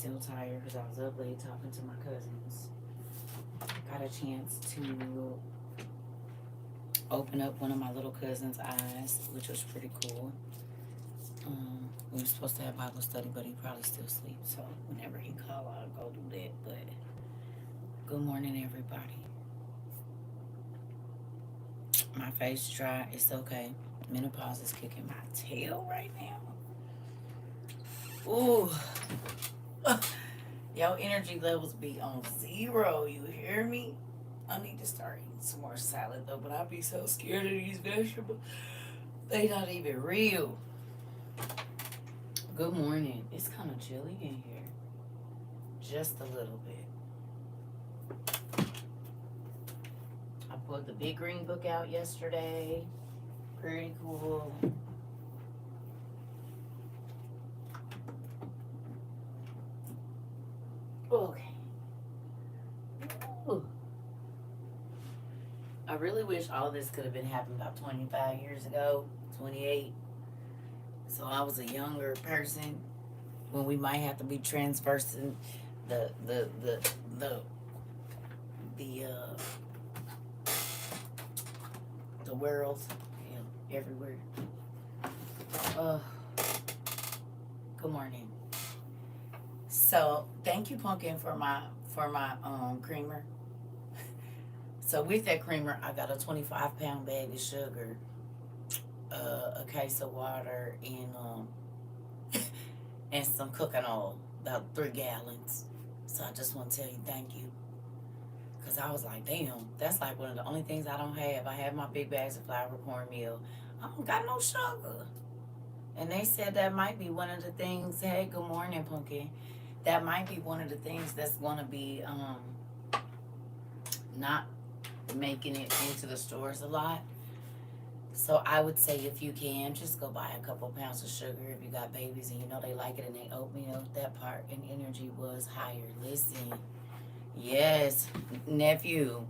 still tired because I was up late talking to my cousins. Got a chance to open up one of my little cousin's eyes, which was pretty cool. We were supposed to have Bible study, but he probably still sleeps. So whenever he call, I'll go do that. But good morning, everybody. My face dry. It's okay. Menopause is kicking my tail right now. Ooh. Your energy levels be on zero. You hear me? I need to start eating some more salad though, but I be so scared of these vegetables. They not even real. Good morning. It's kind of chilly in here. Just a little bit. I pulled the big green book out yesterday. Pretty cool. Okay. Ooh. I really wish all this could have been happening about 25 years ago, 28. So I was a younger person when we might have to be transversing the the the the the uh the world, everywhere. Uh, good morning. So thank you, Pumpkin, for my creamer. So with that creamer, I got a 25-pound bag of sugar, a case of water, and some cooking oil, about 3 gallons. So I just want to tell you thank you. Because I was like, damn, that's like one of the only things I don't have. I have my big bags of flour, cornmeal. I don't got no sugar. And they said that might be one of the things. Hey, good morning, Pumpkin. That might be one of the things that's going to be not making it into the stores a lot. So I would say if you can, just go buy a couple pounds of sugar if you got babies and you know they like it and they oatmeal. That part in energy was higher. Listen, yes, nephew,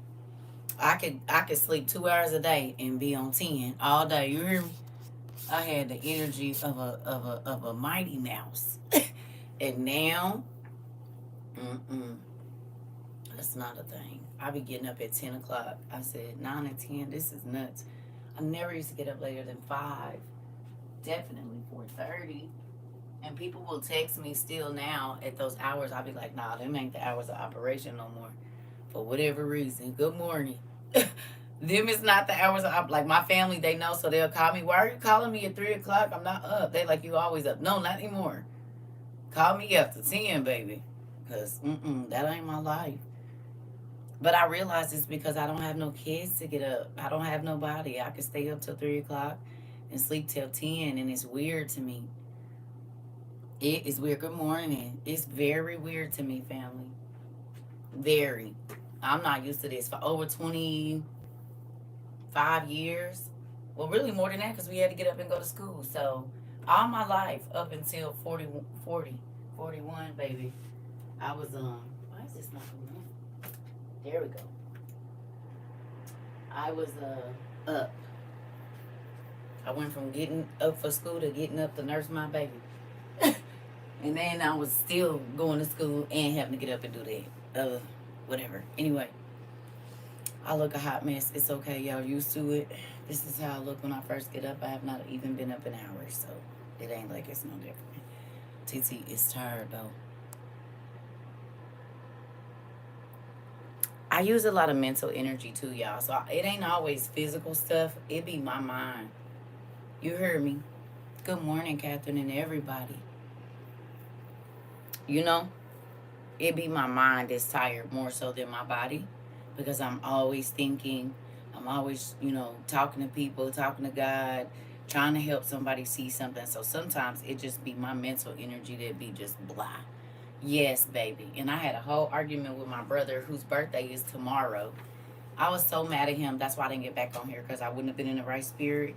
I could sleep 2 hours a day and be on 10 all day. You hear me? I had the energy of a mighty mouse, and now, that's not a thing. I be getting up at 10 o'clock. I said 9 and 10. This is nuts. I never used to get up later than 5. Definitely 4:30. And people will text me still now at those hours. I'll be like, nah, them ain't the hours of operation no more. For whatever reason. Good morning. Them is not the hours of like my family, they know, so they'll call me. Why are you calling me at 3 o'clock? I'm not up. They like, you always up. No, not anymore. Call me after 10, baby. Because that ain't my life. But I realize it's because I don't have no kids to get up. I don't have nobody. I can stay up till 3 o'clock and sleep till 10, and it's weird to me. It is weird. Good morning. It's very weird to me, family. Very. I'm not used to this. For over 25 years, well, really more than that because we had to get up and go to school. So all my life up until 41, baby, I was, why is this not going on? There we go. I was up. I went from getting up for school to getting up to nurse my baby. And then I was still going to school and having to get up and do that. Whatever. Anyway, I look a hot mess. It's okay. Y'all used to it. This is how I look when I first get up. I have not even been up an hour, so it ain't like it's no different. TT is tired, though. I use a lot of mental energy, too, y'all. So it ain't always physical stuff. It be my mind. You heard me. Good morning, Catherine, and everybody. You know, it be my mind that's tired more so than my body because I'm always thinking. I'm always, talking to people, talking to God, trying to help somebody see something. So sometimes it just be my mental energy that be just blah. Yes, baby. And I had a whole argument with my brother whose birthday is tomorrow. I was so mad at him. That's why I didn't get back on here because I wouldn't have been in the right spirit.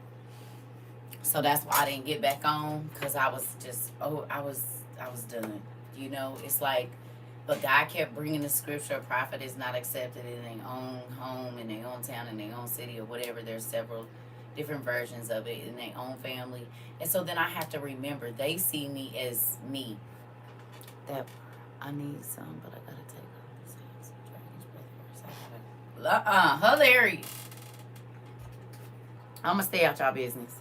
So that's why I didn't get back on because I was just, I was done. It's like, but God kept bringing the scripture, a prophet is not accepted in their own home, in their own town, in their own city, or whatever. There's several different versions of it in their own family. And so then I have to remember, they see me as me. That I need some, but I gotta take off this hilarious. I'ma stay out y'all business.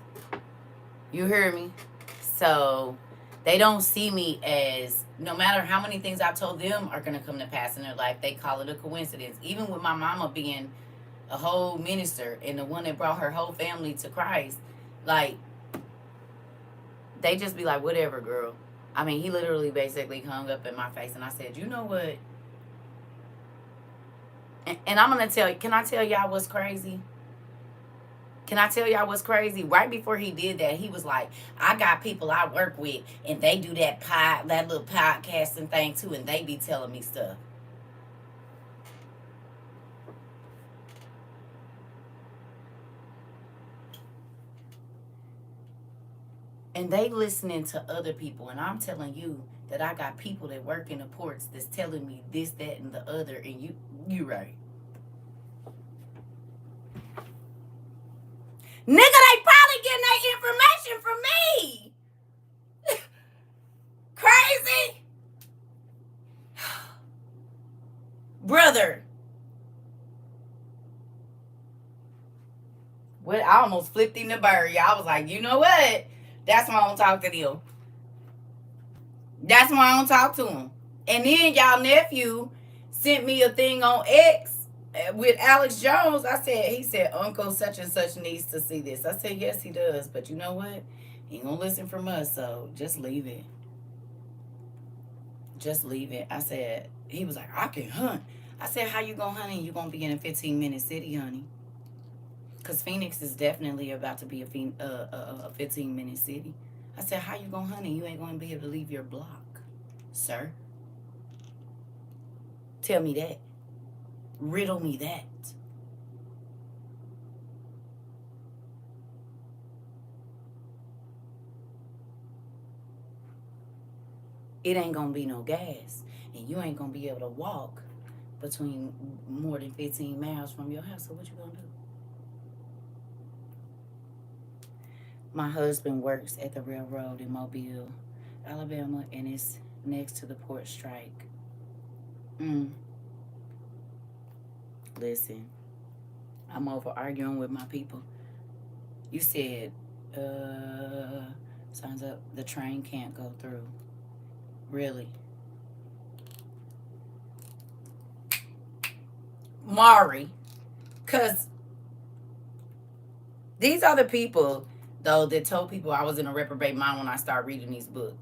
You hear me? So they don't see me as, no matter how many things I told them are gonna come to pass in their life, they call it a coincidence. Even with my mama being a whole minister and the one that brought her whole family to Christ, like, they just be like, whatever, girl. I mean, he literally basically hung up in my face, and I said, you know what? And I'm gonna tell you, can I tell y'all what's crazy? Can I tell y'all what's crazy? Right before he did that, he was like, I got people I work with, and they do that little podcasting thing too, and they be telling me stuff. And they listening to other people, and I'm telling you that I got people that work in the ports that's telling me this, that, and the other, and you right. Nigga, they probably getting their information from me. Crazy. Brother. Well, I almost flipped him the bird. Y'all. I was like, you know what? That's why I don't talk to them. That's why I don't talk to him. And then y'all nephew sent me a thing on X with Alex Jones. He said, Uncle such and such needs to see this. I said, yes, he does. But you know what? He ain't gonna listen from us, so just leave it. Just leave it. I said, he was like, I can hunt. I said, how you gonna hunt and you gonna be in a 15-minute city, honey? Because Phoenix is definitely about to be a 15-minute city. I said, how you gonna hunt and you ain't gonna be able to leave your block, sir? Tell me that. Riddle me that. It ain't gonna be no gas, and you ain't gonna be able to walk between more than 15 miles from your house. So what you gonna do? My husband works at the railroad in Mobile, Alabama, and it's next to the port strike. Listen, I'm over arguing with my people. You said, signs up, the train can't go through. Really? Mari, because these are the people, though, that told people I was in a reprobate mind when I started reading these books.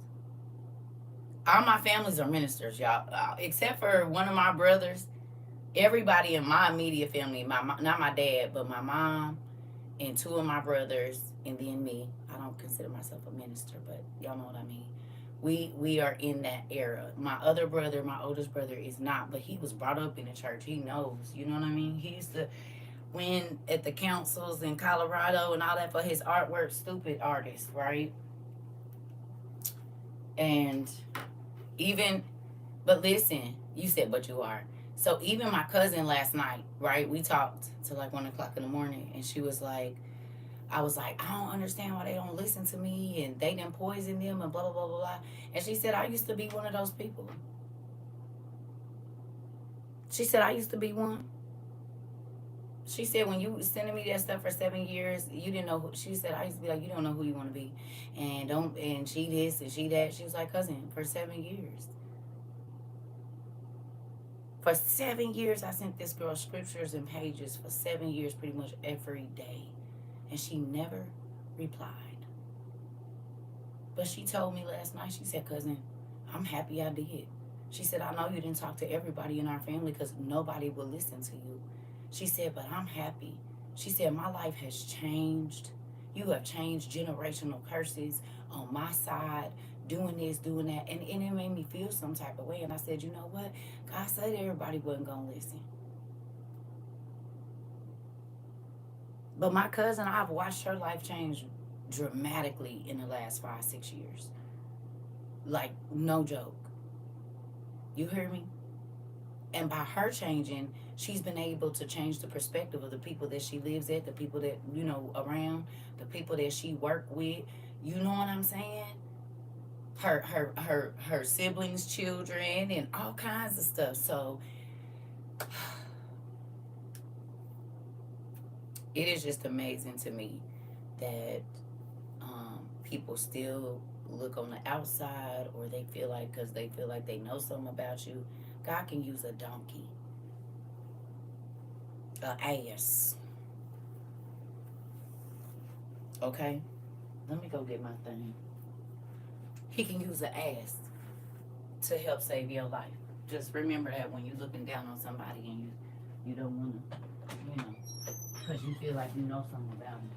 All my families are ministers, y'all. Except for one of my brothers. Everybody in my immediate family, not my dad, but my mom and two of my brothers, and then me. I don't consider myself a minister, but y'all know what I mean. We are in that era. My other brother, my oldest brother, is not, but he was brought up in the church. He knows, you know what I mean? He used to win at the councils in Colorado and all that for his artwork. Stupid artist, right? And even, but listen, you said, but you are. So even my cousin last night, right? We talked till like 1 o'clock in the morning, and she was like, I was like, I don't understand why they don't listen to me, and they done poison them and blah, blah, blah, blah, blah. And she said, I used to be one of those people. She said, I used to be one. She said, when you was sending me that stuff for 7 years, you didn't know who, she said, I used to be like, you don't know who you want to be. And she this and she that. She was like, cousin, for 7 years. For 7 years, I sent this girl scriptures and pages for 7 years, pretty much every day. And she never replied. But she told me last night, she said, cousin, I'm happy I did. She said, I know you didn't talk to everybody in our family because nobody will listen to you. She said, but I'm happy. She said, my life has changed. You have changed generational curses on my side, doing this, doing that. And it made me feel some type of way. And I said, you know what? God said everybody wasn't going to listen. But my cousin, I've watched her life change dramatically in the last 5-6 years. Like, no joke. You hear me? And by her changing, she's been able to change the perspective of the people that she lives at, the people that, around, the people that she work with. You know what I'm saying? her siblings' children and all kinds of stuff. So it is just amazing to me that people still look on the outside, or they feel like because they feel like they know something about you. God can use a donkey, a ass. Okay, let me go get my thing. He can use an ass to help save your life. Just remember that when you're looking down on somebody and you don't want to, because you feel like you know something about them.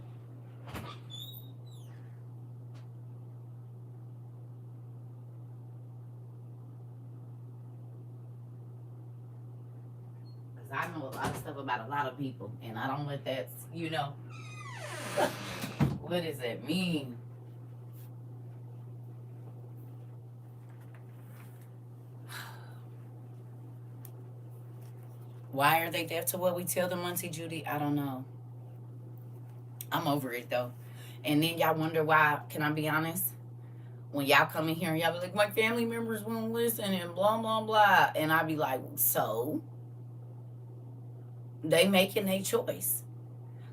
Because I know a lot of stuff about a lot of people, and I don't let that, what does that mean? Why are they deaf to what we tell them, Auntie Judy? I don't know. I'm over it though. And then y'all wonder why, can I be honest? When y'all come in here and y'all be like, my family members won't listen and blah, blah, blah. And I be like, so? They making a choice.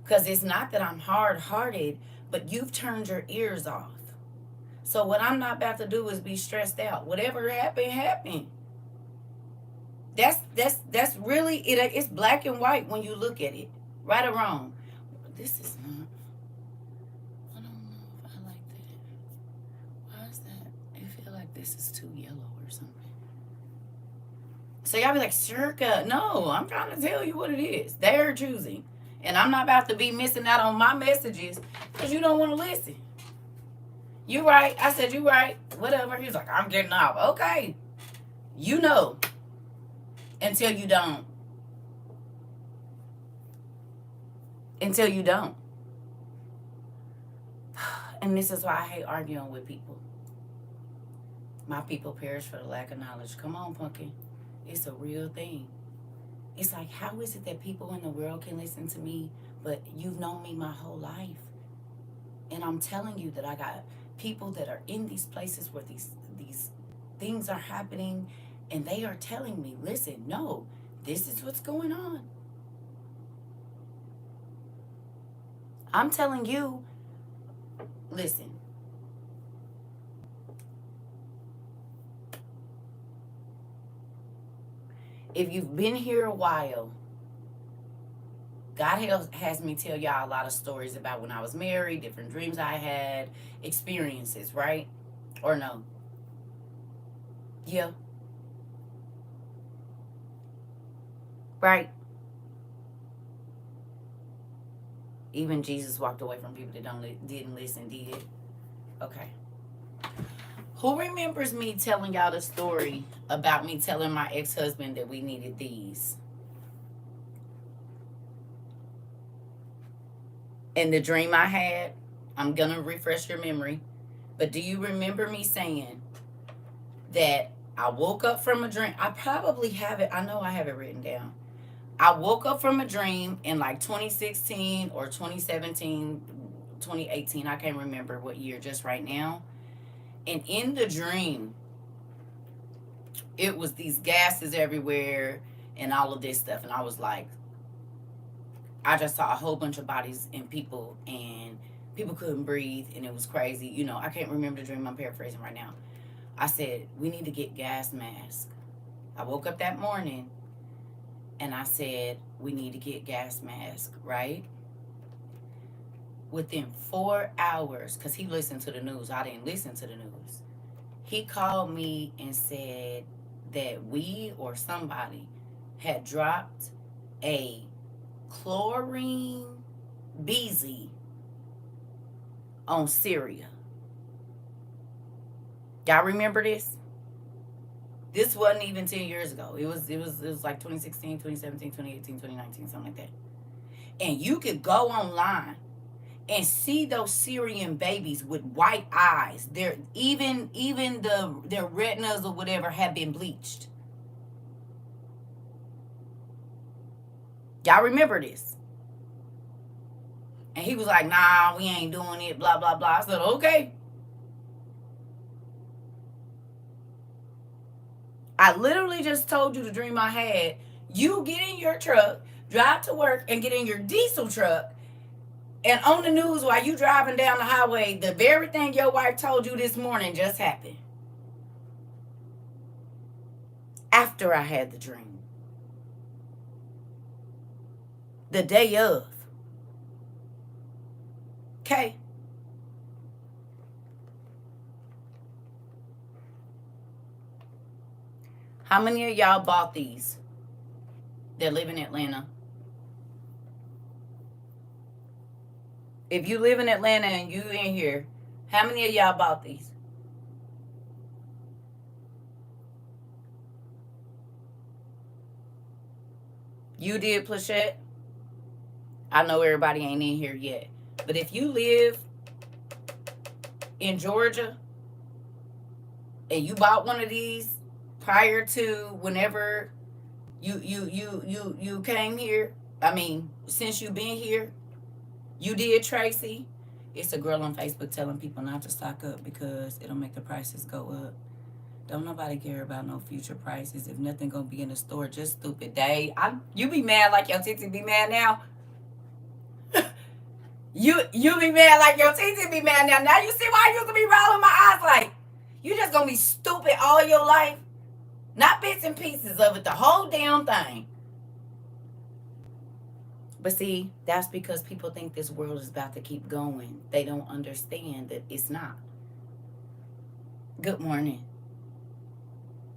Because it's not that I'm hard-hearted, but you've turned your ears off. So what I'm not about to do is be stressed out. Whatever happened, happened. That's really it. It's black and white when you look at it, right or wrong. This is not. I don't know if I like that. Why is that? I feel like this is too yellow or something. So y'all be like, CERCA. No, I'm trying to tell you what it is. They're choosing, and I'm not about to be missing out on my messages because you don't want to listen. You right. I said you right. Whatever. He's like, I'm getting off. Okay. You know. Until you don't. Until you don't. And this is why I hate arguing with people. My people perish for the lack of knowledge. Come on, pumpkin. It's a real thing. It's like, how is it that people in the world can listen to me, but you've known me my whole life? And I'm telling you that I got people that are in these places where these things are happening, and they are telling me, listen, no, this is what's going on. I'm telling you, listen. If you've been here a while, God has me tell y'all a lot of stories about when I was married, different dreams I had, experiences, right? Or no? Yeah. Right? Even Jesus walked away from people that didn't listen, did. Okay. Who remembers me telling y'all the story about me telling my ex-husband that we needed these? And the dream I had, I'm going to refresh your memory. But do you remember me saying that I woke up from a dream? I probably have it. I know I have it written down. I woke up from a dream in like 2016 or 2017, 2018. I can't remember what year just right now. And in the dream, it was these gases everywhere and all of this stuff. And I was like, I just saw a whole bunch of bodies and people couldn't breathe, and it was crazy. I can't remember the dream. I'm paraphrasing right now. I said, we need to get gas masks. I woke up that morning and I said, we need to get gas masks, right? Within 4 hours, because he listened to the news, I didn't listen to the news. He called me and said that we or somebody had dropped a chlorine beezy on Syria. Y'all remember this? This wasn't even 10 years ago. It was like 2016, 2017, 2018, 2019, something like that. And you could go online and see those Syrian babies with white eyes. They're even their retinas or whatever have been bleached. Y'all remember this? And he was like, nah, we ain't doing it, blah, blah, blah. I said, okay. I literally just told you the dream I had. You get in your truck, drive to work, and get in your diesel truck. And on the news while you driving down the highway, the very thing your wife told you this morning just happened. After I had the dream. The day of. Okay? How many of y'all bought these that live in Atlanta? If you live in Atlanta and you in here, how many of y'all bought these? You did, Plachette? I know everybody ain't in here yet. But if you live in Georgia and you bought one of these prior to whenever you came here, I mean, since you've been here, you did, Tracy. It's a girl on Facebook telling people not to stock up because it'll make the prices go up. Don't nobody care about no future prices. If nothing gonna be in the store, just stupid day. You be mad like your titi be mad now. you be mad like your titi be mad now. Now you see why I used to be rolling my eyes like you just gonna be stupid all your life. Not bits and pieces of it, the whole damn thing. But see, that's because people think this world is about to keep going. They don't understand that it's not. Good morning.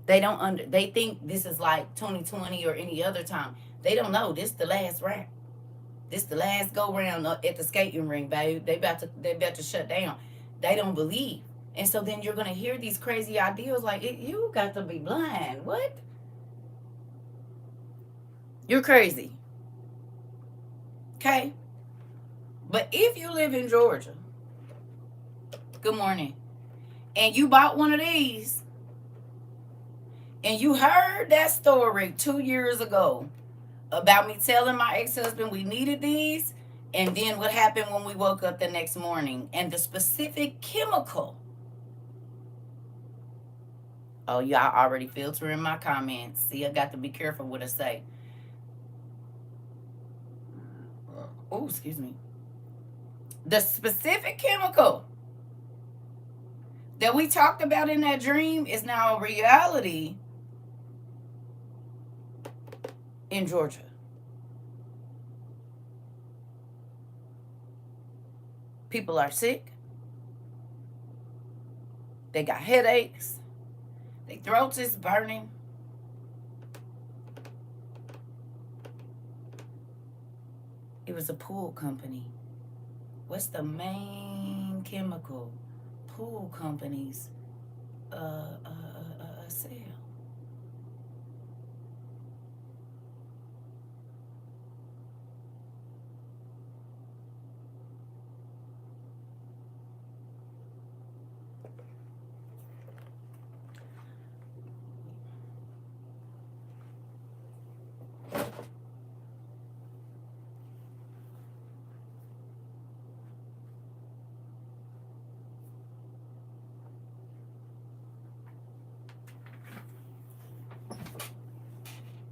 They think this is like 2020 or any other time. They don't know this the last rap. This the last go round at the skating ring, babe. They about to shut down. They don't believe. And so then you're gonna hear these crazy ideas like you got to be blind. What? You're crazy. Okay? But if you live in Georgia, good morning, and you bought one of these, and you heard that story 2 years ago about me telling my ex-husband we needed these, and then what happened when we woke up the next morning, and the specific chemical. Oh, y'all already filtering my comments. See, I got to be careful what I say. Oh, excuse me. The specific chemical that we talked about in that dream is now a reality in Georgia. People are sick. They got headaches. Their throats is burning. It was a pool company. What's the main chemical pool companies sell?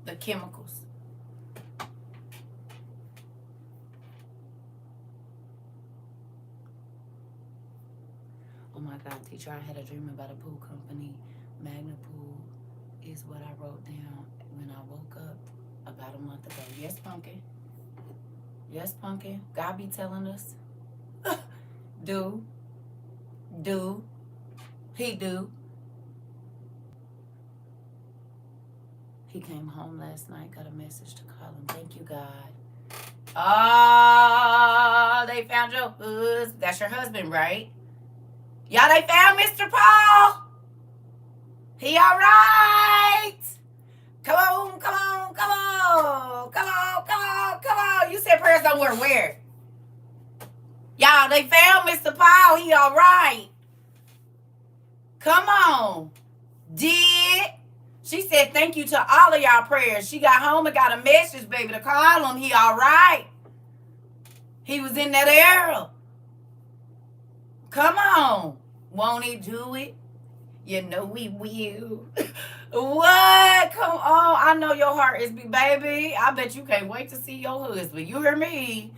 The chemicals. Oh my God, teacher, I had a dream about a pool company. Magna Pool is what I wrote down when I woke up about a month ago. Yes, Pumpkin. Yes, Pumpkin. God be telling us. do. He do. He came home last night, got a message to call him. Thank you, God. Oh, they found your husband. That's your husband, right? Y'all, they found Mr. Paul. He all right. Come on. You said prayers don't work where? Y'all, they found Mr. Paul. He all right. Come on. Did. She said thank you to all of y'all prayers. She got home and got a message, baby, to call him. He all right. He was in that era. Come on. Won't he do it? You know he will. What? Come on. I know your heart is big, baby. I bet you can't wait to see your husband. You hear me?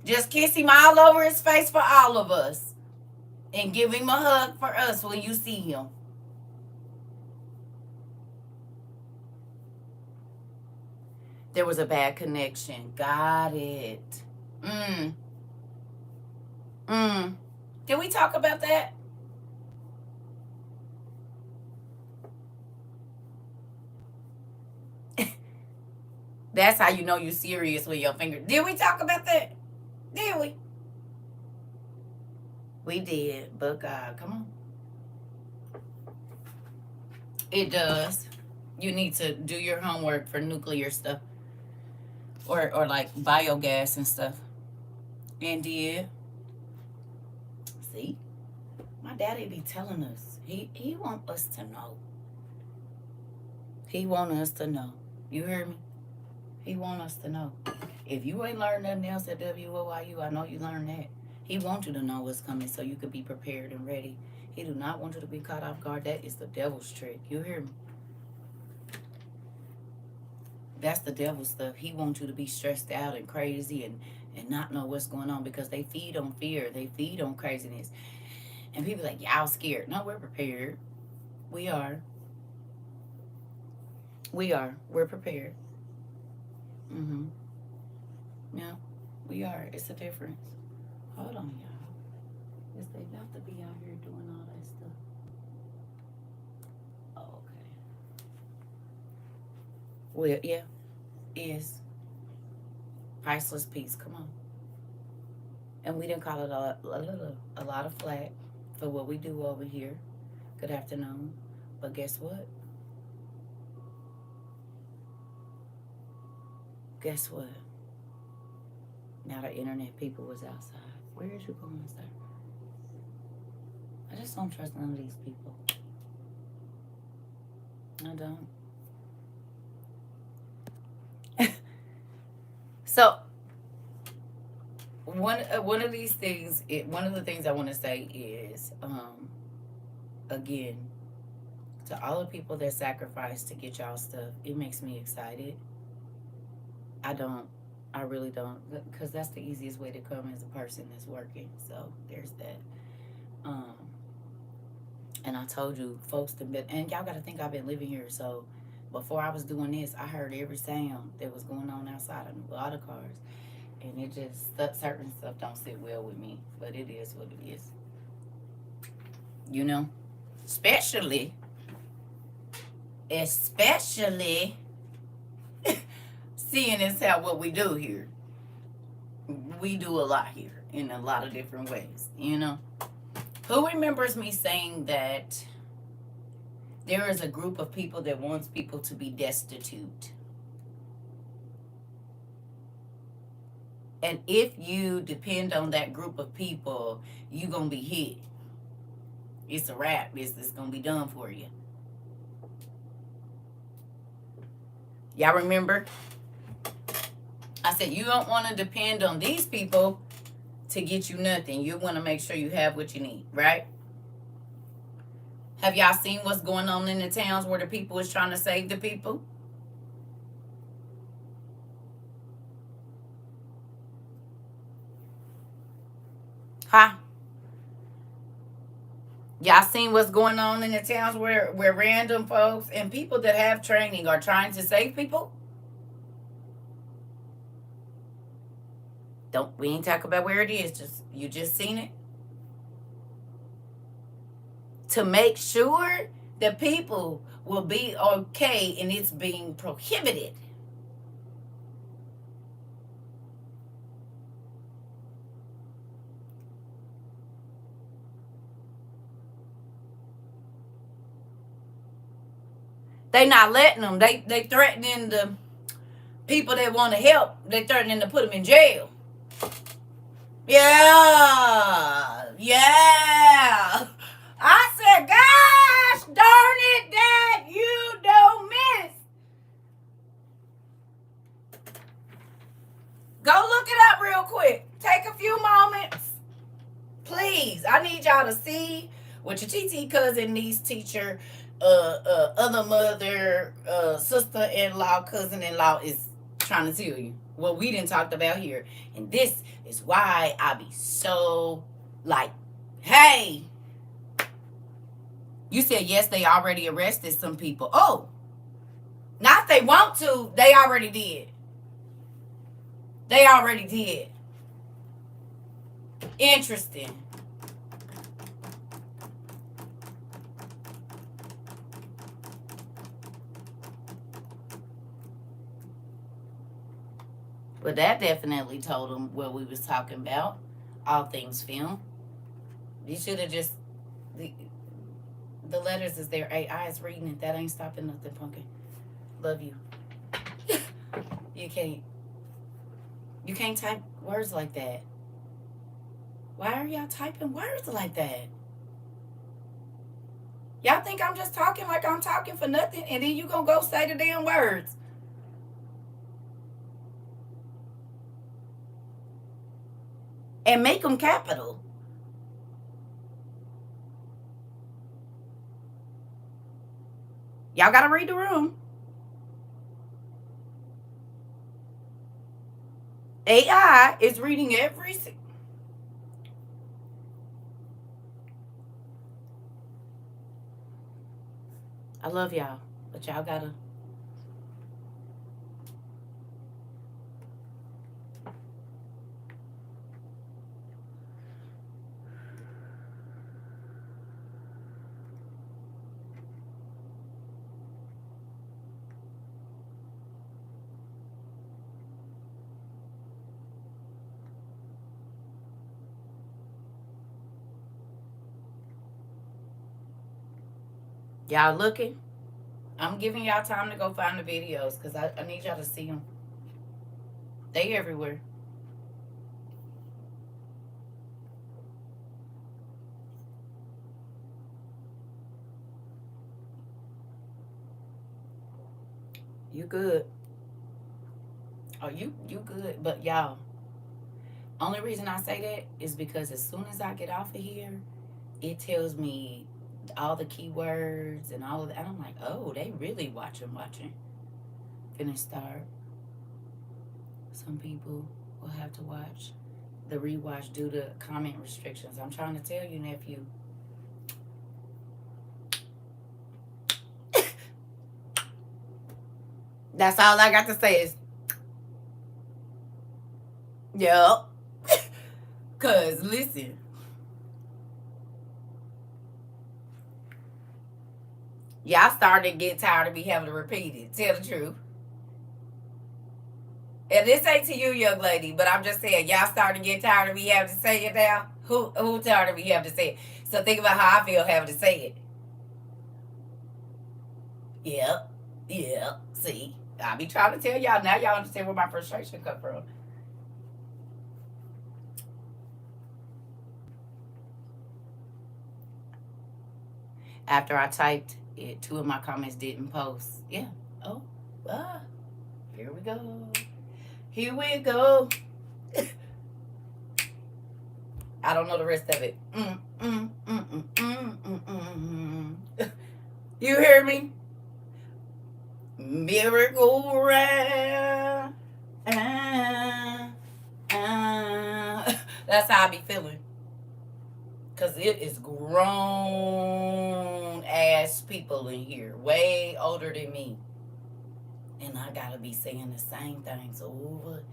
Just kiss him all over his face for all of us. And give him a hug for us when you see him. There was a bad connection. Got it. Mm. Mm. Did we talk about that? That's how you know you're serious with your finger. Did we talk about that? Did we? We did. But God, come on. It does. You need to do your homework for nuclear stuff. Or like biogas and stuff. And did. See? My daddy be telling us. He want us to know. He want us to know. You hear me? He want us to know. If you ain't learned nothing else at WOIU, I know you learned that. He wants you to know what's coming so you could be prepared and ready. He do not want you to be caught off guard. That is the devil's trick. You hear me? That's the devil's stuff. He wants you to be stressed out and crazy and not know what's going on because they feed on fear. They feed on craziness. And people like, y'all scared. No, we're prepared. We are. We are. We're prepared. Mm-hmm. Yeah, we are. It's a difference. Hold on, y'all. Is they about to be out here doing all that stuff? Oh, okay. Well, yeah, is priceless peace. Come on. And we didn't call it a lot of flack for what we do over here. Good afternoon. But guess what? Guess what? Now the internet people was outside. Where is you going, sir? I just don't trust none of these people. I don't. So one of these things, one of the things I want to say is, again, to all the people that sacrifice to get y'all stuff, it makes me excited. I really don't, because that's the easiest way to come as a person that's working. So there's that. And I told you, folks, and y'all got to think I've been living here. So before I was doing this, I heard every sound that was going on outside of a lot of cars. And it just, certain stuff don't sit well with me. But it is what it is. You know? Especially seeing as how what we do here. We do a lot here in a lot of different ways, you know? Who remembers me saying that there is a group of people that wants people to be destitute? And if you depend on that group of people, you're going to be hit. It's a wrap. It's going to be done for you. Y'all remember? I said, you don't want to depend on these people to get you nothing. You want to make sure you have what you need, right? Have y'all seen what's going on in the towns where the people is trying to save the people? Huh? Y'all seen what's going on in the towns where random folks and people that have training are trying to save people? We ain't talk about where it is. You just seen it. To make sure that people will be okay and it's being prohibited. They not letting them. They threatening the people that want to help. They threatening to put them in jail. Yeah. I said, gosh darn it, Dad, you don't miss. Go look it up real quick. Take a few moments. Please. I need y'all to see what your TT cousin niece teacher other mother, sister-in-law, cousin-in-law is trying to tell you what we didn't talked about here. And this is why I be so like, hey, you said yes, they already arrested some people. Oh, not they want to, they already did. They already did. Interesting. But that definitely told them what we was talking about. All things film. You should have just the letters is there. AI is reading it. That ain't stopping nothing, pumpkin. Love you. You can't type words like that. Why are y'all typing words like that? Y'all think I'm just talking like I'm talking for nothing, and then you gonna go say the damn words. And make them capital. Y'all gotta read the room. AI is reading every. I love y'all, but y'all gotta. Y'all looking? I'm giving y'all time to go find the videos because I need y'all to see them. They everywhere. You good. Oh, you good. But y'all, only reason I say that is because as soon as I get off of here, it tells me all the keywords and all of that. And I'm like, oh, they really watching. Finish start. Some people will have to watch the rewatch due to comment restrictions. I'm trying to tell you, nephew. That's all I got to say is, yep. Cause listen, y'all starting to get tired of me having to repeat it. Tell the truth. And this ain't to you, young lady, but I'm just saying, y'all starting to get tired of me having to say it now. Who tired of me having to say it? So think about how I feel having to say it. Yep. See, I be trying to tell y'all now. Y'all understand where my frustration come from. After I typed it, 2 of my comments didn't post. Yeah. Oh, here we go. Here we go. I don't know the rest of it. You hear me? Miracle round. That's how I be feeling. Because it is grown ass people in here, way older than me. And I gotta be saying the same things over.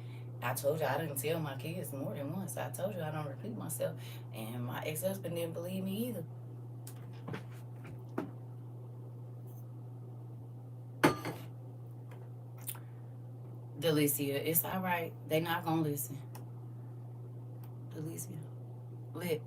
I told you I didn't tell my kids more than once. I told you I don't repeat myself. And my ex-husband didn't believe me either. Delicia, it's all right. They not gonna listen. Delicia, lit.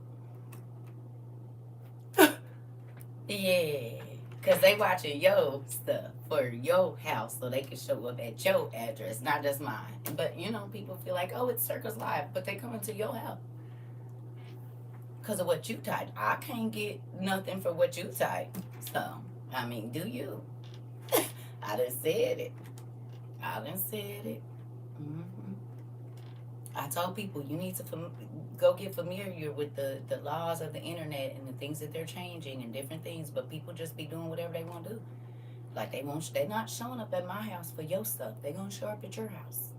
Yeah, because they watching your stuff for your house so they can show up at your address, not just mine. But, people feel like, oh, it's Circus Live, but they coming to your house because of what you typed. I can't get nothing for what you typed. So, I mean, do you? I done said it. Mm-hmm. I told people you need to go get familiar with the laws of the internet and the things that they're changing and different things. But people just be doing whatever they want to do. Like they won't. They're not showing up at my house for your stuff. They're gonna show up at your house.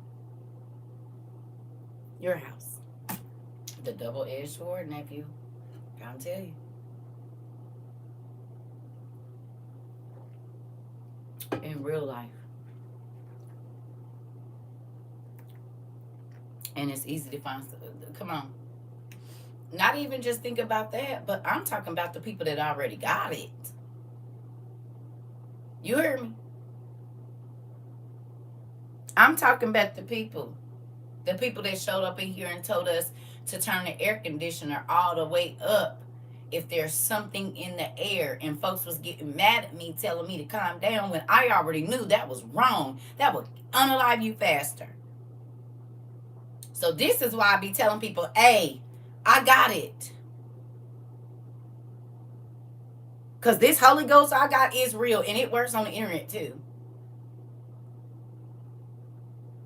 Your house. The double-edged sword, nephew. I'll tell you. In real life. And it's easy to find. Come on. Not even just think about that, but I'm talking about the people that already got it. You heard me? I'm talking about the people that showed up in here and told us to turn the air conditioner all the way up if there's something in the air, and folks was getting mad at me telling me to calm down when I already knew that was wrong. That would unalive you faster. So this is why I be telling people, hey, I got it. Because this Holy Ghost I got is real, and it works on the internet too.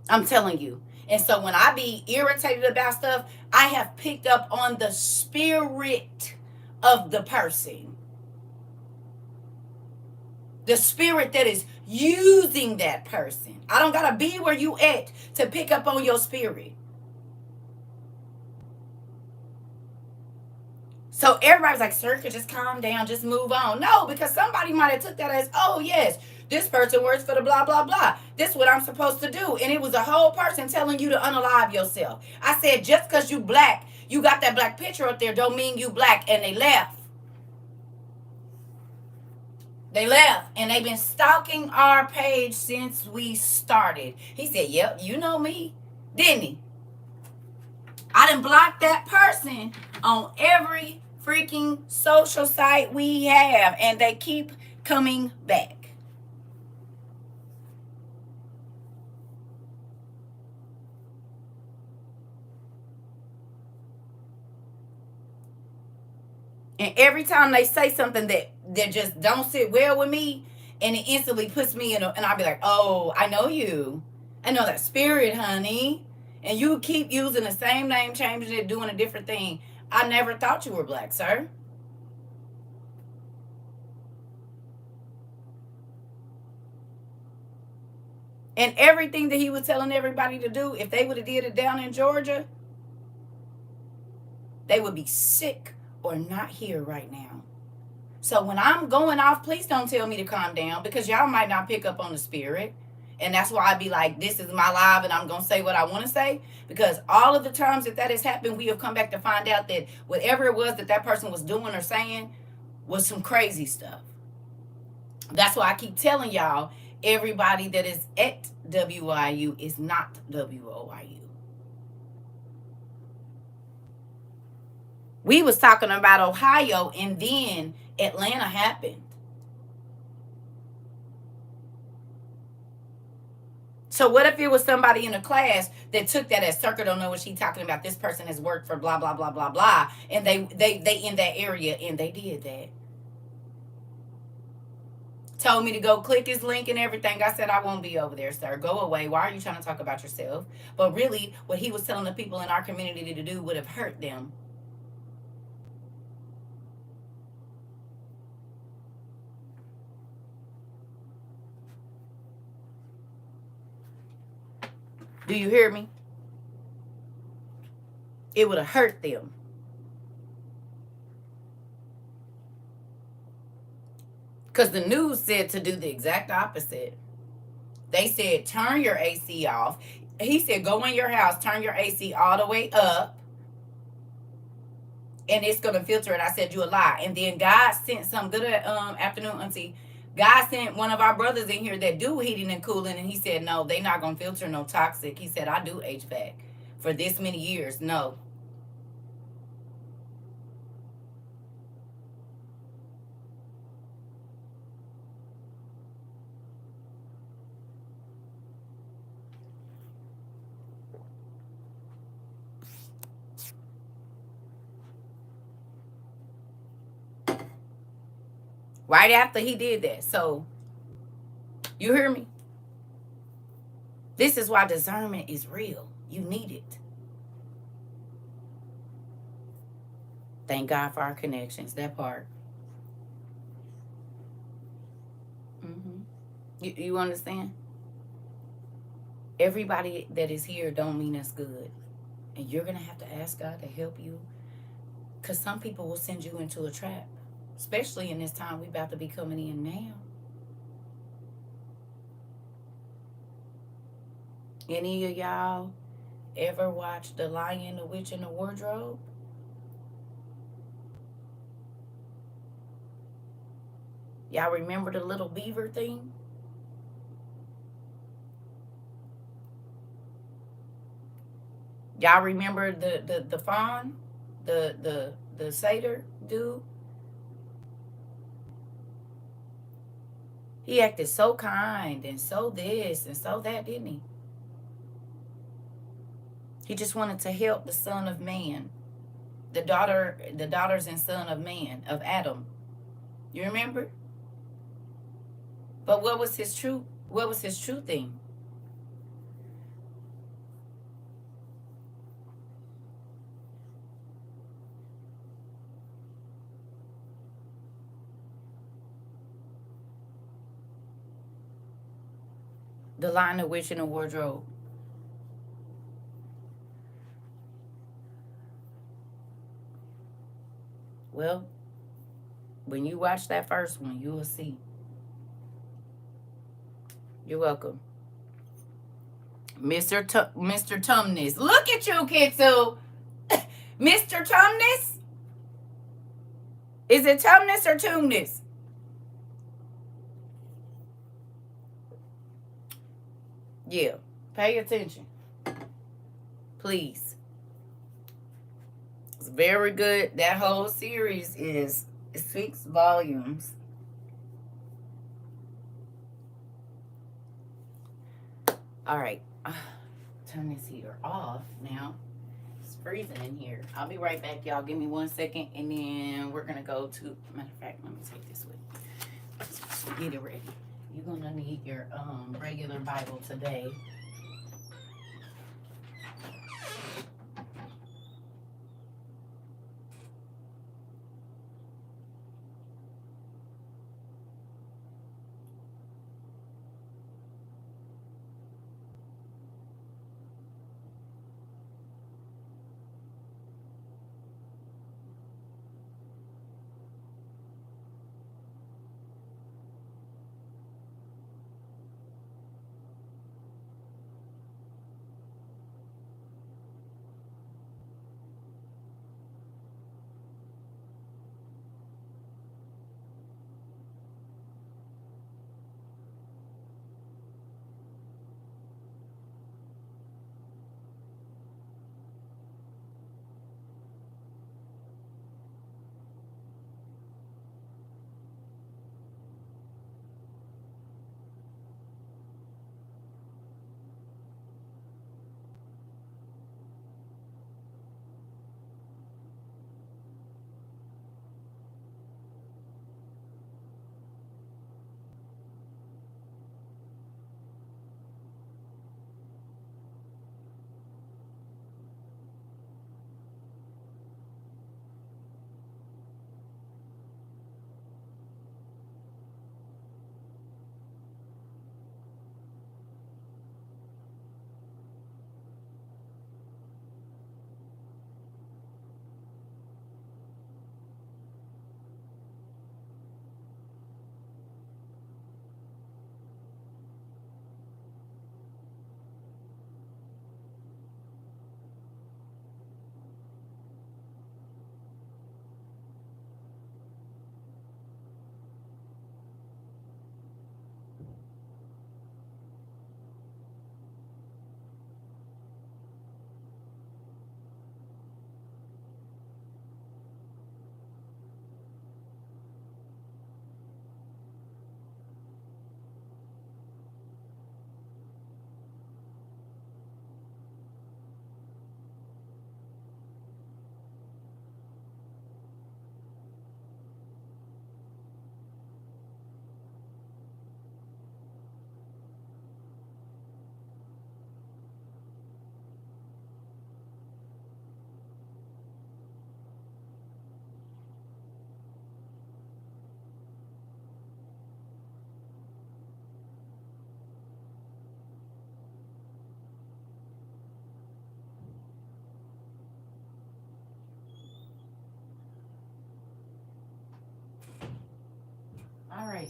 I'm telling you. And so when I be irritated about stuff, I have picked up on the spirit of the person. The spirit that is using that person. I don't got to be where you at to pick up on your spirit. So everybody's like, CERCA, just calm down, just move on. No, because somebody might have took that as, oh, yes, this person works for the blah, blah, blah. This is what I'm supposed to do. And it was a whole person telling you to unalive yourself. I said, just because you black, you got that black picture up there, don't mean you black. And they left. They left. And they've been stalking our page since we started. He said, yep, you know me, didn't he? I done blocked that person on every freaking social site we have, and they keep coming back. And every time they say something that just don't sit well with me, and it instantly puts me in and I'll be like, oh, I know you. I know that spirit, honey. And you keep using the same name, changing it, doing a different thing. I never thought you were black, sir. And everything that he was telling everybody to do, if they would have did it down in Georgia, they would be sick or not here right now. So when I'm going off, please don't tell me to calm down, because y'all might not pick up on the spirit. And that's why I be like, this is my live and I'm going to say what I want to say. Because all of the times that has happened, we have come back to find out that whatever it was that person was doing or saying was some crazy stuff. That's why I keep telling y'all, everybody that is at WIU is not WOIU. We was talking about Ohio, and then Atlanta happened. So what if it was somebody in a class that took that as CERCA don't know what she's talking about? This person has worked for blah, blah, blah, blah, blah. And they in that area, and they did that. Told me to go click his link and everything. I said, I won't be over there, sir. Go away. Why are you trying to talk about yourself? But really, what he was telling the people in our community to do would have hurt them. Do you hear me? It would have hurt them. Because the news said to do the exact opposite. They said, turn your AC off. He said, go in your house, turn your AC all the way up, and it's going to filter it. I said, you a lie. And then God sent some good afternoon, auntie. God sent one of our brothers in here that do heating and cooling, and he said, no, they not going to filter no toxic. He said, I do HVAC for this many years. No. Right after he did that. So, you hear me? This is why discernment is real. You need it. Thank God for our connections. That part. Hmm. You understand? Everybody that is here don't mean us good. And you're going to have to ask God to help you. Because some people will send you into a trap. Especially in this time we about to be coming in now. Any of y'all ever watched The Lion, the Witch, and the Wardrobe? Y'all remember the little beaver thing? Y'all remember the fawn? The satyr dude? He acted so kind and so this and so that, didn't he? He just wanted to help the son of man. The daughters and son of man, of Adam. You remember? But what was his true thing? The Lion, the Witch, and the Wardrobe. Well, when you watch that first one, you will see. You're welcome. Mr. Tumnus. Look at you, Kitsu. Mr. Tumnus? Is it Tumnus or Tumnus? Yeah. Pay attention. Please. It's very good. That whole series it speaks volumes. All right. Turn this heater off now. It's freezing in here. I'll be right back, y'all. Give me 1 second, and then we're gonna go to. Matter of fact, let me take this with. Get it ready. You're gonna need your regular Bible today.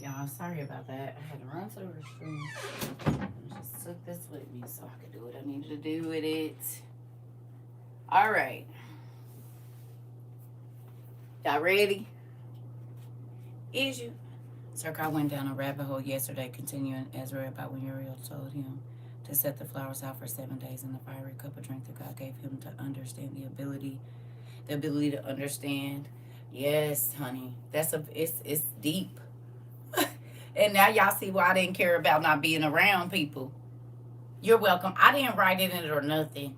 y'all. Sorry about that. I had to run to the restroom. I just took this with me so I could do what I needed to do with it. All right. Y'all ready? Is you? CERCA went down a rabbit hole yesterday, continuing Ezra about when Uriel told him to set the flowers out for 7 days in the fiery cup of drink that God gave him to understand the ability to understand. Yes, honey, it's deep. And now y'all see why I didn't care about not being around people. You're welcome. I didn't write it in it or nothing.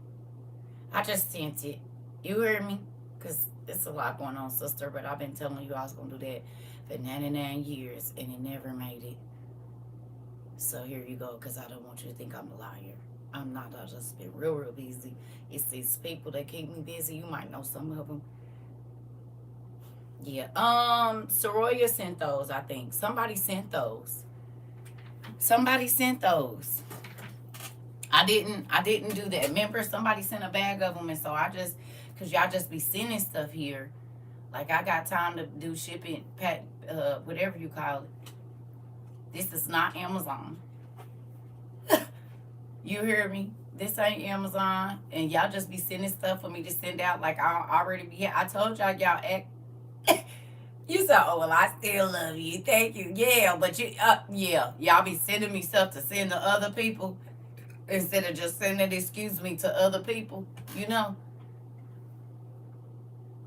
I just sent it. You hear me? Because it's a lot going on, sister, but I've been telling you I was going to do that for 99 years, and it never made it. So here you go, because I don't want you to think I'm a liar. I'm not. I've just been real busy. It's these people that keep me busy. You might know some of them. Yeah. Soroya sent those, I think. Somebody sent those. I didn't do that. Remember, somebody sent a bag of them, and so I just, because y'all just be sending stuff here. Like, I got time to do shipping, pack, whatever you call it. This is not Amazon. You hear me? This ain't Amazon. And y'all just be sending stuff for me to send out. Like, I already be here. I told y'all act. You said, oh, well, I still love you. Thank you. Yeah, but yeah. Y'all be sending me stuff to send to other people instead of just sending excuse me to other people, you know?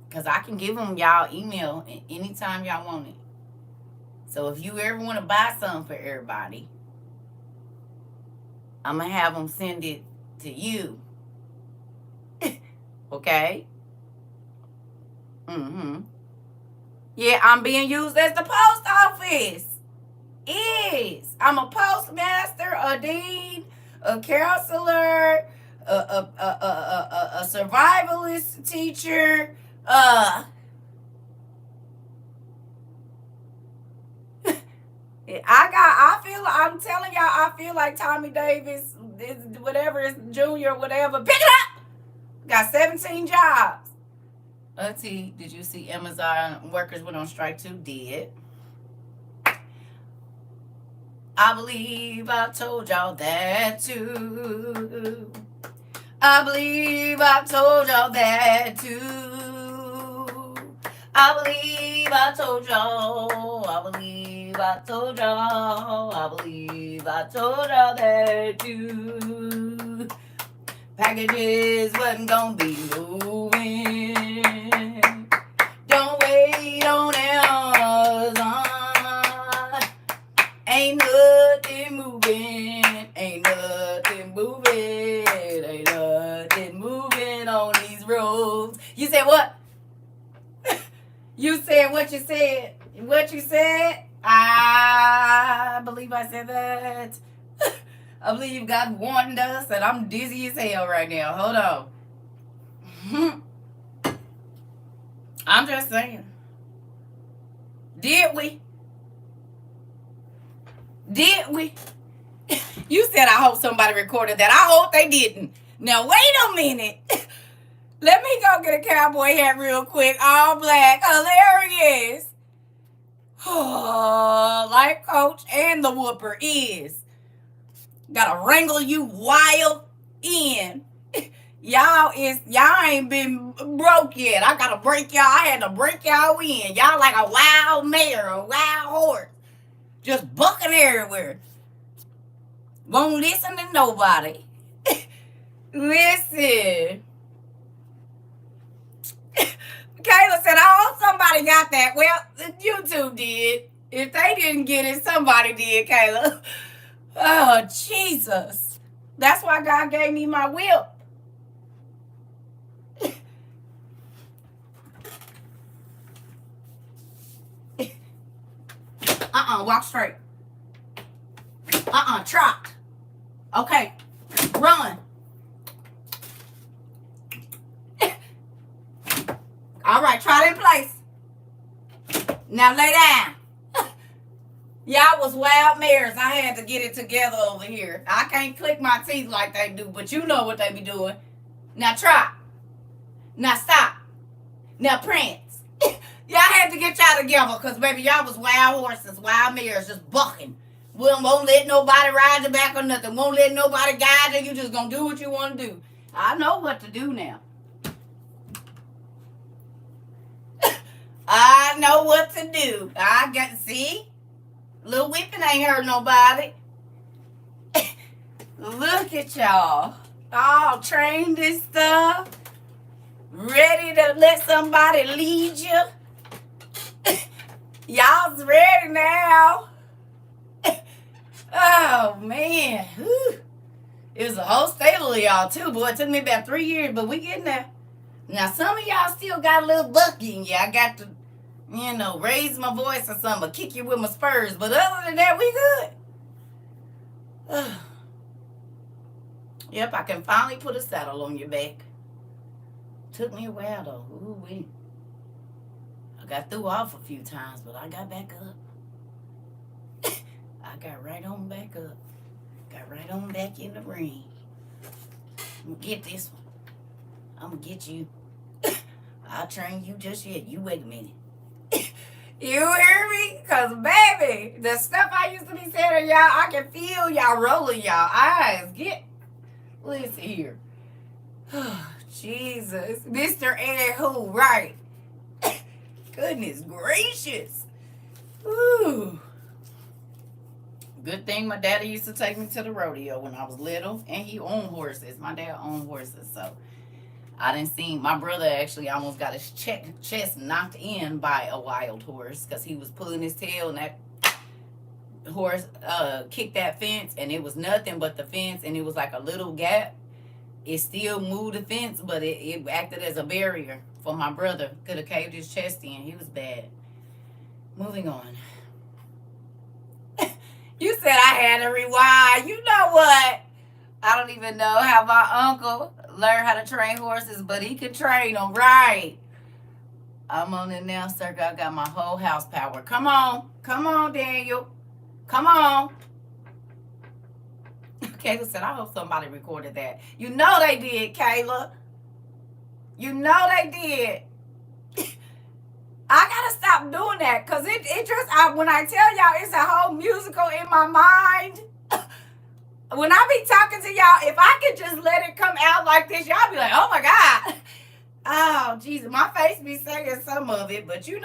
Because I can give them y'all email anytime y'all want it. So if you ever want to buy something for everybody, I'm going to have them send it to you. Okay? Mm-hmm. Yeah, I'm being used as the post office. I'm a postmaster, a dean, a counselor, a survivalist teacher. I'm telling y'all, I feel like Tommy Davis, whatever, is junior, whatever. Pick it up. Got 17 jobs. Let's see. Did you see Amazon workers went on strike too? Did. I believe I told y'all that too. I believe I told y'all that too. I believe I told y'all. I believe I told y'all. I believe I told y'all that too. Packages wasn't gonna be moving. Don't wait on Amazon. Ain't nothing moving. Ain't nothing moving. Ain't nothing moving on these roads. You said what? You said what you said. What you said? I believe I said that. I believe God warned us, and I'm dizzy as hell right now. Hold on. I'm just saying. Did we? Did we? You said I hope somebody recorded that. I hope they didn't. Now, wait a minute. Let me go get a cowboy hat real quick. All black. Hilarious. Life coach and the whooper is. Gotta wrangle you wild in. Y'all ain't been broke yet. I gotta break y'all. I had to break y'all in. Y'all like a wild mare, a wild horse. Just bucking everywhere. Won't listen to nobody. Listen. Kayla said, I hope somebody got that. Well, YouTube did. If they didn't get it, somebody did, Kayla. Oh, Jesus. That's why God gave me my whip. Walk straight. Trot. Okay, run. All right, trot in place. Now lay down. Y'all was wild mares. I had to get it together over here. I can't click my teeth like they do, but you know what they be doing. Now trot. Now stop. Now prance. Y'all had to get y'all together because, baby, y'all was wild horses, wild mares, just bucking. Won't let nobody ride your back or nothing. Won't let nobody guide you. You just gonna do what you want to do. I know what to do now. I know what to do. I got, see? Little whipping ain't hurt nobody. Look at y'all. All trained and stuff. Ready to let somebody lead you. Y'all's ready now. Oh, man. Whew. It was a whole stable of y'all, too, boy. It took me about 3 years, but we getting there. Now, some of y'all still got a little bucky in you. I got to, raise my voice or something, or kick you with my spurs. But other than that, we good. Yep, I can finally put a saddle on your back. Took me a while, though. Ooh-wee. I got threw off a few times, but I got back up. I got right on back up. Got right on back in the ring. I'm going to get this one. I'm going to get you. I'll train you just yet. You wait a minute. You hear me? Because, baby, the stuff I used to be saying to y'all, I can feel y'all rolling y'all eyes. Listen here. Jesus. Mr. Ed Who, right. Goodness gracious. Ooh. Good thing my daddy used to take me to the rodeo when I was little, and he owned horses. My dad owned horses, so I didn't see my brother actually almost got his chest knocked in by a wild horse because he was pulling his tail, and that horse kicked that fence, and it was nothing but the fence, and it was like a little gap. It still moved the fence, but it acted as a barrier for my brother. Could have caved his chest in. He was bad. Moving on. You said I had to rewind. You know what? I don't even know how my uncle learned how to train horses, but he could train them right. I'm on it now, Circa. I got my whole house power. Come on. Come on, Daniel. Come on. Kayla said, I hope somebody recorded that. You know they did, Kayla. You know they did. I gotta stop doing that because it just, when I tell y'all it's a whole musical in my mind. When I be talking to y'all, if I could just let it come out like this, y'all be like, oh my God. Oh, Jesus. My face be saying some of it, but if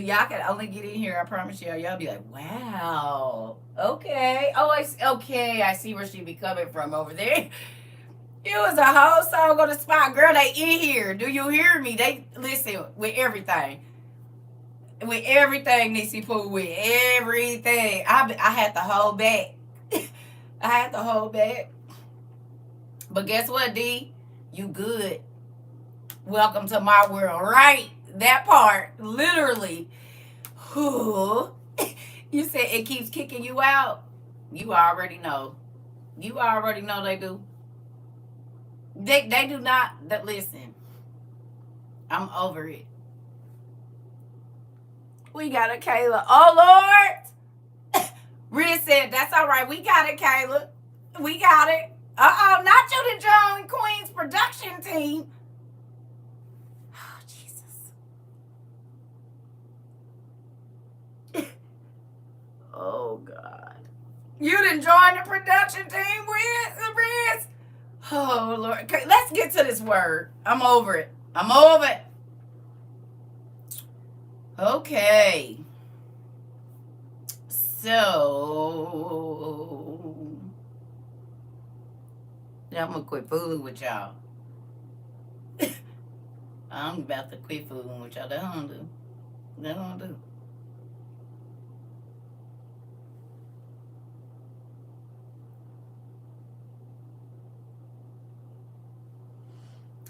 y'all could only get in here, I promise y'all be like, wow. Okay. Oh, okay. I see where she be coming from over there. It was a whole song on the spot. Girl, they in here. Do you hear me? They listen with everything. With everything, Nisi Pooh, with everything. I had to hold back. I had to hold back. But guess what, D? You good. Welcome to my world. Right. That part. Literally. You said it keeps kicking you out. You already know. You already know they do. They do not. Listen. I'm over it. We got it, Kayla. Oh, Lord. Rhea said, that's all right. We got it, Kayla. We got it. Uh-oh, not you, the John Queen's production team. Oh, Jesus. Oh, God. You done joined the production team, Riz? Oh, Lord. Okay, let's get to this word. I'm over it. I'm over it. Okay. So, I'm going to quit fooling with y'all. I'm about to quit fooling with y'all. That's what I'm do. That's what I'm do.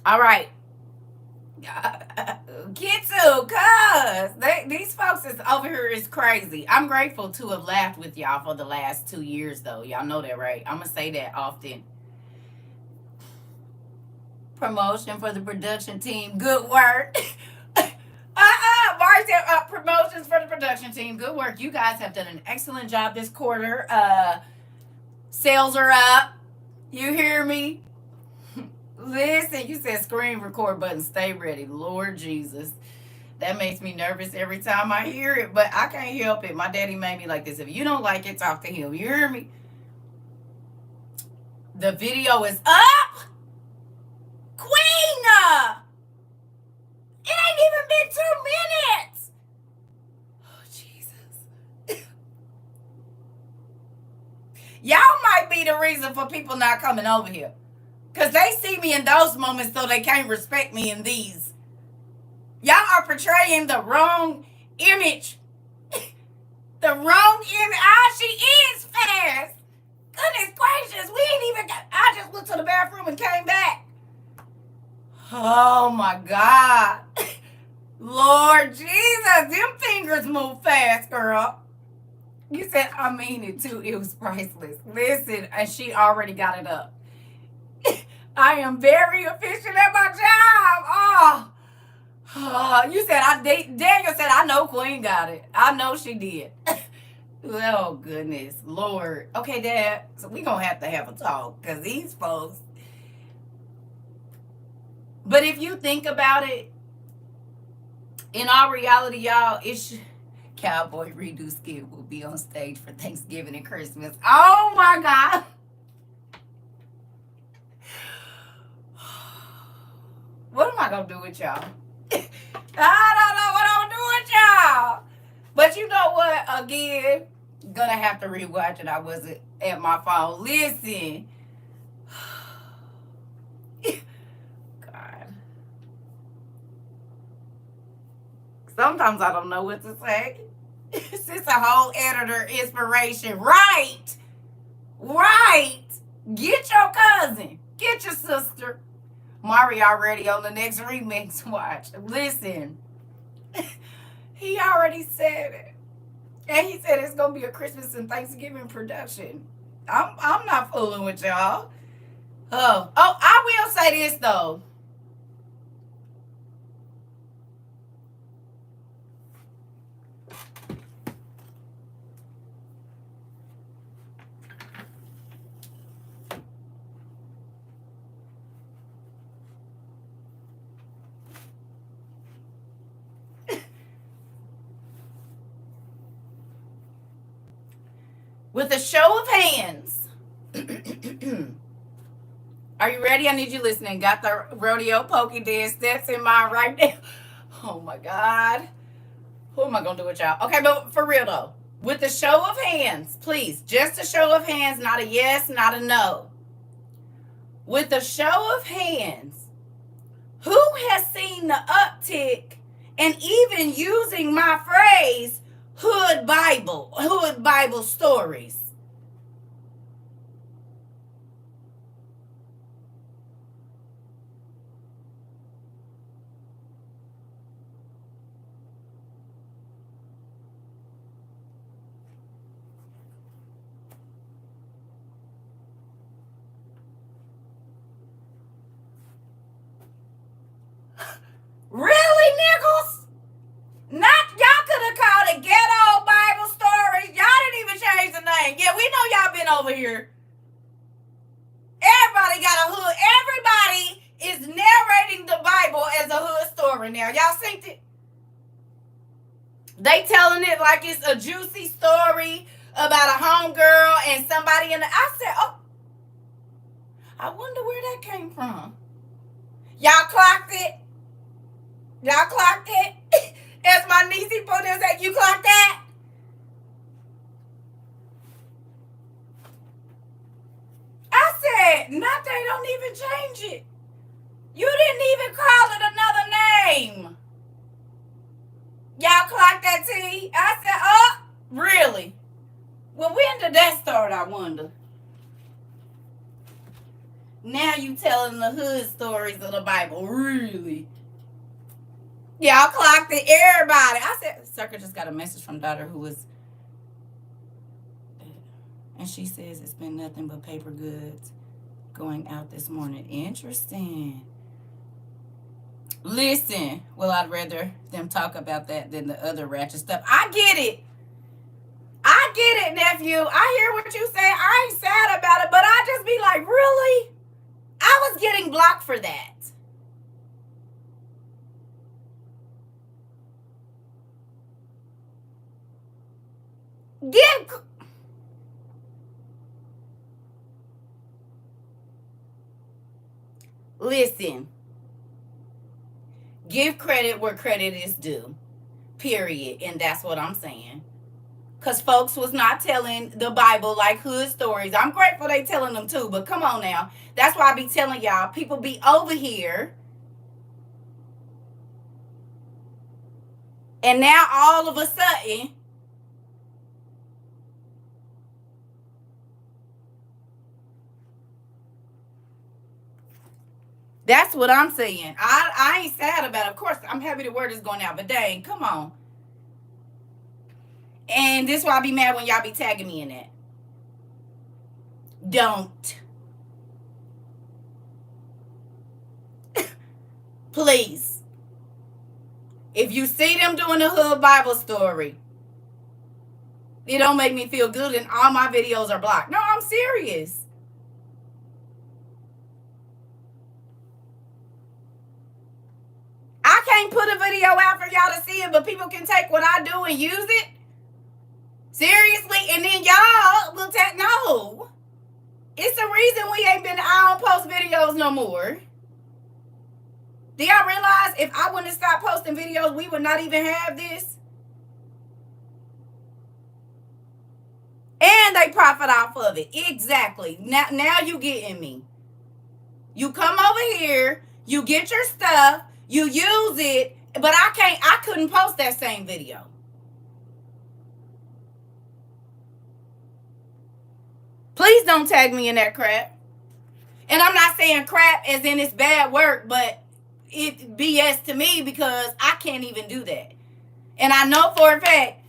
All right. Get to, cuz these folks is over here is crazy. I'm grateful to have laughed with y'all for the last 2 years, though. Y'all know that, right? I'm going to say that often. Promotion for the production team. Good work. Mark said, promotions for the production team. Good work. You guys have done an excellent job this quarter. Sales are up. You hear me? Listen, you said screen record button, stay ready. Lord Jesus. That makes me nervous every time I hear it, but I can't help it. My daddy made me like this. If you don't like it, talk to him. You hear me? The video is up. Queen! It ain't even been 2 minutes. Oh, Jesus. Y'all might be the reason for people not coming over here. Because they see me in those moments, so they can't respect me in these. Y'all are portraying the wrong image. The wrong image. Ah, she is fast. Goodness gracious. We ain't even got... I just went to the bathroom and came back. Oh, my God. Lord Jesus. Them fingers move fast, girl. You said, I mean it, too. It was priceless. Listen, and she already got it up. I am very efficient at my job. Oh, you said, Daniel said, I know Queen got it. I know she did. Oh, goodness. Lord. Okay, Dad. So we going to have a talk because these folks. But if you think about it, in all reality, y'all, Cowboy Redo Skit will be on stage for Thanksgiving and Christmas. Oh, my God. What am I going to do with y'all? I don't know what I'm doing with y'all. But you know what? Again, gonna have to rewatch it. I wasn't at my phone. Listen. God. Sometimes I don't know what to say. It's just a whole editor inspiration. Right. Get your cousin. Get your sister. Mari already on the next remix watch. Listen, he already said it. And he said it's going to be a Christmas and Thanksgiving production. I'm not fooling with y'all. Oh, I will say this, though. With a show of hands. Are you ready? I need you listening. Got the rodeo pokey dance steps in mind right now. Oh my God. Who am I going to do with y'all? Okay, but for real though. With a show of hands, please. Just a show of hands, not a yes, not a no. With a show of hands, who has seen the uptick and even using my phrase, hood Bible stories? Really, Nichols? Not y'all could have called it Ghetto Bible Stories. Y'all didn't even change the name. Yeah, we know y'all been over here. Everybody got a hood. Everybody is narrating the Bible as a hood story now. Y'all synced it? They telling it like it's a juicy story about a homegirl and somebody in the... I said, oh, I wonder where that came from. Y'all clocked it? Y'all clocked it? As my niecey put this at, you clocked that? I said, not they don't even change it. You didn't even call it another name. Y'all clocked that T? I said, oh, really? Well, when did that start, I wonder? Now you telling the hood stories of the Bible, really? Y'all clocked it, everybody. I said, CERCA just got a message from daughter who was, and she says it's been nothing but paper goods going out this morning. Interesting. Listen, well, I'd rather them talk about that than the other ratchet stuff. I get it. I get it, nephew. I hear what you say. I ain't sad about it, but I just be like, really? I was getting blocked for that. Listen, give credit where credit is due, period. And that's what I'm saying. Because folks was not telling the Bible like hood stories. I'm grateful they telling them too, but come on now. That's why I be telling y'all, people be over here. And now all of a sudden, that's what I'm saying. I ain't sad about it. Of course, I'm happy the word is going out, but dang, come on. And this is why I be mad when y'all be tagging me in that. Don't. Please. If you see them doing a hood Bible story, it don't make me feel good and all my videos are blocked. No, I'm serious. I can't put a video out for y'all to see it, but people can take what I do and use it. Seriously? And then y'all will take, no. It's the reason we ain't been, I don't post videos no more. Do y'all realize if I wouldn't have stopped posting videos, we would not even have this? And they profit off of it. Exactly. Now you getting me. You come over here, you get your stuff, you use it, but I couldn't post that same video. Please don't tag me in that crap. And I'm not saying crap as in it's bad work, but it BS to me because I can't even do that. And I know for a fact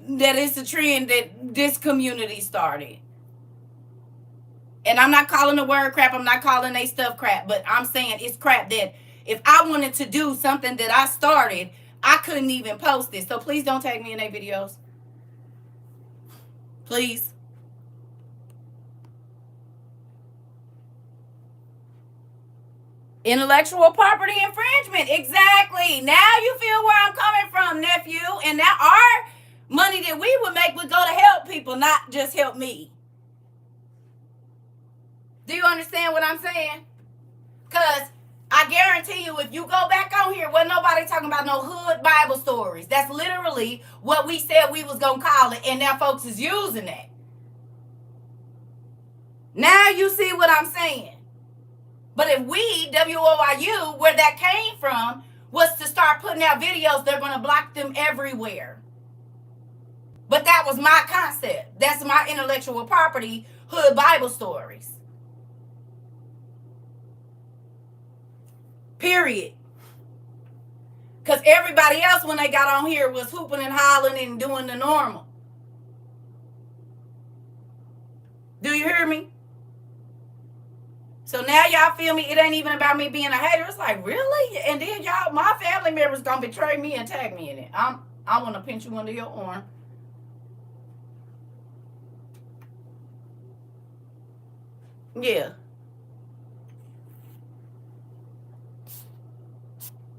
that it's a trend that this community started. And I'm not calling the word crap. I'm not calling they stuff crap. But I'm saying it's crap that if I wanted to do something that I started, I couldn't even post it. So please don't tag me in their videos. Please. Intellectual property infringement. Exactly. Now you feel where I'm coming from, nephew. And now our money that we would make would go to help people, not just help me. Do you understand what I'm saying? Because I guarantee you, if you go back on here, wasn't nobody talking about no hood Bible stories. That's literally what we said we was going to call it. And now folks is using that. Now you see what I'm saying. But if we, WOIU, where that came from, was to start putting out videos, they're going to block them everywhere. But that was my concept. That's my intellectual property, hood Bible stories. Period. Because everybody else, when they got on here, was hooping and hollering and doing the normal. Do you hear me? So now y'all feel me? It ain't even about me being a hater. It's like, really? And then y'all, my family members gonna betray me and tag me in it. I want to pinch you under your arm. Yeah.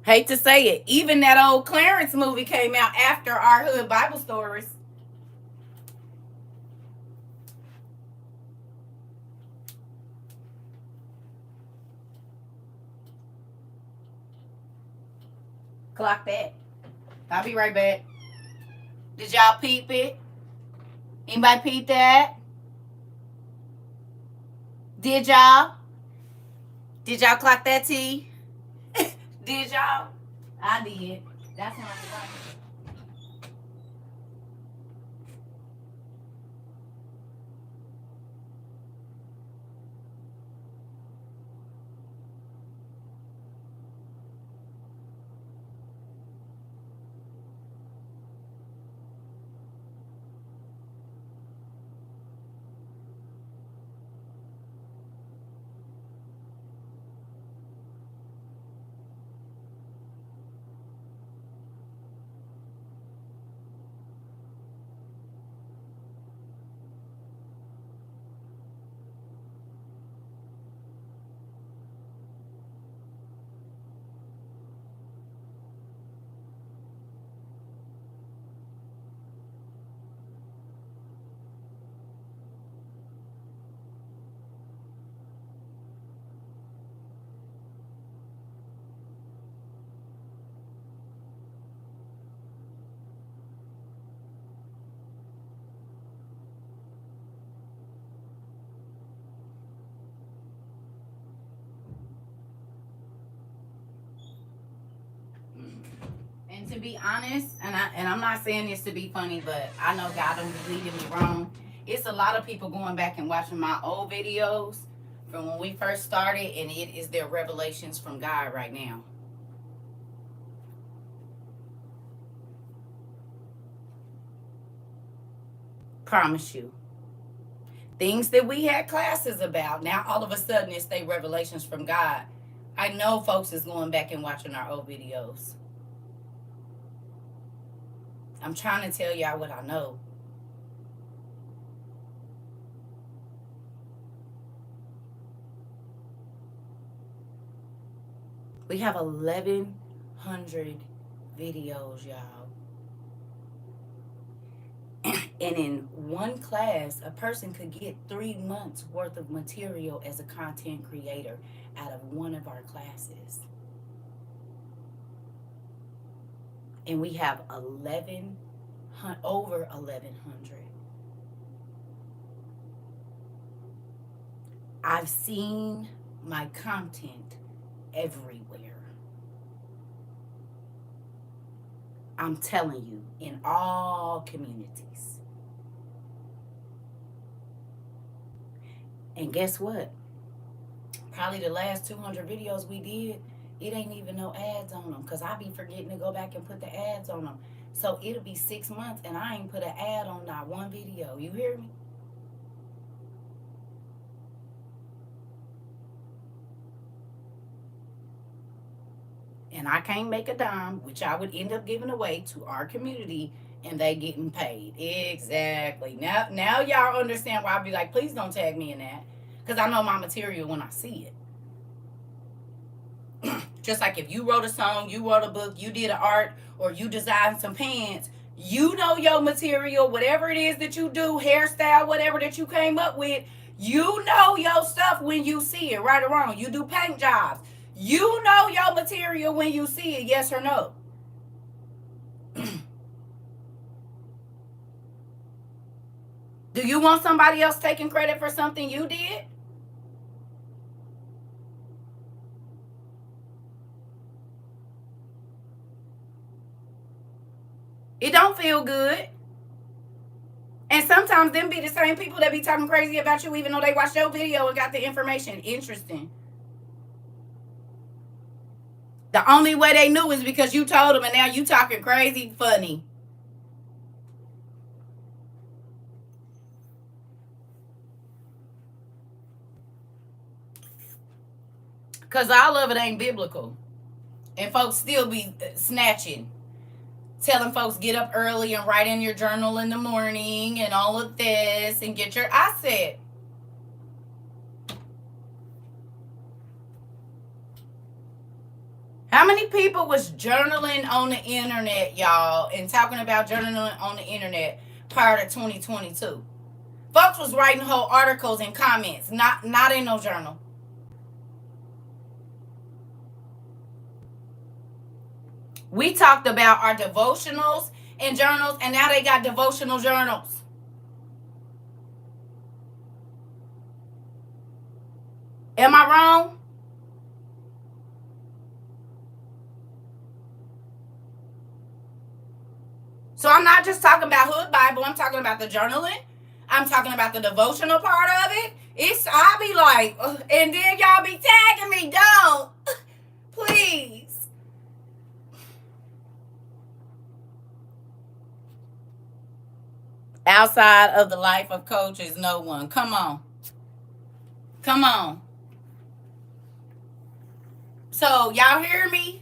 Hate to say it. Even that old Clarence movie came out after our hood Bible stories. Clock that. I'll be right back. Did y'all peep it? Anybody peep that? Did y'all? Did y'all clock that T? Did y'all? I did. That's when I was to be honest, and I'm not saying this to be funny, but I know God don't be leading me wrong. It's a lot of people going back and watching my old videos from when we first started, and it is their revelations from God right now. Promise you. Things that we had classes about, now all of a sudden it's their revelations from God. I know folks is going back and watching our old videos. I'm trying to tell y'all what I know. We have 1,100 videos, y'all. And in one class, a person could get 3 months worth of material as a content creator out of one of our classes. And we have over 1,100. I've seen my content everywhere. I'm telling you, in all communities. And guess what? Probably the last 200 videos we did, it ain't even no ads on them, because I be forgetting to go back and put the ads on them. So it'll be 6 months and I ain't put an ad on not one video. You hear me? And I can't make a dime, which I would end up giving away to our community, and they getting paid. Exactly. Now y'all understand why I be like, please don't tag me in that, because I know my material when I see it. Just like if you wrote a song, you wrote a book, you did an art, or you designed some pants, you know your material, whatever it is that you do, hairstyle, whatever that you came up with, you know your stuff when you see it, right or wrong. You do paint jobs. You know your material when you see it, yes or no? Do you want somebody else taking credit for something you did? It don't feel good. And sometimes them be the same people that be talking crazy about you even though they watched your video and got the information. Interesting. The only way they knew is because you told them, and now you talking crazy. Funny. Because all of it ain't biblical. And folks still be snatching. Telling folks get up early and write in your journal in the morning and all of this and get your... I said... How many people was journaling on the internet, y'all, and talking about journaling on the internet prior to 2022? Folks was writing whole articles and comments, not in no journal. We talked about our devotionals and journals, and now they got devotional journals. Am I wrong? So I'm not just talking about Hood Bible. I'm talking about the journaling. I'm talking about the devotional part of it. I be like, and then y'all be tagging me. Don't. Please. Outside of the life of Coach is no one. Come on. Come on. So y'all hear me?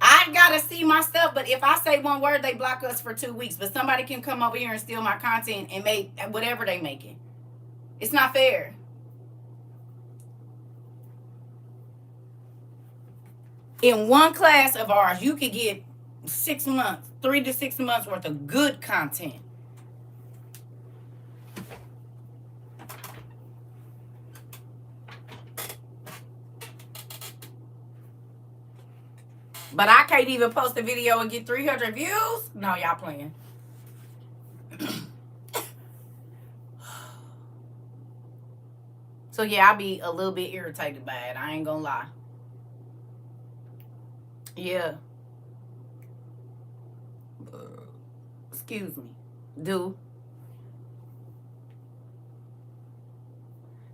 I gotta see my stuff, but if I say one word, they block us for 2 weeks. But somebody can come over here and steal my content and make whatever they making. It's not fair. In one class of ours, you could get 6 months, 3 to 6 months worth of good content. But I can't even post a video and get 300 views? No, y'all playing. So yeah, I'll be a little bit irritated by it. I ain't gonna lie. Yeah. Excuse me. Do.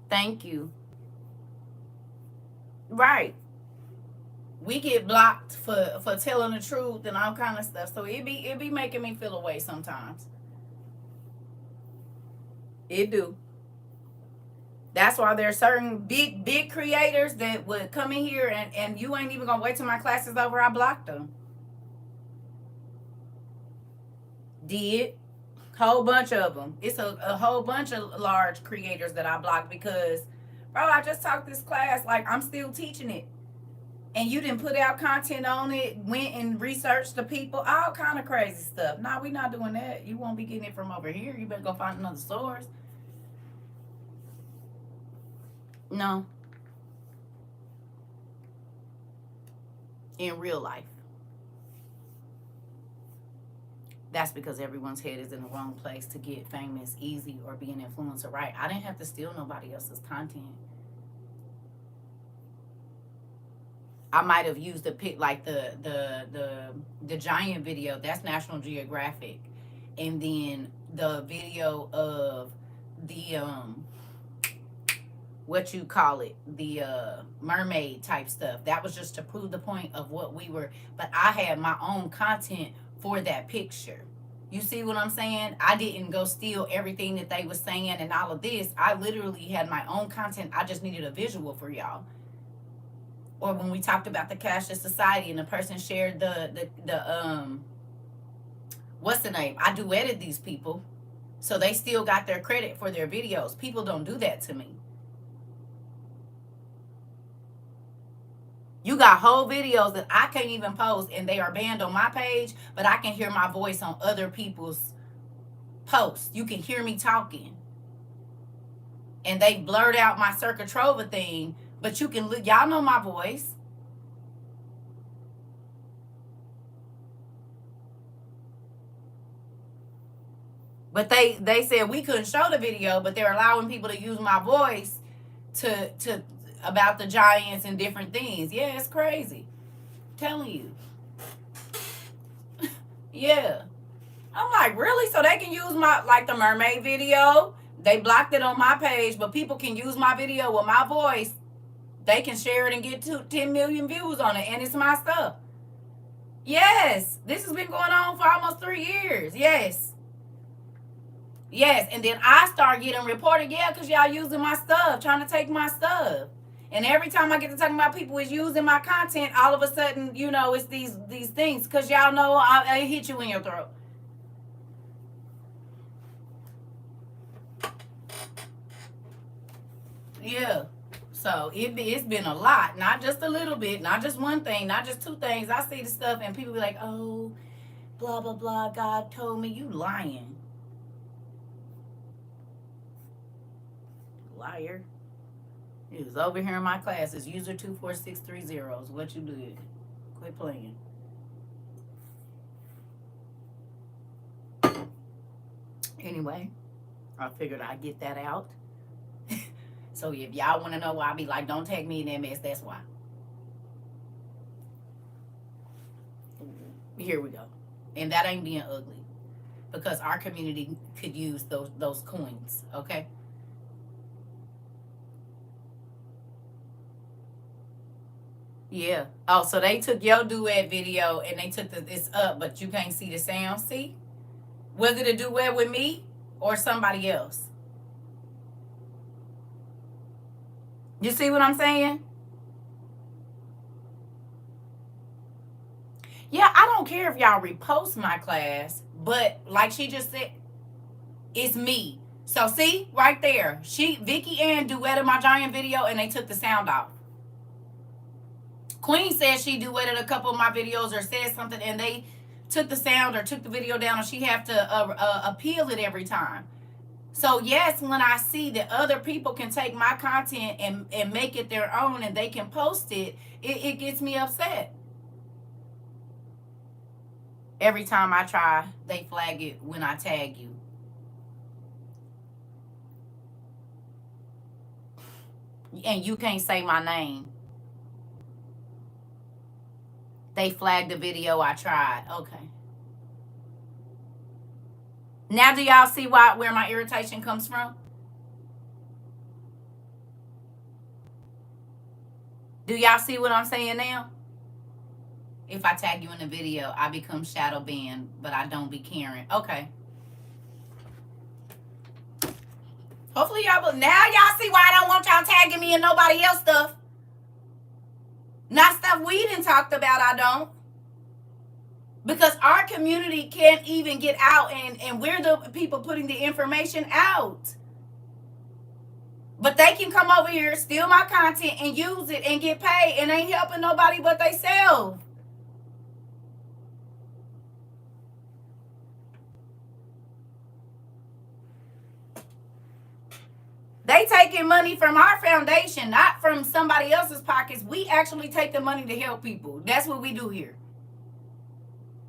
Thank you. Right. We get blocked for telling the truth and all kind of stuff. So it be making me feel away sometimes. It do. That's why there's certain big creators that would come in here and you ain't even gonna wait till my class is over. I blocked them. Did. Whole bunch of them. It's a whole bunch of large creators that I blocked because, bro, I just taught this class. Like, I'm still teaching it. And you didn't put out content on it, went and researched the people, all kind of crazy stuff. Nah, we not doing that. You won't be getting it from over here. You better go find another source. No. In real life. That's because everyone's head is in the wrong place to get famous easy or be an influencer, right? I didn't have to steal nobody else's content. I might have used the pic like the giant video. That's National Geographic, and then the video of the what you call it, the mermaid type stuff. That was just to prove the point of what we were. But I had my own content for that picture. You see what I'm saying? I didn't go steal everything that they were saying and all of this. I literally had my own content. I just needed a visual for y'all. Or when we talked about the cashless society and the person shared the what's the name? I duetted these people, so they still got their credit for their videos. People don't do that to me. You got whole videos that I can't even post and they are banned on my page, but I can hear my voice on other people's posts. You can hear me talking. And they blurred out my CERCA TROVA thing, but you can look, y'all know my voice. But they said we couldn't show the video, but they're allowing people to use my voice to about the giants and different things. Yeah, it's crazy. I'm telling you. Yeah. I'm like, really? So they can use my, like the mermaid video. They blocked it on my page, but people can use my video with my voice. They can share it and get 10 million views on it, and it's my stuff. Yes. This has been going on for almost 3 years. Yes. Yes. And then I start getting reported, yeah, because y'all using my stuff, trying to take my stuff. And every time I get to talking about people is using my content, all of a sudden, you know, it's these things. Because y'all know I hit you in your throat. Yeah. So it's been a lot, not just a little bit, not just one thing, not just two things. I see the stuff and people be like, oh, blah, blah, blah, God told me. You lying. Liar. It was over here in my classes. User 24630 is what you did. Quit playing. Anyway, I figured I'd get that out. So if y'all want to know why I be like, don't tag me in that mess, that's why. Here we go. And that ain't being ugly. Because our community could use those coins, okay? Yeah. Oh, so they took your duet video and they took this up, but you can't see the sound. See? Was it a duet with me or somebody else? You see what I'm saying? Yeah, I don't care if y'all repost my class, but like she just said, it's me. So see, right there, Vicky Ann duetted my giant video and they took the sound off. Queen said she duetted a couple of my videos or said something and they took the sound or took the video down, and she have to appeal it every time. So yes, when I see that other people can take my content and make it their own and they can post it gets me upset. Every time I try, they flag it when I tag you. And you can't say my name. They flagged the video I tried. Okay. Now do y'all see where my irritation comes from? Do y'all see what I'm saying now? If I tag you in the video, I become shadow banned, but I don't be caring. Okay. Hopefully y'all, but now y'all see why I don't want y'all tagging me and nobody else stuff. Not stuff we didn't talked about, I don't. Because our community can't even get out, and we're the people putting the information out. But they can come over here, steal my content, and use it and get paid, and ain't helping nobody but theyself. They taking money from our foundation, not from somebody else's pockets. We actually take the money to help people. That's what we do here.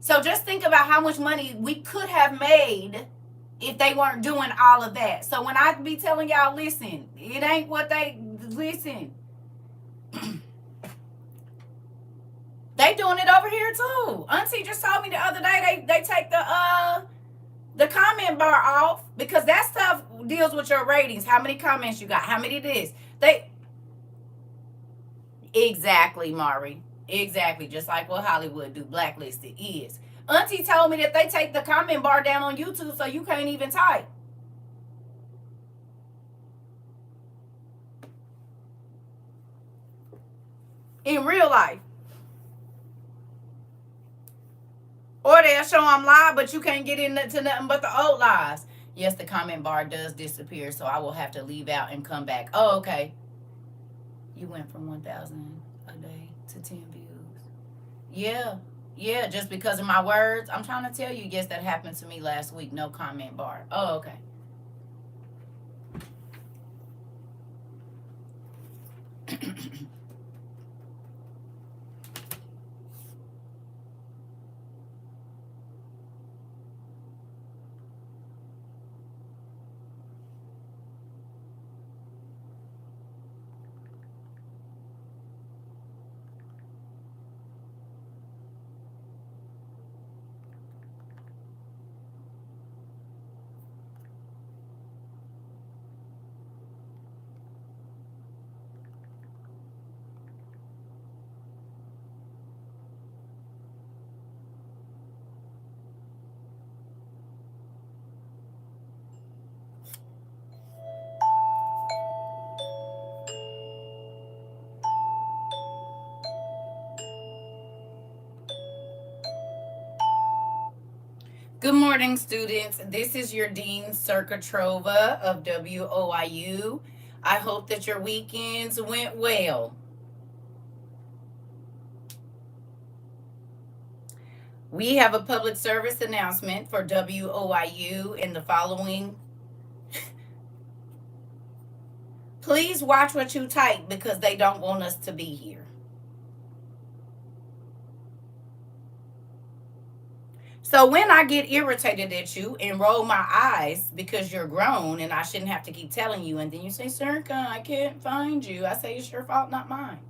So just think about how much money we could have made if they weren't doing all of that. So when I be telling y'all, listen, it ain't what they listen. They doing it over here too. Auntie just told me the other day they take the comment bar off because that stuff deals with your ratings. How many comments you got? How many this? Exactly, Mari. Exactly. Just like what Hollywood do. Blacklisted is. Auntie told me that they take the comment bar down on YouTube so you can't even type. In real life. Or they'll show I'm live, but you can't get into nothing but the old lives. Yes, the comment bar does disappear, so I will have to leave out and come back. Oh, okay. You went from 1,000 a day to 10 views. Yeah, just because of my words. I'm trying to tell you, yes, that happened to me last week. No comment bar. Oh, okay. Good morning, students. This is your Dean CERCA TROVA of WOIU. I hope that your weekends went well. We have a public service announcement for WOIU in the following. Please watch what you type because they don't want us to be here. So when I get irritated at you and roll my eyes because you're grown and I shouldn't have to keep telling you, and then you say, CERCA, I can't find you. I say, it's your fault, not mine.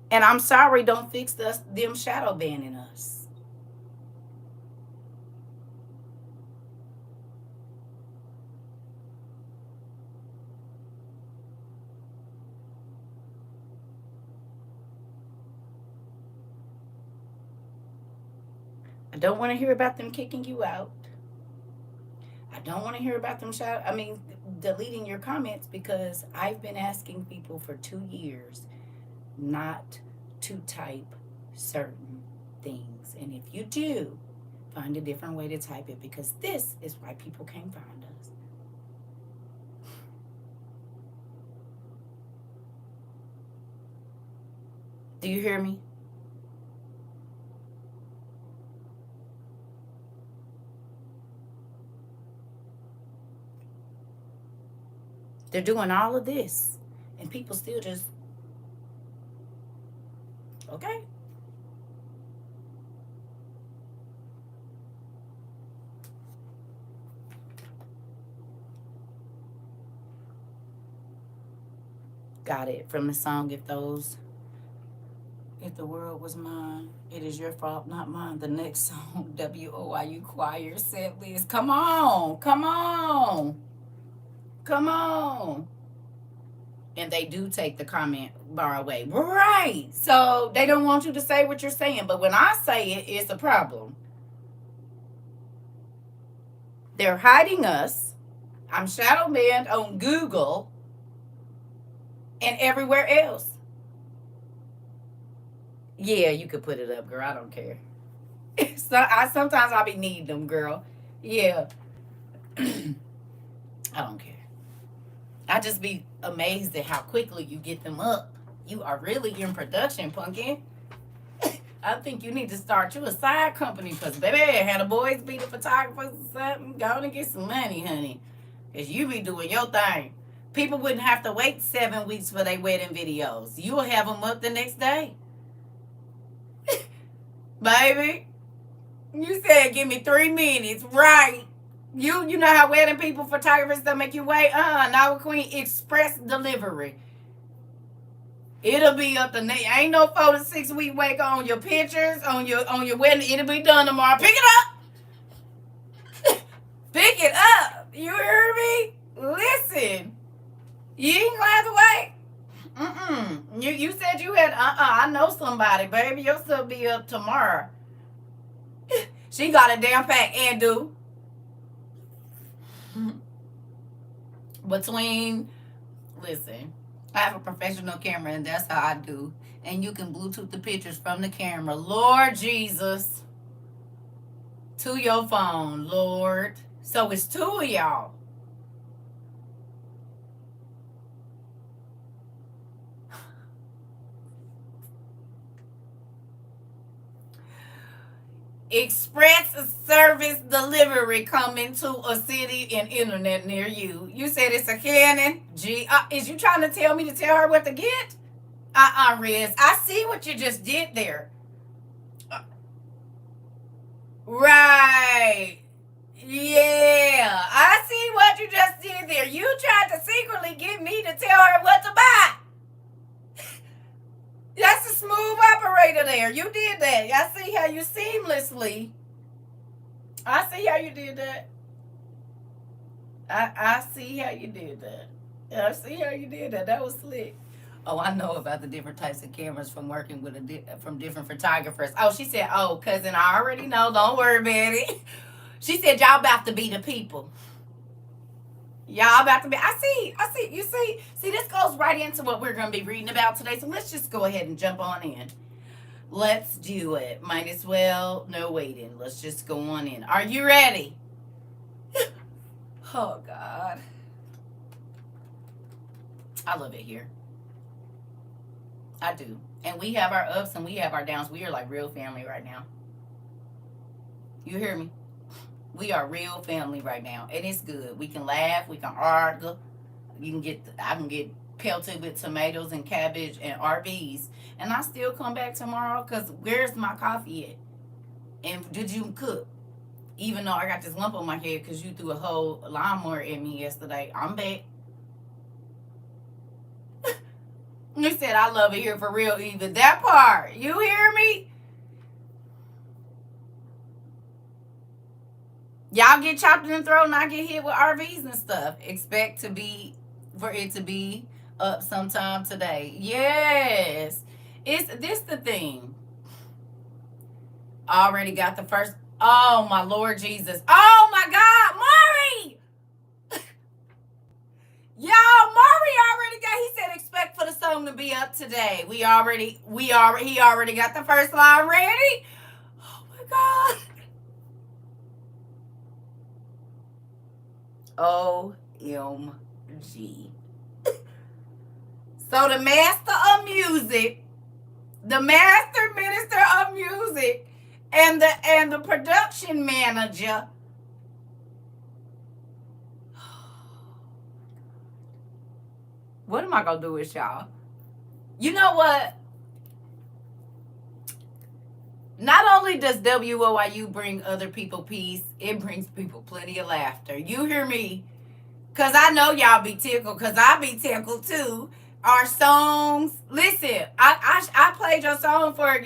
And I'm sorry, don't fix them shadow banning us. I don't want to hear about them kicking you out. I don't want to hear about them deleting your comments because I've been asking people for 2 years not to type certain things. And if you do, find a different way to type it because this is why people can't find us. Do you hear me? They're doing all of this and people still just, okay. Got it from the song If the world was mine, it is your fault, not mine. The next song, WOIU Choir set list. Come on, come on, come on. And they do take the comment bar away. Right. So they don't want you to say what you're saying. But when I say it, it's a problem. They're hiding us. I'm shadow banned on Google and everywhere else. Yeah, you could put it up, girl. I don't care. So sometimes I'll be needing them, girl. Yeah. I don't care. I just be amazed at how quickly you get them up. You are really in production, Pumpkin. I think you need to start you a side company because, baby, had the boys be the photographers or something. Go and get some money, honey. Because you be doing your thing. People wouldn't have to wait 7 weeks for their wedding videos. You will have them up the next day. Baby, you said give me 3 minutes. Right. You know how wedding people, photographers, don't make you wait? Now with Queen Express Delivery. It'll be up the next. Ain't no 4 to 6 week wait on your pictures, on your wedding. It'll be done tomorrow. Pick it up. Pick it up. You hear me? Listen. You ain't gonna have to wait. You said you had, I know somebody, baby. Your stuff be up tomorrow. She got a damn pack and do. Listen, I have a professional camera and that's how I do. And you can Bluetooth the pictures from the camera. Lord Jesus. To your phone, Lord. So it's 2 of y'all. Express service delivery coming to a city and internet near you. You said it's a Canon. Is you trying to tell me to tell her what to get? Riz. I see what you just did there. Right. Yeah. I see what you just did there. You tried to secretly get me to tell her what to buy. That's a smooth operator there. You did that. I see how you seamlessly. I see how you did that. I see how you did that. I see how you did that. That was slick. Oh, I know about the different types of cameras from working with from different photographers. Oh, she said, oh, cousin, I already know. Don't worry about it. She said, y'all about to be the people. Y'all about to be. I see. You see, this goes right into what we're going to be reading about today. So let's just go ahead and jump on in. Let's do it. Might as well. No waiting. Let's just go on in. Are you ready? Oh, God. I love it here. I do. And we have our ups and we have our downs. We are like real family right now. You hear me? We are real family right now, and it's good. We can laugh, we can argue. I can get pelted with tomatoes and cabbage and RBs, and I still come back tomorrow because where's my coffee at? And did you cook? Even though I got this lump on my head because you threw a whole lawnmower at me yesterday, I'm back. You said I love it here for real, even that part. You hear me? Y'all get chopped in the throat and I get hit with RVs and stuff. Expect for it to be up sometime today. Yes. It's this the thing. Already got the first. Oh my Lord Jesus. Oh my God, Maury. Y'all, Maury already got, he said expect for the song to be up today. He already got the first line ready. Oh my God. OMG. So the master of music, the master minister of music, and the production manager. What am I gonna do with y'all? You know what? Not only does WOIU bring other people peace, it brings people plenty of laughter. You hear me? Because I know y'all be tickled, because I be tickled too. our songs. Listen, I played your song for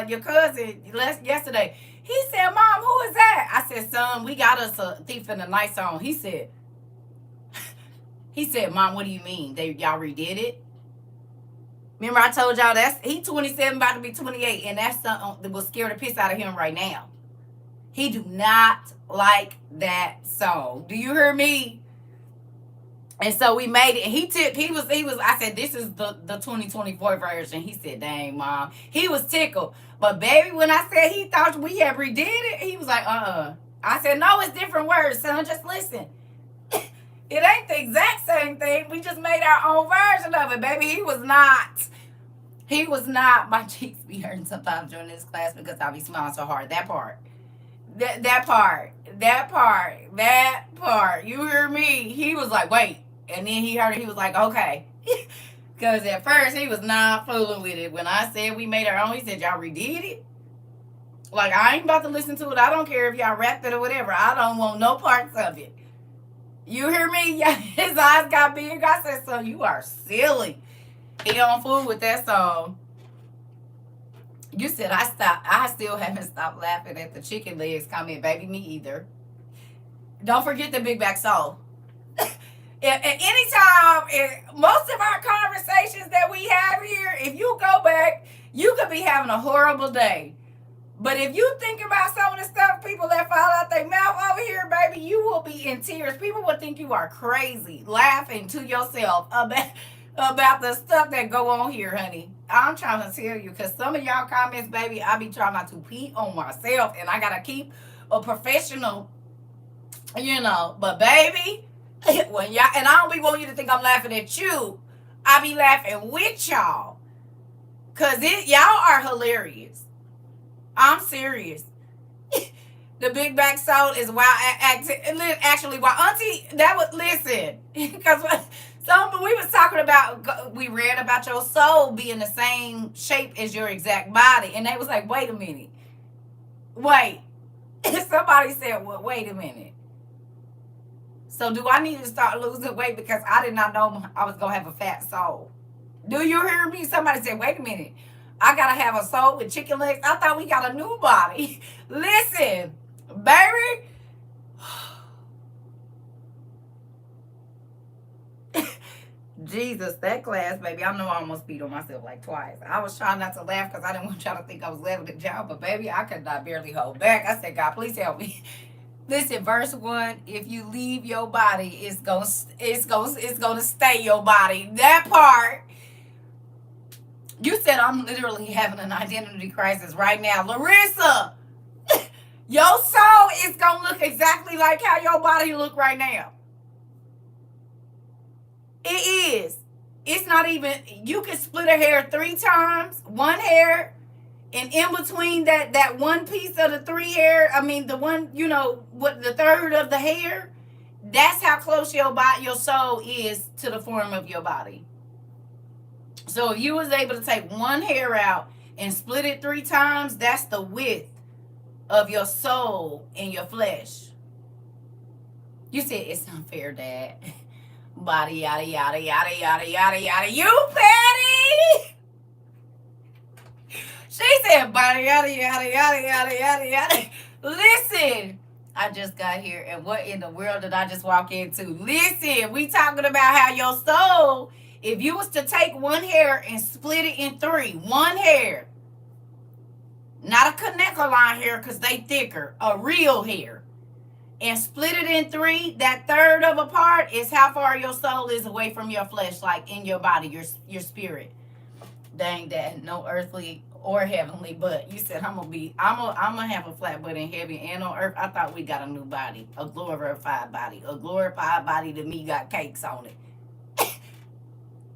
your cousin yesterday. He said, "Mom, who is that?" I said, "Son, we got us a Thief in the Night song." He said, "Mom, what do you mean? Y'all redid it?" Remember I told y'all he 27, about to be 28, and that's something that will scare the piss out of him right now. He do not like that song. Do you hear me? And so we made it. And he was, I said, "This is the 2024 version." He said, "Dang, Mom." He was tickled. But baby, when I said he thought we had redid it, he was like, I said, "No, it's different words, son. Just listen. It ain't the exact same thing. We just made our own version of it, baby." He was not. He was not. My cheeks be hurting sometimes during this class because I be smiling so hard. That part. That part. You hear me? He was like, "Wait." And then he heard it. He was like, "Okay." Because at first he was not fooling with it. When I said we made our own, he said, "Y'all redid it?" Like, I ain't about to listen to it. I don't care if y'all rapped it or whatever. I don't want no parts of it. You hear me? Yeah, his eyes got big. I said, "So you are silly." He don't fool with that song. You said I still haven't stopped laughing at the chicken legs comment, baby. Me either. Don't forget the big back soul. At any time, most of our conversations that we have here, if you go back, you could be having a horrible day. But if you think about some of the stuff people that fall out their mouth over here, baby, you will be in tears. People will think you are crazy, laughing to yourself about the stuff that go on here, honey. I'm trying to tell you, because some of y'all comments, baby, I be trying not to pee on myself, and I got to keep a professional, But, baby, when y'all, and I don't be wanting you to think I'm laughing at you. I be laughing with y'all. Because y'all are hilarious. I'm serious. The big back soul is wild. Actually, while Auntie, that was, listen, because we was talking about, we read about your soul being the same shape as your exact body. And they was like, "Wait a minute. Wait." Somebody said, "Well, wait a minute. So do I need to start losing weight because I did not know I was going to have a fat soul?" Do you hear me? Somebody said, "Wait a minute. I got to have a soul with chicken legs. I thought we got a new body." Listen, baby. Jesus, that class, baby. I know I almost beat on myself like twice. I was trying not to laugh because I didn't want y'all to think I was laughing at y'all. But, baby, I could not barely hold back. I said, "God, please help me." Listen, verse 1, if you leave your body, it's gonna stay your body. That part. You said I'm literally having an identity crisis right now. Larissa, your soul is going to look exactly like how your body look right now. It is. It's not even, you can split a hair 3 times, one hair, and in between that one piece of the 3 hair, I mean, the one, what the third of the hair, that's how close your soul is to the form of your body. So if you was able to take one hair out and split it 3 times, that's the width of your soul and your flesh. You said it's unfair, Dad. Body, yada, yada, yada, yada, yada, yada. You petty! She said, body, yada, yada, yada, yada, yada, yada. Listen, I just got here, and what in the world did I just walk into? Listen, we talking about how your soul, if you was to take one hair and split it in 3, one hair, not a connector line hair because they thicker, a real hair, and split it in 3, that third of a part is how far your soul is away from your flesh, like in your body, your spirit. Dang, Dad, no earthly or heavenly butt. You said I'm gonna have a flat butt in heaven and on earth. I thought we got a new body, a glorified body. A glorified body to me got cakes on it.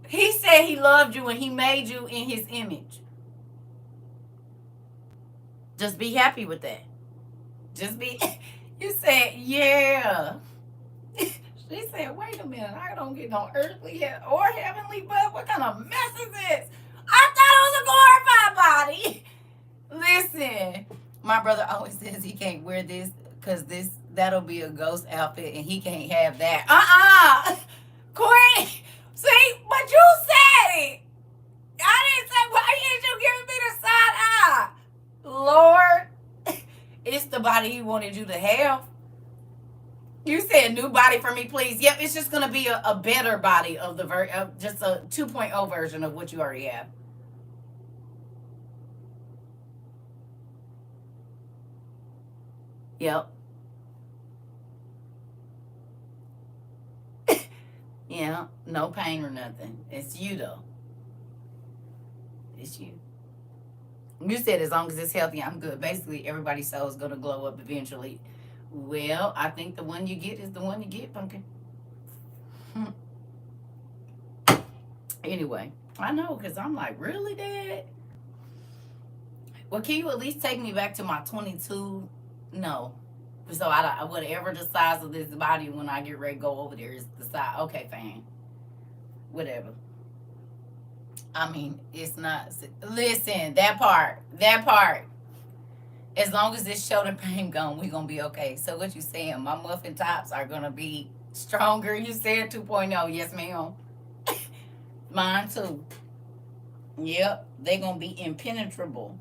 He said he loved you and he made you in his image. Just be happy with that. You said, yeah. She said, wait a minute, I don't get no earthly or heavenly butt. What kind of mess is this? I thought it was a glorified body. Listen, my brother always says he can't wear this because that'll be a ghost outfit and he can't have that. Queen. See, but you the body he wanted you to have. You said new body for me, please. Yep, it's just going to be a better body of the just a 2.0 version of what you already have. Yep. Yeah, no pain or nothing. It's you though. It's you. You said as long as it's healthy, I'm good. Basically, everybody's soul is gonna glow up eventually. Well, I think the one you get is the one you get, pumpkin. Anyway, I know because I'm like, really, Dad? Well, can you at least take me back to my 22? No. So whatever the size of this body when I get ready to go over there is the size. Okay, fine. Whatever. I mean, it's not. Listen, that part. As long as this shoulder pain gone, we gonna be okay. So what you saying? My muffin tops are gonna be stronger. You said 2.0. Yes, ma'am. Mine too. Yep, they gonna be impenetrable.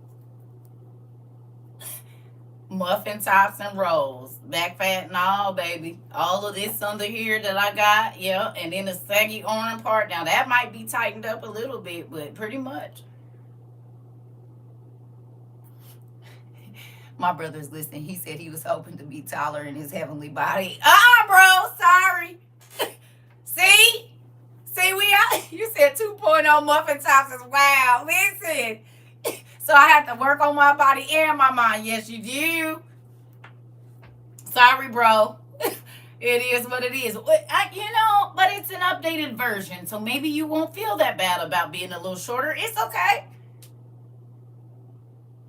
Muffin tops and rolls, back fat and all, baby. All of this under here that I got, yeah, and then the saggy arm part. Now that might be tightened up a little bit, but pretty much. My brother's listening. He said he was hoping to be taller in his heavenly body. Bro, sorry. See, we out. You said 2.0 muffin tops is wow. Listen. So I have to work on my body and my mind. Yes, you do. Sorry, bro. It is what it is. But it's an updated version. So maybe you won't feel that bad about being a little shorter. It's okay.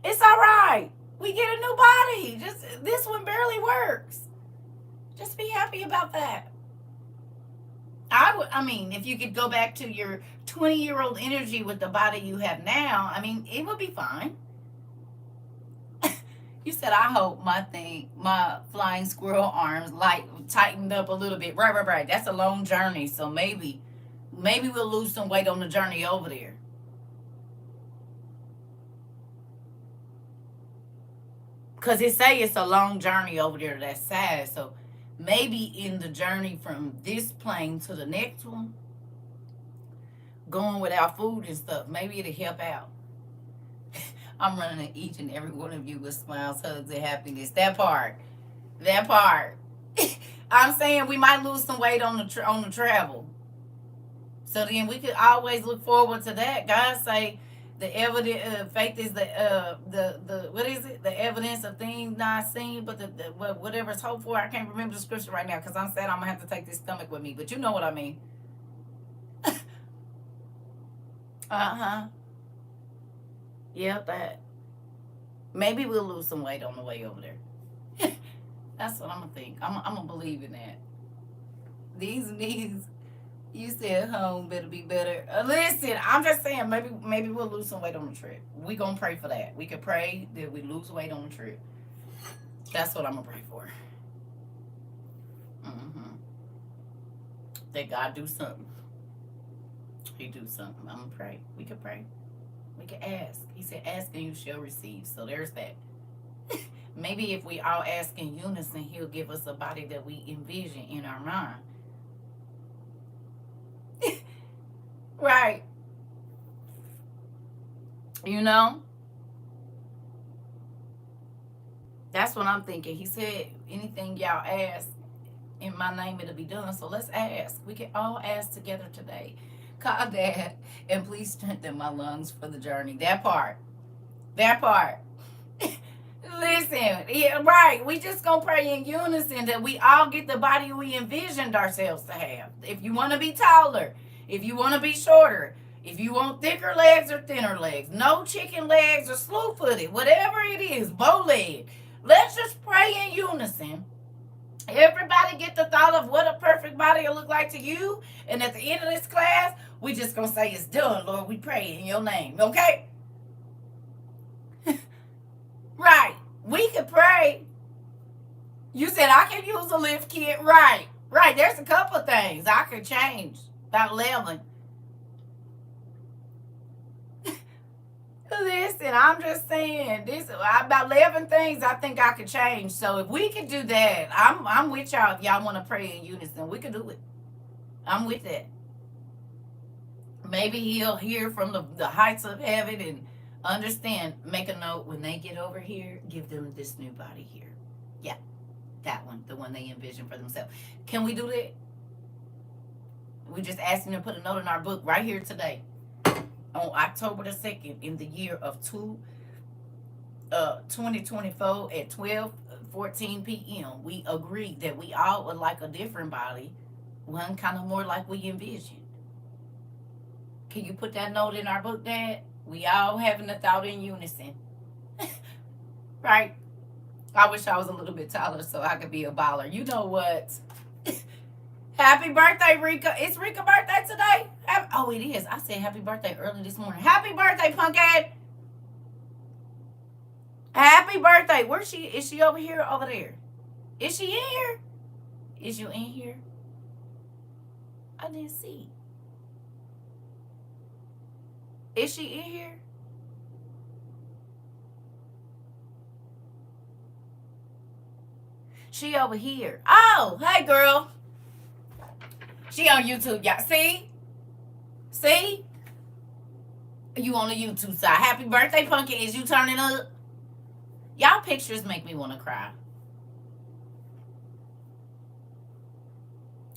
It's all right. We get a new body. Just this one barely works. Just be happy about that. I mean, if you could go back to your 20-year-old energy with the body you have now, I mean, it would be fine. You said, I hope my flying squirrel arms tightened up a little bit. Right. That's a long journey, so maybe we'll lose some weight on the journey over there. Because it say it's a long journey over there to that side, so maybe in the journey from this plane to the next one, going without food and stuff, maybe it'll help out. I'm running at each and every one of you with smiles, hugs, and happiness. That part. I'm saying we might lose some weight on the travel. So then we could always look forward to that. God say the evidence, faith is the what is it? The evidence of things not seen, but the whatever's hoped for. I can't remember the scripture right now because I'm sad I'm gonna have to take this stomach with me. But you know what I mean. Yeah, that. Maybe we'll lose some weight on the way over there. That's what I'm gonna think. I'm gonna believe in that. These knees, you said home better be better. Listen, I'm just saying maybe we'll lose some weight on the trip. We gonna pray for that. We could pray that we lose weight on the trip. That's what I'm gonna pray for. That God do something. He do something. I'm gonna pray. We could pray. We could ask. He said, ask and you shall receive. So there's that. Maybe if we all ask in unison, he'll give us a body that we envision in our mind. Right. You know? That's what I'm thinking. He said, anything y'all ask in my name, it'll be done. So let's ask. We can all ask together today. God, Dad, and please strengthen my lungs for the journey. That part. Listen, yeah, right. We just gonna pray in unison that we all get the body we envisioned ourselves to have. If you want to be taller, if you want to be shorter, if you want thicker legs or thinner legs, no chicken legs or slew-footed, whatever it is, bow-legged. Let's just pray in unison. Everybody get the thought of what a perfect body will look like to you. And at the end of this class, we just going to say it's done, Lord. We pray in your name. Okay? Right. We could pray. You said I can use a lift kit. Right. There's a couple of things I could change. About 11. Listen, I'm just saying this about 11 things I think I could change. So if we could do that, I'm with y'all. If y'all want to pray in unison, we could do it. I'm with that. Maybe he'll hear from the heights of heaven and understand. Make a note when they get over here, give them this new body here. Yeah, that one, the one they envision for themselves. Can we do that? We just asked him to put a note in our book right here today. On October the 2nd, in the year of 2024 at 12:14 p.m., we agreed that we all would like a different body, one kind of more like we envisioned. Can you put that note in our book, Dad? We all having a thought in unison. Right? I wish I was a little bit taller so I could be a baller. You know what? Happy birthday, Rika. It's Rika's birthday today. Oh, it is. I said happy birthday early this morning. Happy birthday, Punkhead. Happy birthday. Where's she? Is she over here or over there? Is she in here? Is you in here? I didn't see. Is she in here? She over here. Oh, hey, girl. She on YouTube, y'all. See? See? You on the YouTube side. Happy birthday, Pumpkin. Is you turning up? Y'all pictures make me want to cry.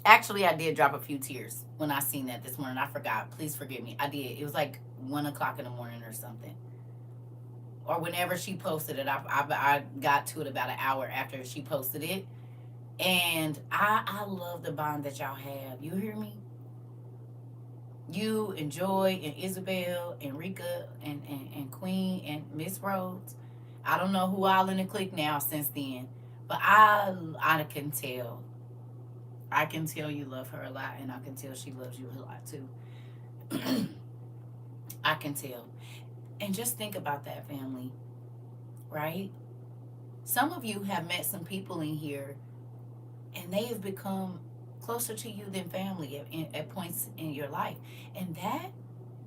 Actually, I did drop a few tears when I seen that this morning. I forgot. Please forgive me. I did. It was like 1 o'clock in the morning or something. Or whenever she posted it. I got to it about an hour after she posted it. And I love the bond that y'all have. You hear me? You and Joy and Isabel and Rika and Queen and Miss Rhodes. I don't know who all in the clique now since then. But I can tell. I can tell you love her a lot, and I can tell she loves you a lot too. I can tell. And just think about that, family, right? Some of you have met some people in here, and they have become closer to you than family at points in your life. And that,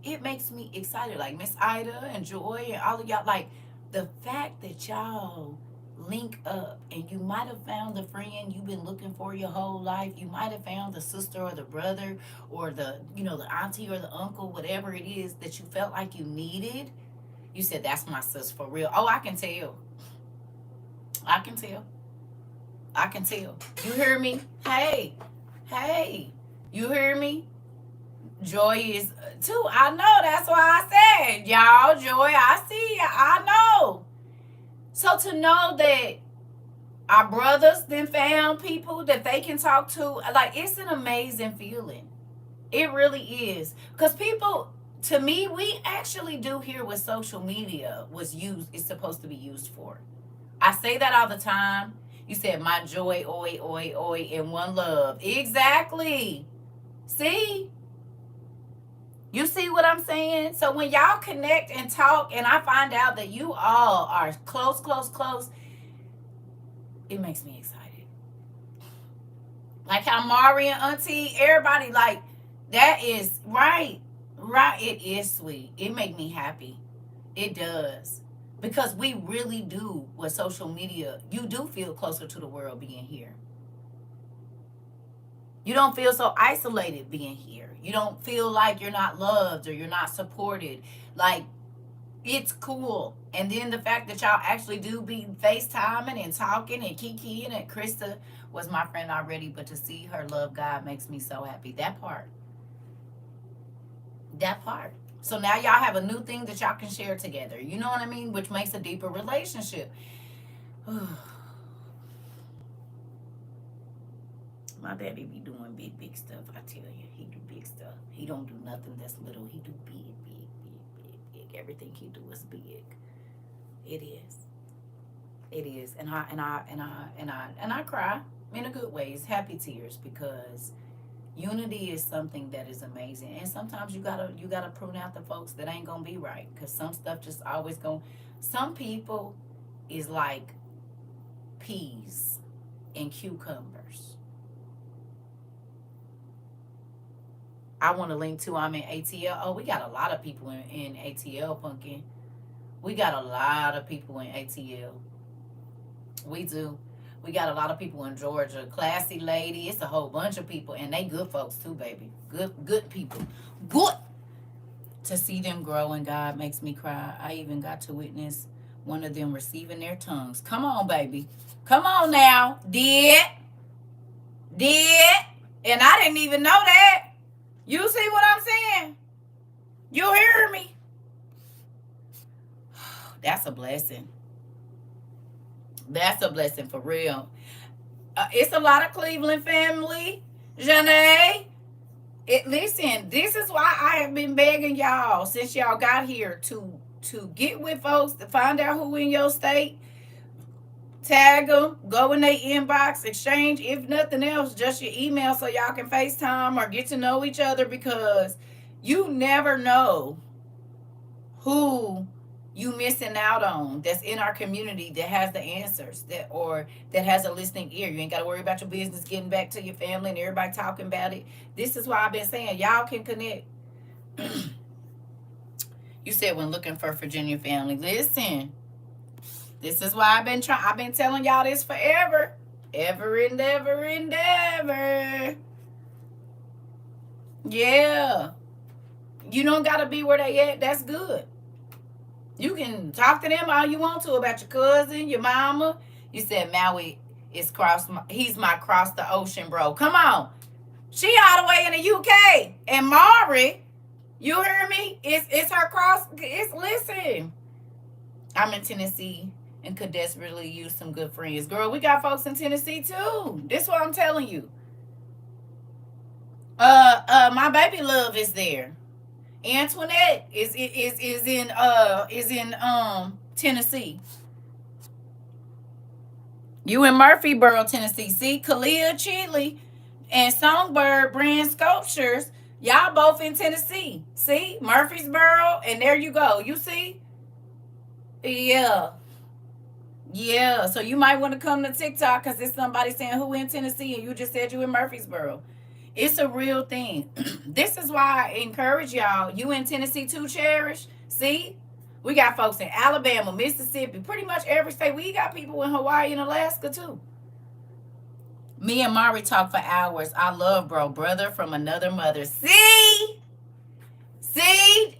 it makes me excited. Like Miss Ida and Joy and all of y'all, like the fact that y'all link up, and you might have found the friend you've been looking for your whole life. You might have found the sister or the brother or the auntie or the uncle, whatever it is that you felt like you needed. You said, that's my sis for real. Oh, I can tell. I can tell. I can tell. You hear me? Hey, you hear me? Joy is too. I know. That's why I said, y'all, Joy, I see you. I know. So to know that our brothers then found people that they can talk to, like, it's an amazing feeling. It really is. Because people, to me, we actually do hear what social media is supposed to be used for. I say that all the time. You said, my joy, oi, oi, oi, and one love. Exactly. See? You see what I'm saying? So when y'all connect and talk, and I find out that you all are close, it makes me excited. Like how Mari and Auntie, everybody, like, that is right. It is sweet. It make me happy. It does. Because we really do, with social media, you do feel closer to the world being here. You don't feel so isolated being here. You don't feel like you're not loved or you're not supported. Like, it's cool. And then the fact that y'all actually do be FaceTiming and talking and kikiing, and Krista was my friend already, but to see her love God makes me so happy. That part. So now y'all have a new thing that y'all can share together. You know what I mean? Which makes a deeper relationship. My daddy be doing big stuff. I tell you, he do big stuff. He don't do nothing that's little. He do big. Everything he do is big. It is. And I cry in a good way. It's happy tears, because unity is something that is amazing. And sometimes you gotta prune out the folks that ain't gonna be right, because some stuff just always gonna. Some people is like peas and cucumbers. I want to link to. I'm in ATL. Oh, we got a lot of people in ATL, Pumpkin. We got a lot of people in ATL. We do. We got a lot of people in Georgia. Classy lady. It's a whole bunch of people. And they good folks too, baby. Good people. Good. To see them grow and God makes me cry. I even got to witness one of them receiving their tongues. Come on, baby. Come on now. Did. And I didn't even know that. You see what I'm saying? You hear me? That's a blessing. That's a blessing for real. It's a lot of Cleveland family. Janae. Listen, this is why I have been begging y'all since y'all got here to get with folks, to find out who in your state, tag them, go in their inbox, exchange, if nothing else, just your email so y'all can FaceTime or get to know each other, because you never know who you missing out on that's in our community that has the answers, that has a listening ear. You ain't got to worry about your business getting back to your family and everybody talking about it. This is why I've been saying y'all can connect. You said when looking for Virginia family. Listen, this is why I've been telling y'all this forever. Ever and ever and ever. Yeah. You don't gotta be where they at. That's good. You can talk to them all you want to about your cousin, your mama. You said Maui is he's my cross the ocean bro. Come on. She all the way in the UK. And Maury, you hear me? It's her cross. Listen. I'm in Tennessee and could desperately use some good friends. Girl, we got folks in Tennessee too. This is what I'm telling you. My baby love is there. Antoinette is in Tennessee. You in Murphyboro, Tennessee. See, Kalia Chile and Songbird Brand Sculptures, y'all both in Tennessee. See, Murfreesboro, and there you go. You see? Yeah. Yeah. So you might want to come to TikTok because there's somebody saying who in Tennessee, and you just said you in Murfreesboro. It's a real thing. This is why I encourage y'all. You in Tennessee too, Cherish? See? We got folks in Alabama, Mississippi, pretty much every state. We got people in Hawaii and Alaska too. Me and Mari talk for hours. I love bro, brother from another mother. See?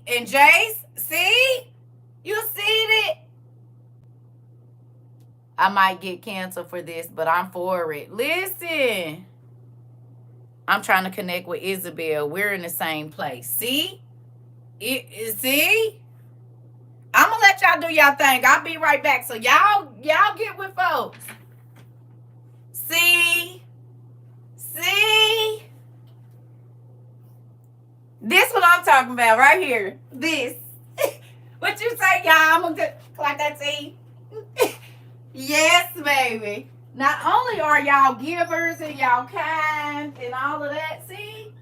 And Jace? See? You see it? I might get canceled for this, but I'm for it. Listen. I'm trying to connect with Isabel. We're in the same place. See? See? I'm going to let y'all do y'all thing. I'll be right back. So y'all get with folks. See? This what I'm talking about right here. This. What you say, y'all? I'm going to clap that tea. Yes, baby. Not only are y'all givers and y'all kind and all of that, see?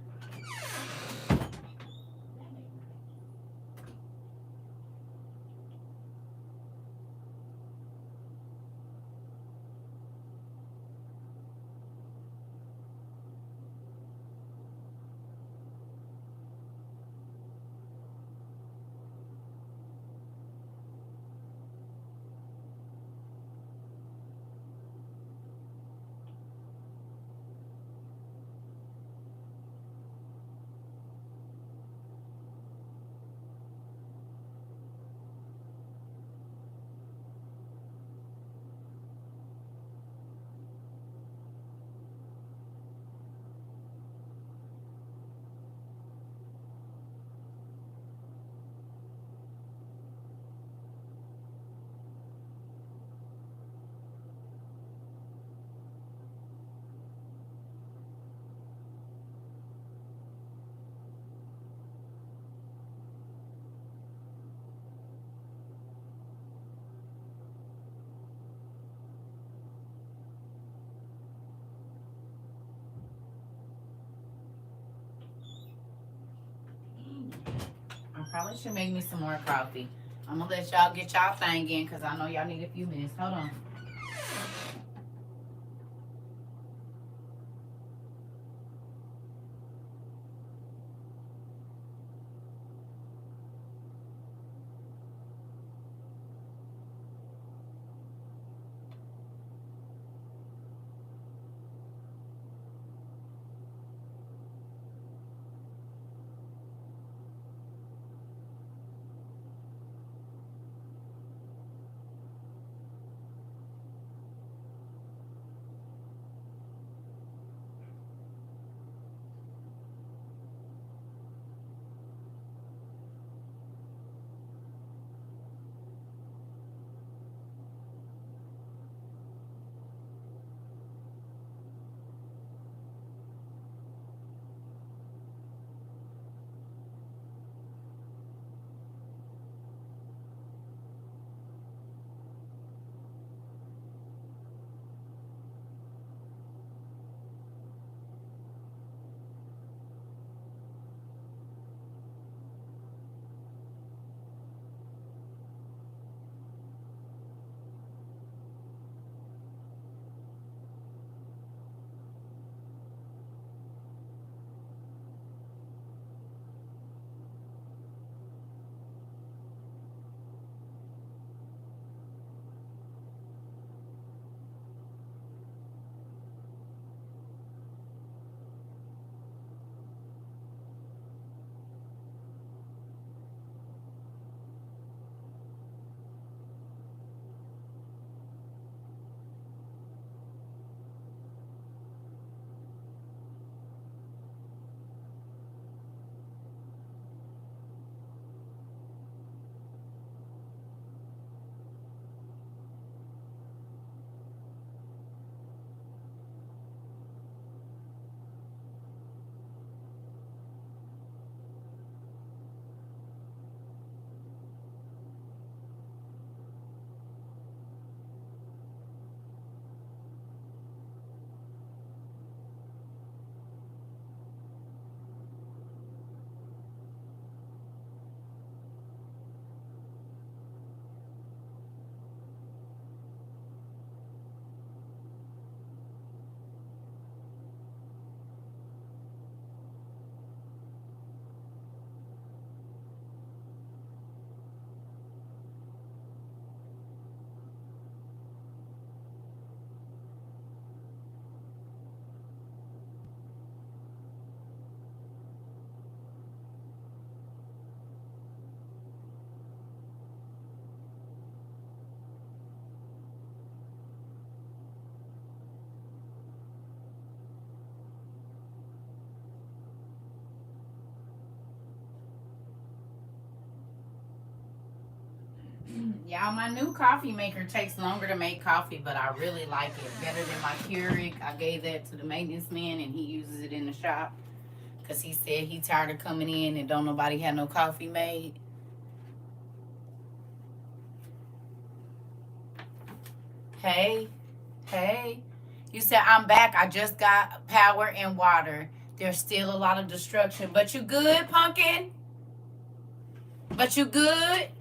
I probably should make me some more coffee. I'm going to let y'all get y'all thing in because I know y'all need a few minutes. Hold on. Y'all, my new coffee maker takes longer to make coffee, but I really like it. Better than my Keurig. I gave that to the maintenance man, and he uses it in the shop. Because he said he tired of coming in and don't nobody have no coffee made. Hey, hey. You said, I'm back. I just got power and water. There's still a lot of destruction. But you good, pumpkin? But you good?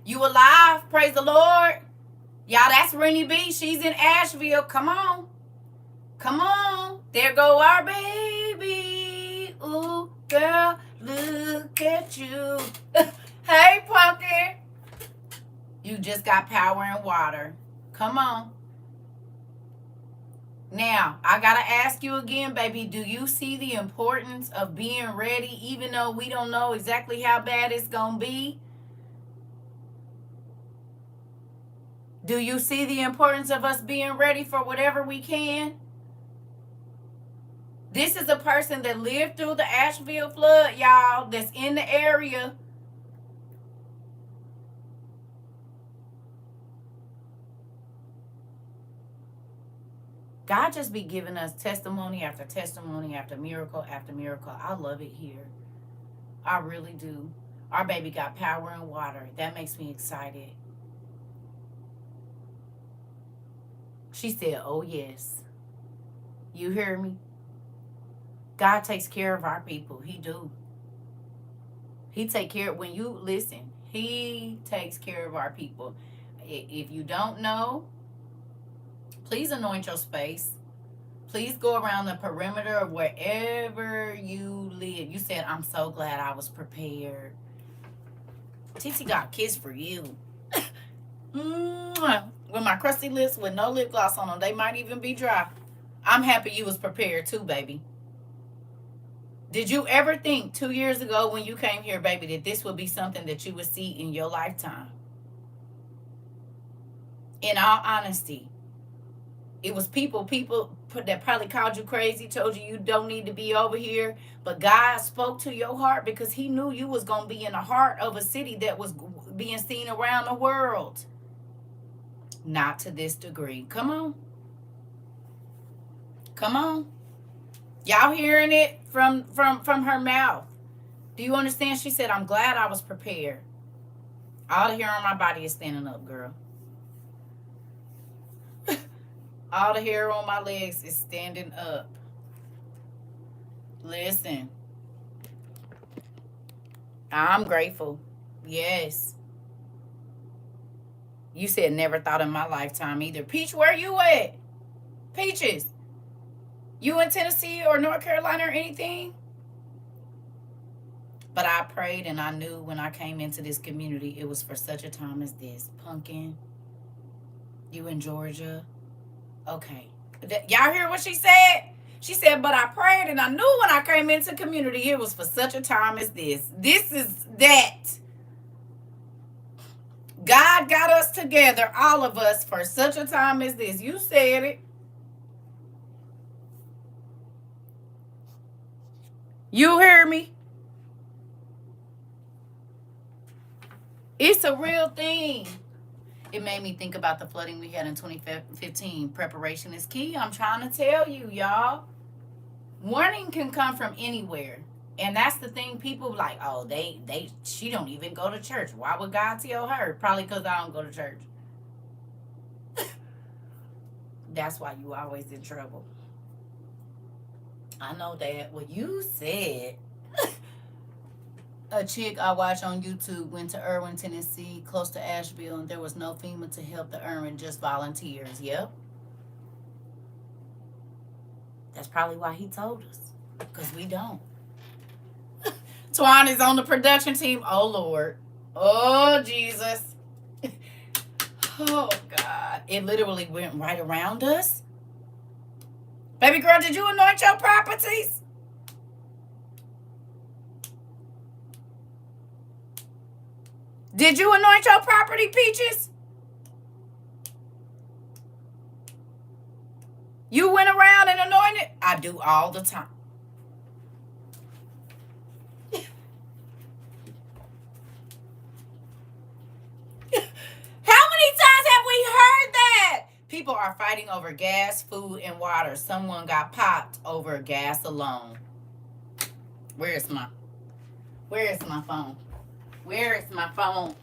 You alive? Praise the Lord. Y'all, that's Rennie B. She's in Asheville. Come on. Come on. There go our baby. Ooh, girl, look at you. Hey, pumpkin. You just got power and water. Come on. Now, I got to ask you again, baby, do you see the importance of being ready, even though we don't know exactly how bad it's going to be? Do you see the importance of us being ready for whatever we can? This is a person that lived through the Asheville flood, y'all, that's in the area. God just be giving us testimony after testimony after miracle after miracle. I love it here. I really do. Our baby got power and water. That makes me excited. She said, oh, yes. You hear me? God takes care of our people. He do. He take care of, when you listen, he takes care of our people. If you don't know, please anoint your space. Please go around the perimeter of wherever you live. You said, I'm so glad I was prepared. Titi got a kiss for you. With my crusty lips with no lip gloss on them, they might even be dry. I'm happy you was prepared too, baby. Did you ever think 2 years ago when you came here, baby, that this would be something that you would see in your lifetime? In all honesty, it was people that probably called you crazy, told you don't need to be over here. But God spoke to your heart because he knew you was going to be in the heart of a city that was being seen around the world. Not to this degree. Come on. Come on. Y'all hearing it from her mouth. Do you understand? She said, I'm glad I was prepared. All the hair on my body is standing up, girl. All the hair on my legs is standing up. Listen. I'm grateful. Yes. You said never thought in my lifetime either. Peach, where you at? Peaches. You in Tennessee or North Carolina or anything? But I prayed and I knew when I came into this community, it was for such a time as this. Pumpkin. You in Georgia? Okay. Y'all hear what she said? She said, but I prayed and I knew when I came into community, it was for such a time as this. This is that. God got us together, all of us, for such a time as this. You said it. You hear me? It's a real thing. It made me think about the flooding we had in 2015. Preparation is key. I'm trying to tell you, y'all. Warning can come from anywhere. And that's the thing. People like, oh, she don't even go to church. Why would God tell her? Probably because I don't go to church. That's why you always in trouble. I know that. Well, you said a chick I watch on YouTube went to Irwin, Tennessee, close to Asheville, and there was no FEMA to help the Irwin, just volunteers. Yep. That's probably why he told us. Because we don't. Twan is on the production team. Oh, Lord. Oh, Jesus. Oh, God. It literally went right around us. Baby girl, did you anoint your properties? Did you anoint your property, Peaches? You went around and anointed? I do all the time. fighting over gas, food, and water. Someone got popped over gas alone. Where is my phone? Where is my phone? Where is my phone?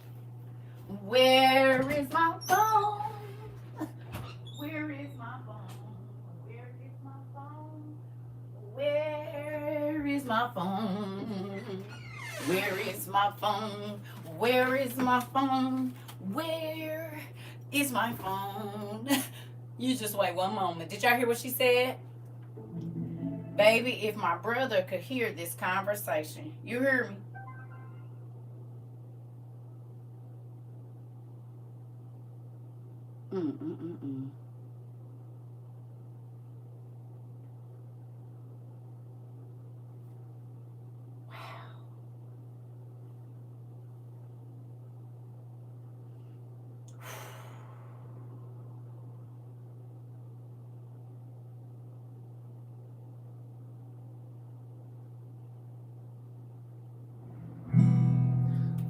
Where is my phone? Where is my phone? Where is my phone? Where is my phone? Where is my phone? Where is my phone? You just wait one moment. Did y'all hear what she said? Baby, if my brother could hear this conversation. You hear me? Mm-mm-mm-mm.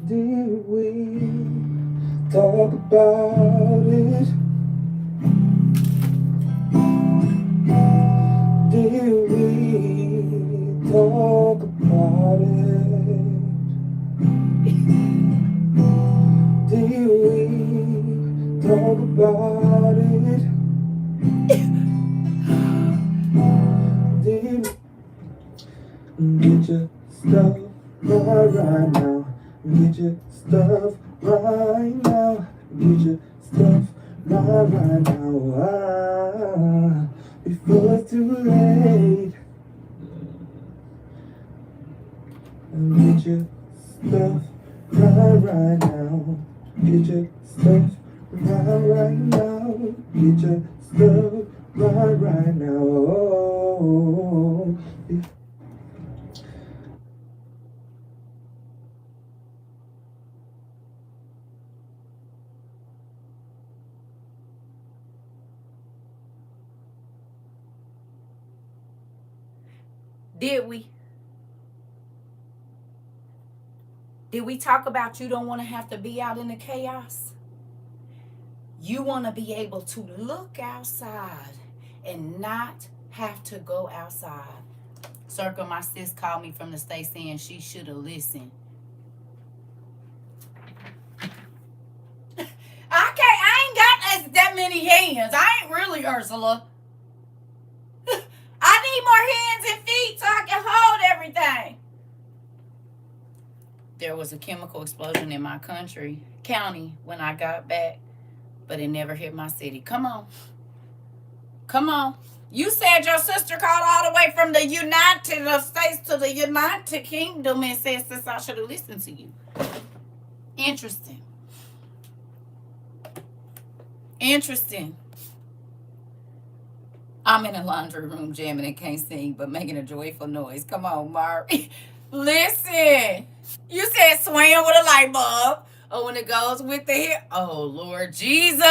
Did we talk about it? Did we talk about it? Did we talk about it? Did get your stuff right now? Get your stuff right now. Get your stuff right now. Before it's too late. Get your stuff right now. Get your stuff right now. Get your stuff right now. Oh, Did we? Did we talk about you don't want to have to be out in the chaos? You want to be able to look outside and not have to go outside. CERCA, my sis called me from the state saying she should have listened. I ain't got that many hands. I ain't really Ursula. I need more hands and feet so I can hold everything. There was a chemical explosion in my county when I got back, but it never hit my city. Come on. Come on. You said your sister called all the way from the United States to the United Kingdom and said, since I should have listened to you. Interesting. Interesting. I'm in a laundry room jamming and can't sing, but making a joyful noise. Come on, Mark. Listen. You said swaying with a light bulb. Oh, when it goes with the hip. Oh, Lord Jesus.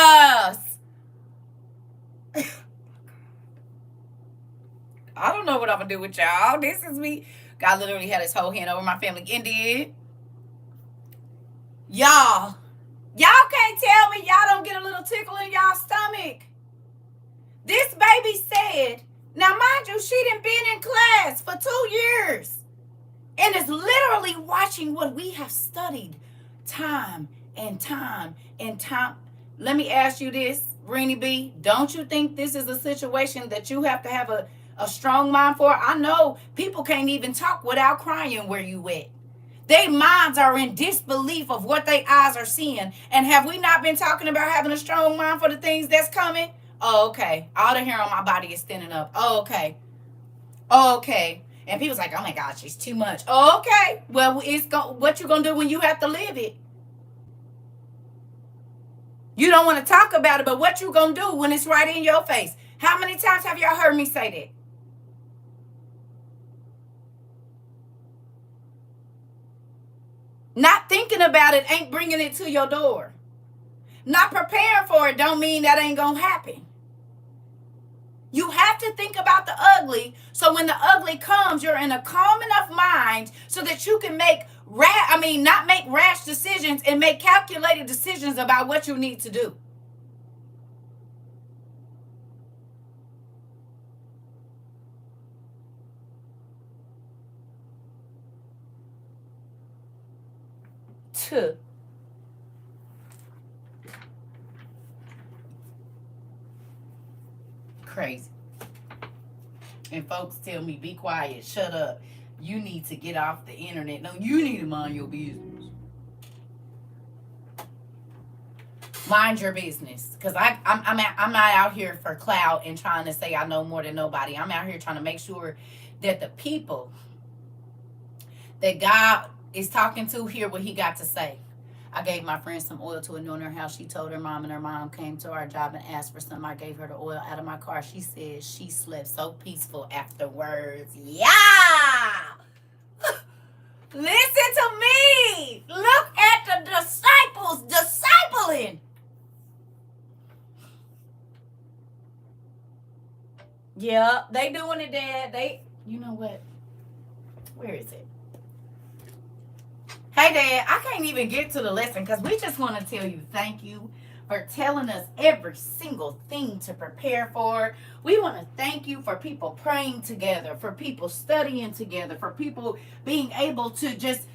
I don't know what I'm going to do with y'all. This is me. God literally had his whole hand over my family. And did. Y'all can't tell me y'all don't get a little tickle in y'all stomach. This baby said, now mind you, she done been in class for 2 years and is literally watching what we have studied time and time and time. Let me ask you this, Rennie B. Don't you think this is a situation that you have to have a strong mind for? I know people can't even talk without crying where you at. Their minds are in disbelief of what their eyes are seeing. And have we not been talking about having a strong mind for the things that's coming? Oh, okay. All the hair on my body is standing up. Oh, okay. Oh, okay. And people's like, oh my gosh, it's too much. Oh, okay. Well, what you gonna do when you have to live it? You don't want to talk about it, but what you gonna do when it's right in your face? How many times have y'all heard me say that? Not thinking about it ain't bringing it to your door. Not preparing for it don't mean that ain't gonna happen. You have to think about the ugly, so when the ugly comes, you're in a calm enough mind so that you can not make rash decisions and make calculated decisions about what you need to do. Crazy. And folks tell me, be quiet, shut up. You need to get off the internet. No, you need to mind your business. Mind your business. Because I'm not out here for clout and trying to say I know more than nobody. I'm out here trying to make sure that the people that God is talking to hear what he got to say. I gave my friend some oil to anoint her house. She told her mom, and her mom came to our job and asked for some. I gave her the oil out of my car. She said she slept so peaceful afterwards. Yeah! Listen to me! Look at the disciples discipling. Yeah, they doing it, Dad. You know what? Where is it? Hey, Dad, I can't even get to the lesson because we just want to tell you thank you for telling us every single thing to prepare for. We want to thank you for people praying together, for people studying together, for people being able to just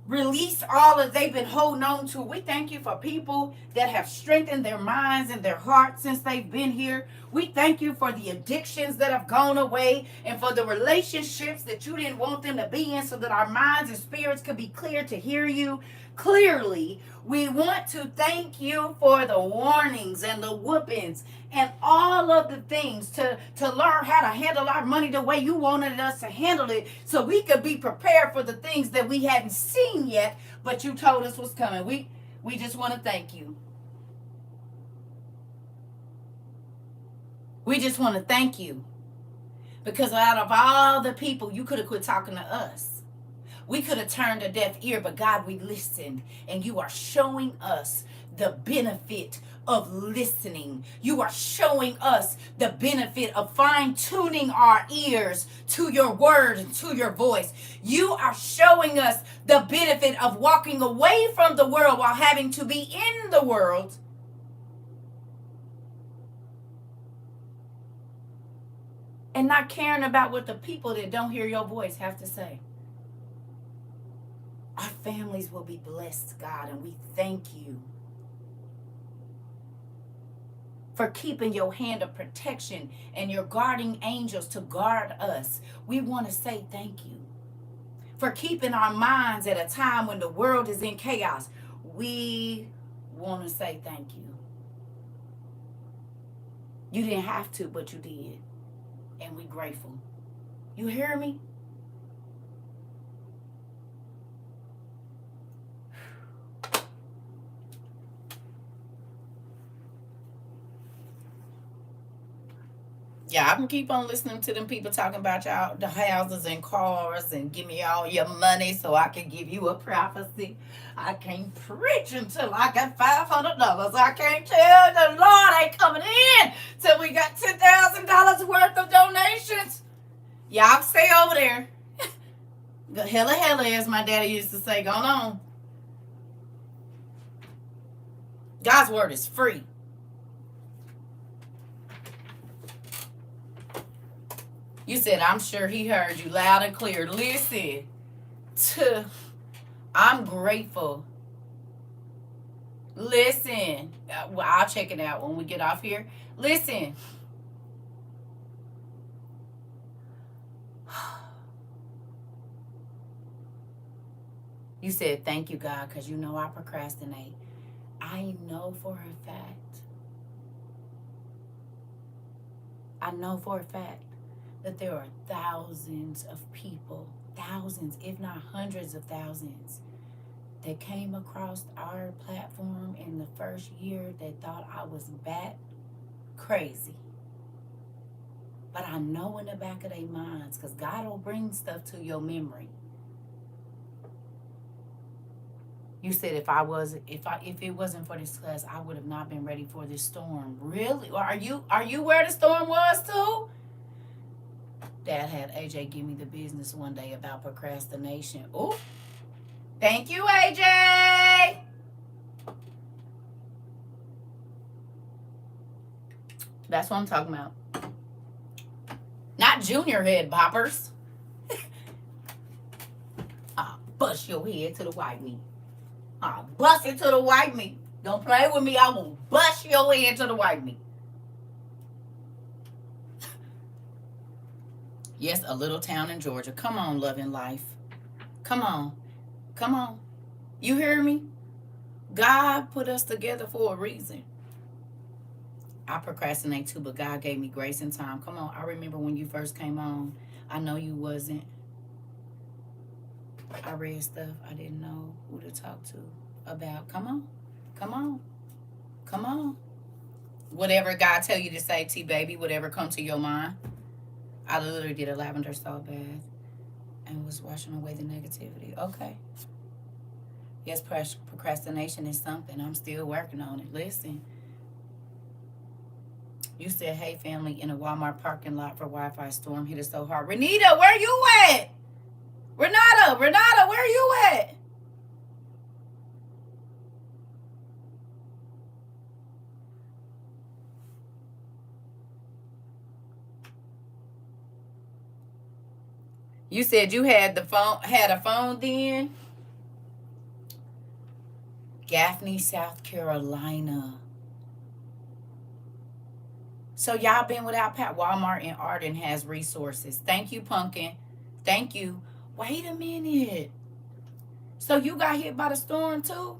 release all that they've been holding on to. We thank you for people that have strengthened their minds and their hearts since they've been here. We thank you for the addictions that have gone away and for the relationships that you didn't want them to be in so that our minds and spirits could be clear to hear you clearly. We want to thank you for the warnings and the whoopings and all of the things to learn how to handle our money the way you wanted us to handle it so we could be prepared for the things that we hadn't seen yet, but you told us was coming. We just want to thank you. We just want to thank you because out of all the people, you could have quit talking to us. We could have turned a deaf ear, but God, we listened, and you are showing us the benefit of listening. You are showing us the benefit of fine-tuning our ears to your word and to your voice. You are showing us the benefit of walking away from the world while having to be in the world. And not caring about what the people that don't hear your voice have to say. Our families will be blessed, God, and we thank you for keeping your hand of protection and your guarding angels to guard us. We want to say thank you for keeping our minds at a time when the world is in chaos. We want to say thank you. You didn't have to, but you did. And we're grateful. You hear me? Yeah, I can keep on listening to them people talking about y'all, the houses and cars, and give me all your money so I can give you a prophecy. I can't preach until I got $500. I can't tell the Lord ain't coming in till we got $10,000 worth of donations. Y'all stay over there. Hella, as my daddy used to say, going on. God's word is free. You said, I'm sure he heard you loud and clear. Listen, I'm grateful. Listen, well, I'll check it out when we get off here. Listen. You said, thank you, God, because you know I procrastinate. I know for a fact that there are thousands of people, thousands, if not hundreds of thousands, that came across our platform in the first year that thought I was bat crazy. But I know in the back of their minds, because God will bring stuff to your memory. You said if it wasn't for this class, I would have not been ready for this storm. Really? Are you where the storm was too? Dad had AJ give me the business one day about procrastination. Ooh. Thank you, AJ. That's what I'm talking about. Not junior head boppers. I'll bust your head to the white meat. I'll bust it to the white meat. Don't play with me. I will bust your head to the white meat. Yes, a little town in Georgia. Come on, loving life. Come on. Come on. You hear me? God put us together for a reason. I procrastinate too, but God gave me grace and time. Come on. I remember when you first came on. I know you wasn't. I read stuff I didn't know who to talk to about. Come on. Come on. Come on. Whatever God tell you to say, T-baby, whatever come to your mind. I literally did a lavender salt bath and was washing away the negativity. Okay. Yes, procrastination is something. I'm still working on it. Listen. You said, hey, family, in a Walmart parking lot for Wi-Fi storm hit us so hard. Renita, where you at? Renata, where you at? You said you had a phone then? Gaffney, South Carolina. So y'all been without Pat. Walmart in Arden has resources. Thank you, Pumpkin. Thank you. Wait a minute. So you got hit by the storm too?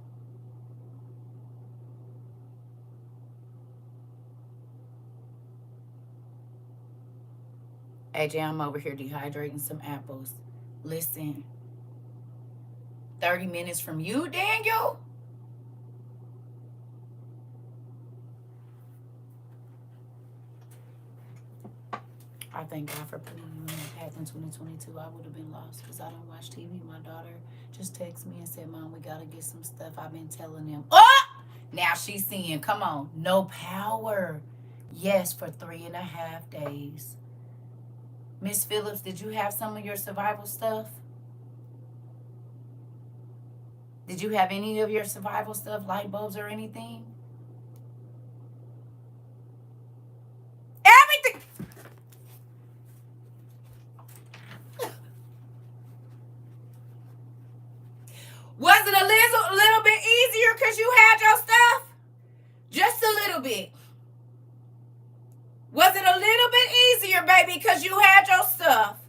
AJ, I'm over here dehydrating some apples. Listen. 30 minutes from you, Daniel? I thank God for putting you in that path in 2022. I would have been lost because I don't watch TV. My daughter just texted me and said, Mom, we got to get some stuff. I've been telling them. Oh! Now she's seeing, come on, no power. Yes, for 3.5 days. Miss Phillips, did you have some of your survival stuff? Did you have any of your survival stuff, light bulbs or anything? Everything. Was it a little bit easier because you had your stuff? Just a little bit. Was it a little bit easier, baby, because you had your stuff?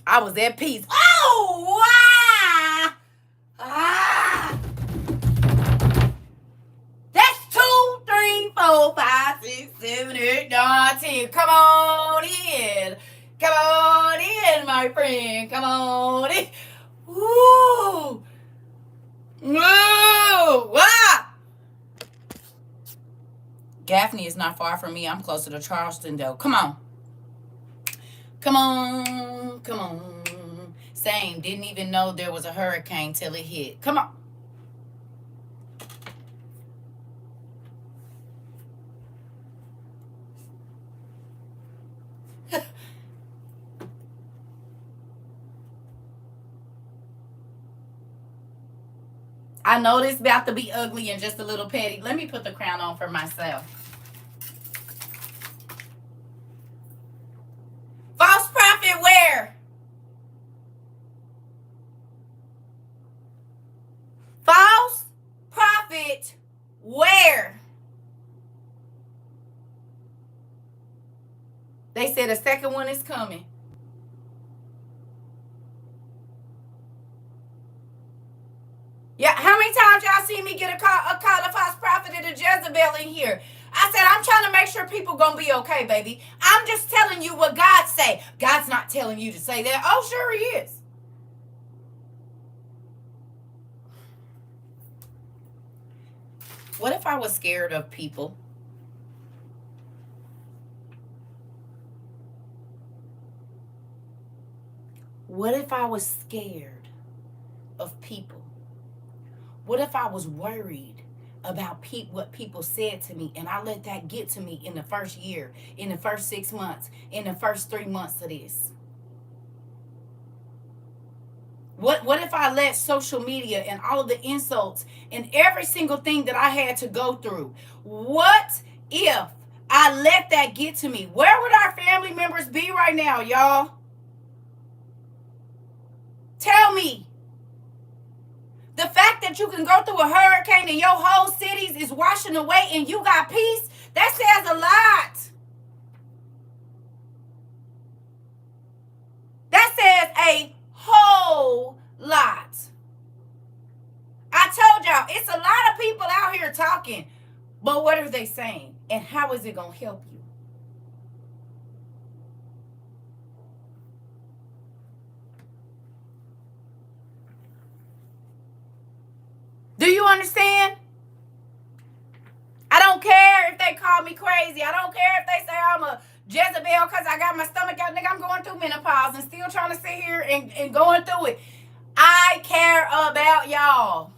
I was at peace. Oh, wow! Ah! That's 2, 3, 4, 5, 6, 7, 8, 9, 10. Come on in. Come on in, my friend. Come on in. Woo! Woo! Wow! Gaffney is not far from me. I'm closer to Charleston, though. Come on. Come on. Come on. Same. Didn't even know there was a hurricane till it hit. Come on. I know this about to be ugly and just a little petty. Let me put the crown on for myself. False prophet where? False prophet where? They said a second one is coming. Yeah, how many times y'all see me get a call of false prophet and a Jezebel in here? I said, I'm trying to make sure people gonna be okay, baby. I'm just telling you what God say. God's not telling you to say that. Oh, sure he is. What if I was scared of people? What if I was scared of people? What if I was worried about what people said to me and I let that get to me in the first year, in the first 6 months, in the first 3 months of this? What if I let social media and all of the insults and every single thing that I had to go through? What if I let that get to me? Where would our family members be right now, y'all? Tell me. The fact that you can go through a hurricane and your whole cities is washing away and you got peace, that says a lot. That says a whole lot. I told y'all, it's a lot of people out here talking, but what are they saying? And how is it going to help you? Do you understand? I don't care if they call me crazy. I don't care if they say I'm a Jezebel because I got my stomach out. Nigga, I'm going through menopause and still trying to sit here and going through it. I care about y'all.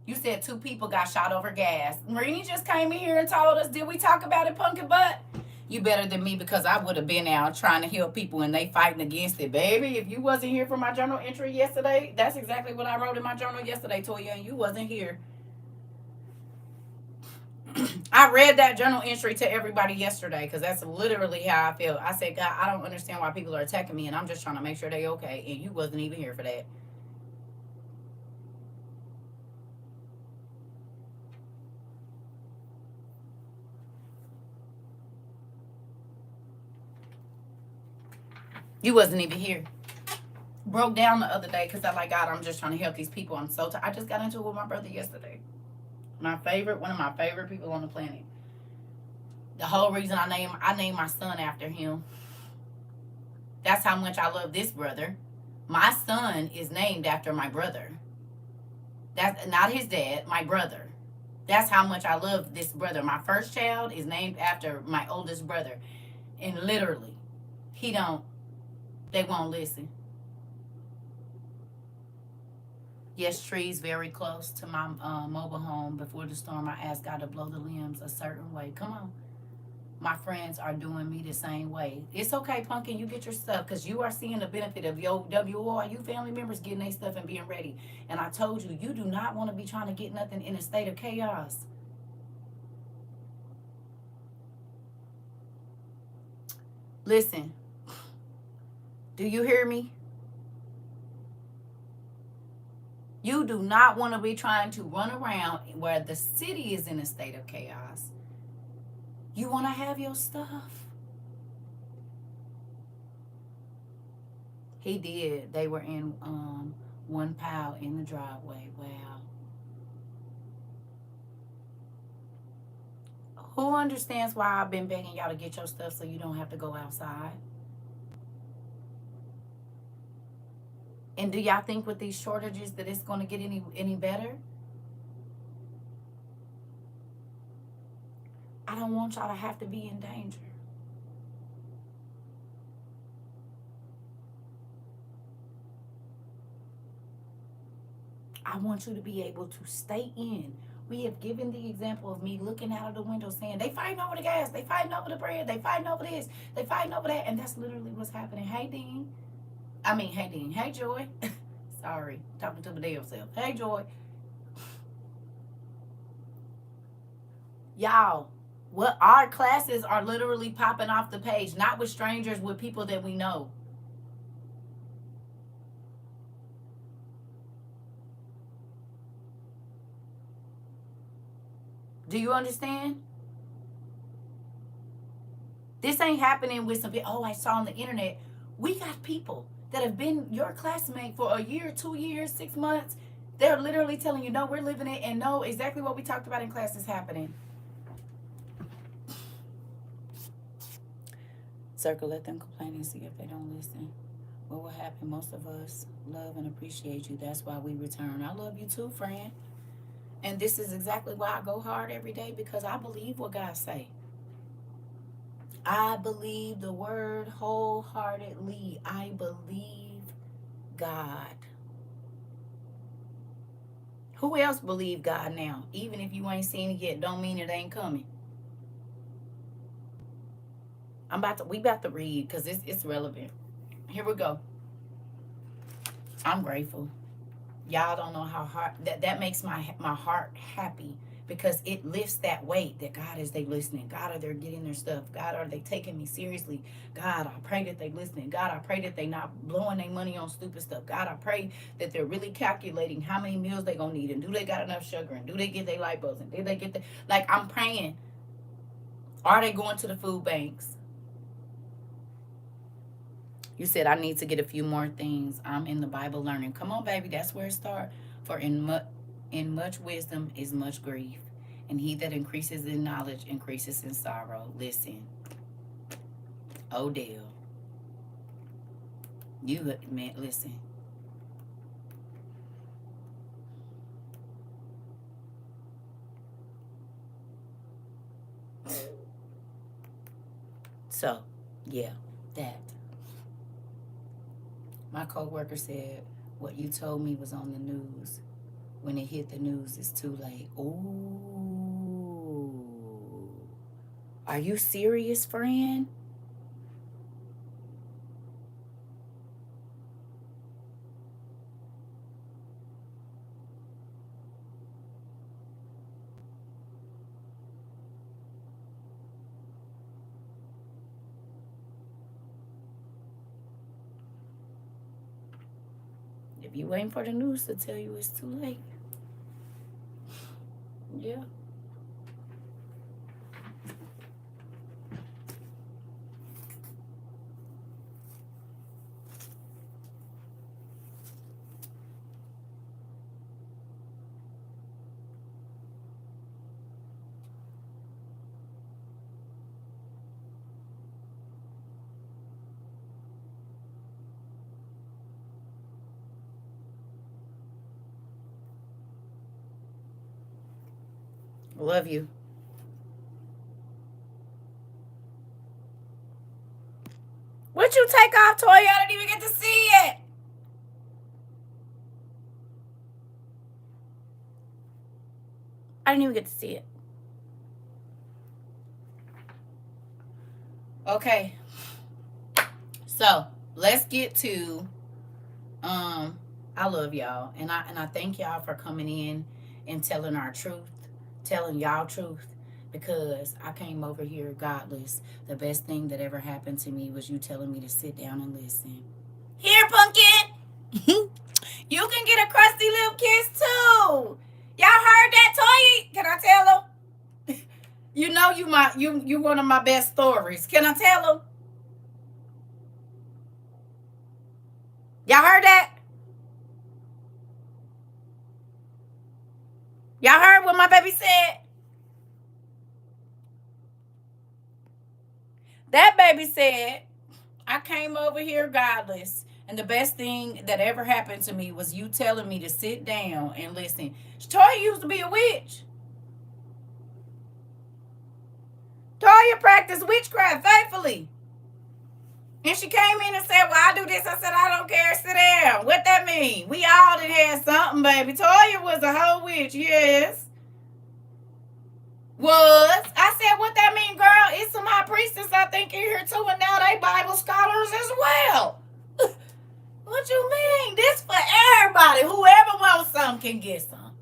You said 2 people got shot over gas. Marini just came in here and told us, did we talk about it, Pumpkin Butt? You better than me because I would have been out trying to help people and they fighting against it. Baby, if you wasn't here for my journal entry yesterday, that's exactly what I wrote in my journal yesterday, Toya, and you wasn't here. I read that journal entry to everybody yesterday because that's literally how I feel. I said, God, I don't understand why people are attacking me and I'm just trying to make sure they okay. And you wasn't even here for that. You wasn't even here. Broke down the other day because I like, God, I'm just trying to help these people. I'm so tired. I just got into it with my brother yesterday. One of my favorite people on the planet. The whole reason I named my son after him. That's how much I love this brother. My son is named after my brother. That's not his dad, my brother. That's how much I love this brother. My first child is named after my oldest brother. And literally, they won't listen. Yes, trees very close to my mobile home. Before the storm, I asked God to blow the limbs a certain way. Come on. My friends are doing me the same way. It's okay, Pumpkin. You get your stuff because you are seeing the benefit of your WORU family members getting their stuff and being ready. And I told you, you do not want to be trying to get nothing in a state of chaos. Listen. Do you hear me? You do not want to be trying to run around where the city is in a state of chaos. You want to have your stuff. He did. They were in one pile in the driveway. Wow. Who understands why I've been begging y'all to get your stuff so you don't have to go outside? And do y'all think with these shortages that it's going to get any better? I don't want y'all to have to be in danger. I want you to be able to stay in. We have given the example of me looking out of the window saying, they fighting over the gas, they fighting over the bread, they fighting over this, they fighting over that. And that's literally what's happening. Hey, Dean. Hey, Joy. Sorry, talking to my damn self. Hey, Joy. Y'all, what our classes are literally popping off the page, not with strangers, with people that we know. Do you understand? This ain't happening with some people. Oh, I saw on the internet. We got people that have been your classmate for a year, 2 years, 6 months. They're literally telling you, no, we're living it and no, exactly what we talked about in class is happening. Circle, let them complain and see if they don't listen. What will happen? Most of us love and appreciate you. That's why we return. I love you too, friend. And this is exactly why I go hard every day, because I believe what God say. I believe the word wholeheartedly. I believe God. Who else believe God now? Even if you ain't seen it yet, don't mean it ain't coming. We about to read because it's relevant. Here we go. I'm grateful. Y'all don't know how hard that makes my heart happy, because it lifts that weight that God, is they listening? God, are they getting their stuff? God, are they taking me seriously? God, I pray that they listening. God, I pray that they not blowing their money on stupid stuff. God, I pray that they're really calculating how many meals they gonna need, and do they got enough sugar, and do they get their light bulbs, and did they get the, like, I'm praying. Are they going to the food banks? You said I need to get a few more things. I'm in the Bible learning. Come on, baby, that's where it starts. For in much wisdom is much grief, and he that increases in knowledge increases in sorrow. Listen, Odell, you man, listen. So, yeah, that. My coworker said what you told me was on the news. When it hit the news, it's too late. Ooh. Are you serious, friend? If you waiting for the news to tell you, it's too late. Yeah. Love you. What you take off, Toy? I didn't even get to see it. I didn't even get to see it. Okay. So let's get to I love y'all, and I thank y'all for coming in and telling our truth, telling y'all truth, because I came over here godless. The best thing that ever happened to me was you telling me to sit down and listen. Here, pumpkin. You can get a crusty lip kiss too. Y'all heard that, Toy? Can I tell them? You know you one of my best stories. Can I tell them? Y'all heard that? Y'all heard what my baby said? That baby said, I came over here godless. And the best thing that ever happened to me was you telling me to sit down and listen. Toya used to be a witch. Toya practiced witchcraft faithfully. And she came in and said, well, I do this. I said, I don't care. Sit down. What that mean? We all done had something, baby. Toya was a whole witch, yes. Was. I said, what that mean, girl? It's some high priestess, I think, in here too, and now they Bible scholars as well. What you mean? This for everybody. Whoever wants some can get some.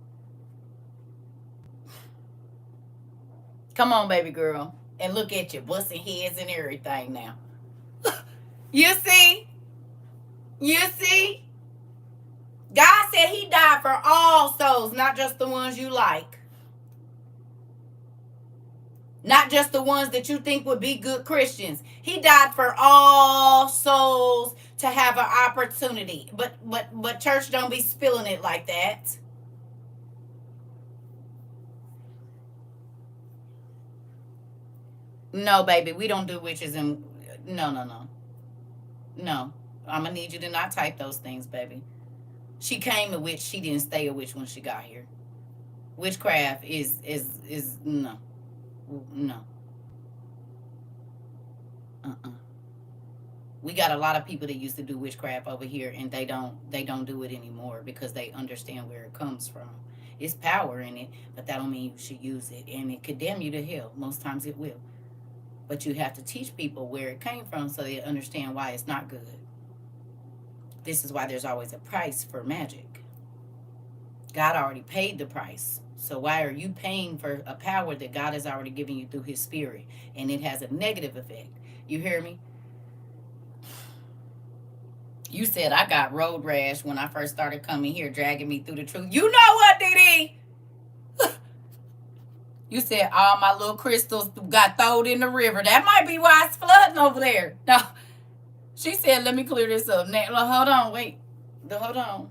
Come on, baby girl. And look at you, busting heads and everything now. You see? You see? God said he died for all souls, not just the ones you like. Not just the ones that you think would be good Christians. He died for all souls to have an opportunity. But church don't be spilling it like that. No, baby, we don't do witches and no. No. I'm gonna need you to not type those things, baby. She came a witch, she didn't stay a witch when she got here. Witchcraft is no. No. Uh-uh. We got a lot of people that used to do witchcraft over here, and they don't do it anymore because they understand where it comes from. It's power in it, but that don't mean you should use it, and it could damn you to hell. Most times it will, but you have to teach people where it came from so they understand why it's not good. This is why there's always a price for magic. God already paid the price, So why are you paying for a power that God has already given you through his spirit? And it has a negative effect. You hear me? You said I got road rash when I first started coming here, dragging me through the truth. You know what, Dee? You said all my little crystals got thrown in the river. That might be why it's flooding over there. No. She said, let me clear this up. Now, hold on, wait. Hold on.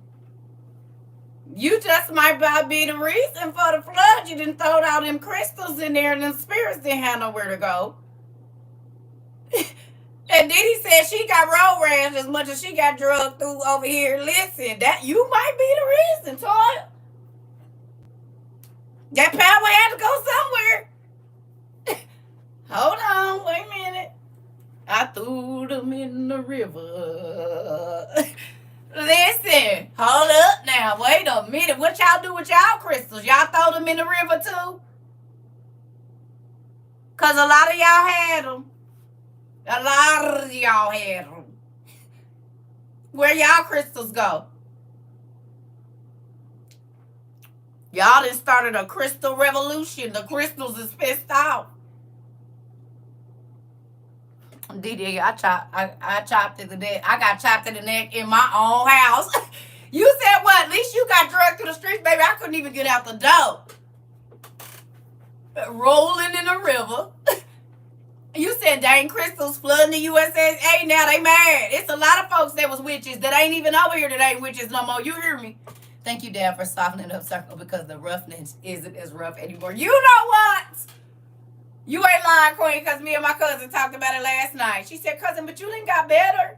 You just might be the reason for the flood. You didn't throw all them crystals in there and the spirits didn't have nowhere to go. And Diddy said she got road rash as much as she got drugged through over here. Listen, that you might be the reason, Toya. That power had to go somewhere. Hold on, wait a minute. I threw them in the river. Listen, hold up now. Wait a minute. What y'all do with y'all crystals? Y'all throw them in the river too? Because a lot of y'all had them. A lot of y'all had them. Where y'all crystals go? Y'all done started a crystal revolution. The crystals is pissed off. DD, I chopped in the neck. I got chopped in the neck in my own house. You said what? At least you got drugged through the streets, baby. I couldn't even get out the door. Rolling in the river. You said dang crystals flooding the USA. Now they mad. It's a lot of folks that was witches that ain't even over here that ain't witches no more. You hear me? Thank you, Dad, for softening up Circle because the roughness isn't as rough anymore. You know what? You ain't lying, Queen, because me and my cousin talked about it last night. She said, cousin, but you didn't got better.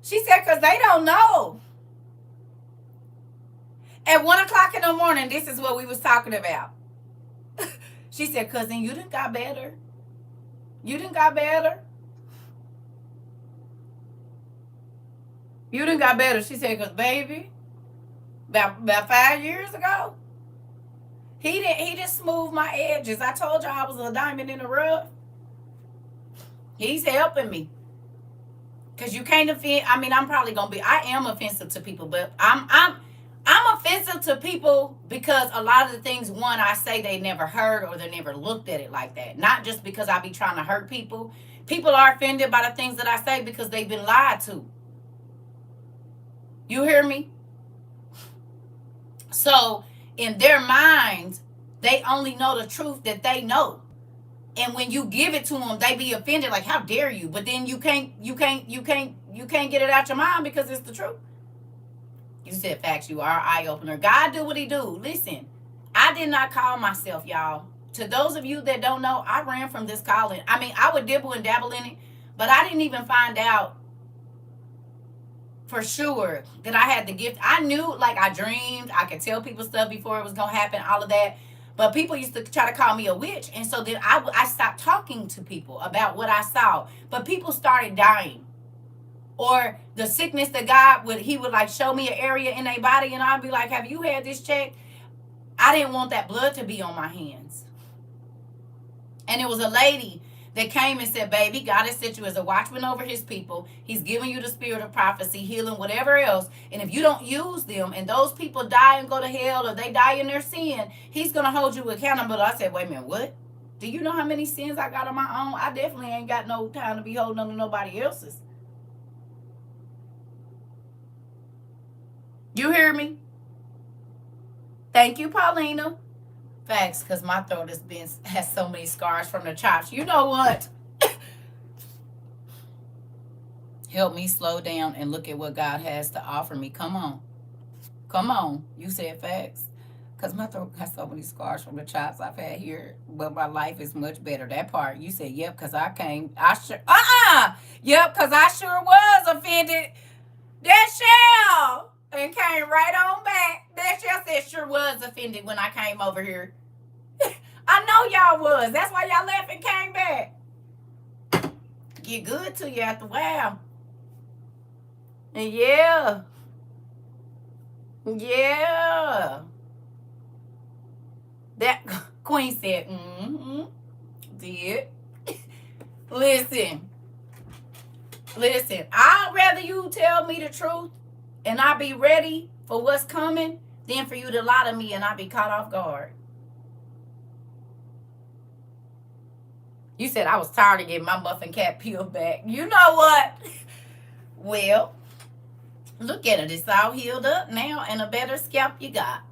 She said, because they don't know. At 1 o'clock in the morning, this is what we was talking about. She said, cousin, you didn't got better. You didn't got better. You didn't got better. She said, because baby, about 5 years ago, he just smoothed my edges. I told y'all I was a diamond in the rough. He's helping me. Because you can't offend. I mean, I'm probably going to be, I am offensive to people, but I'm offensive to people because a lot of the things, one, I say they never heard or they never looked at it like that. Not just because I be trying to hurt people. People are offended by the things that I say because they've been lied to. You hear me? So in their minds, they only know the truth that they know. And when you give it to them, they be offended, like, how dare you? But then you can't get it out your mind because it's the truth. You said facts, you are an eye-opener. God do what he do. Listen, I did not call myself, y'all. To those of you that don't know, I ran from this calling. I mean, I would dibble and dabble in it, but I didn't even find out for sure that I had the gift. I knew, like, I dreamed. I could tell people stuff before it was going to happen, all of that. But people used to try to call me a witch. And so then I stopped talking to people about what I saw. But people started dying. Or the sickness that God he would like show me an area in their body. And I'd be like, have you had this checked? I didn't want that blood to be on my hands. And it was a lady that came and said, baby, God has set you as a watchman over his people. He's giving you the spirit of prophecy, healing, whatever else. And if you don't use them and those people die and go to hell or they die in their sin, he's going to hold you accountable. I said, wait a minute, what? Do you know how many sins I got on my own? I definitely ain't got no time to be holding on to nobody else's. You hear me? Thank you, Paulina. Facts, because my throat has so many scars from the chops. You know what? Help me slow down and look at what God has to offer me. Come on. Come on. You said facts. Because my throat has so many scars from the chops I've had here. But my life is much better. That part, you said, yep, because Yep, because I sure was offended. That shell. And came right on back. That shell said sure was offended when I came over here. I know y'all was. That's why y'all left and came back. Get good to you after a while. And yeah. Yeah. That Queen said, did. Listen. I'd rather you tell me the truth and I be ready for what's coming than for you to lie to me and I be caught off guard. You said I was tired of getting my muffin cap peeled back. You know what? Well, look at it. It's all healed up now and a better scalp you got.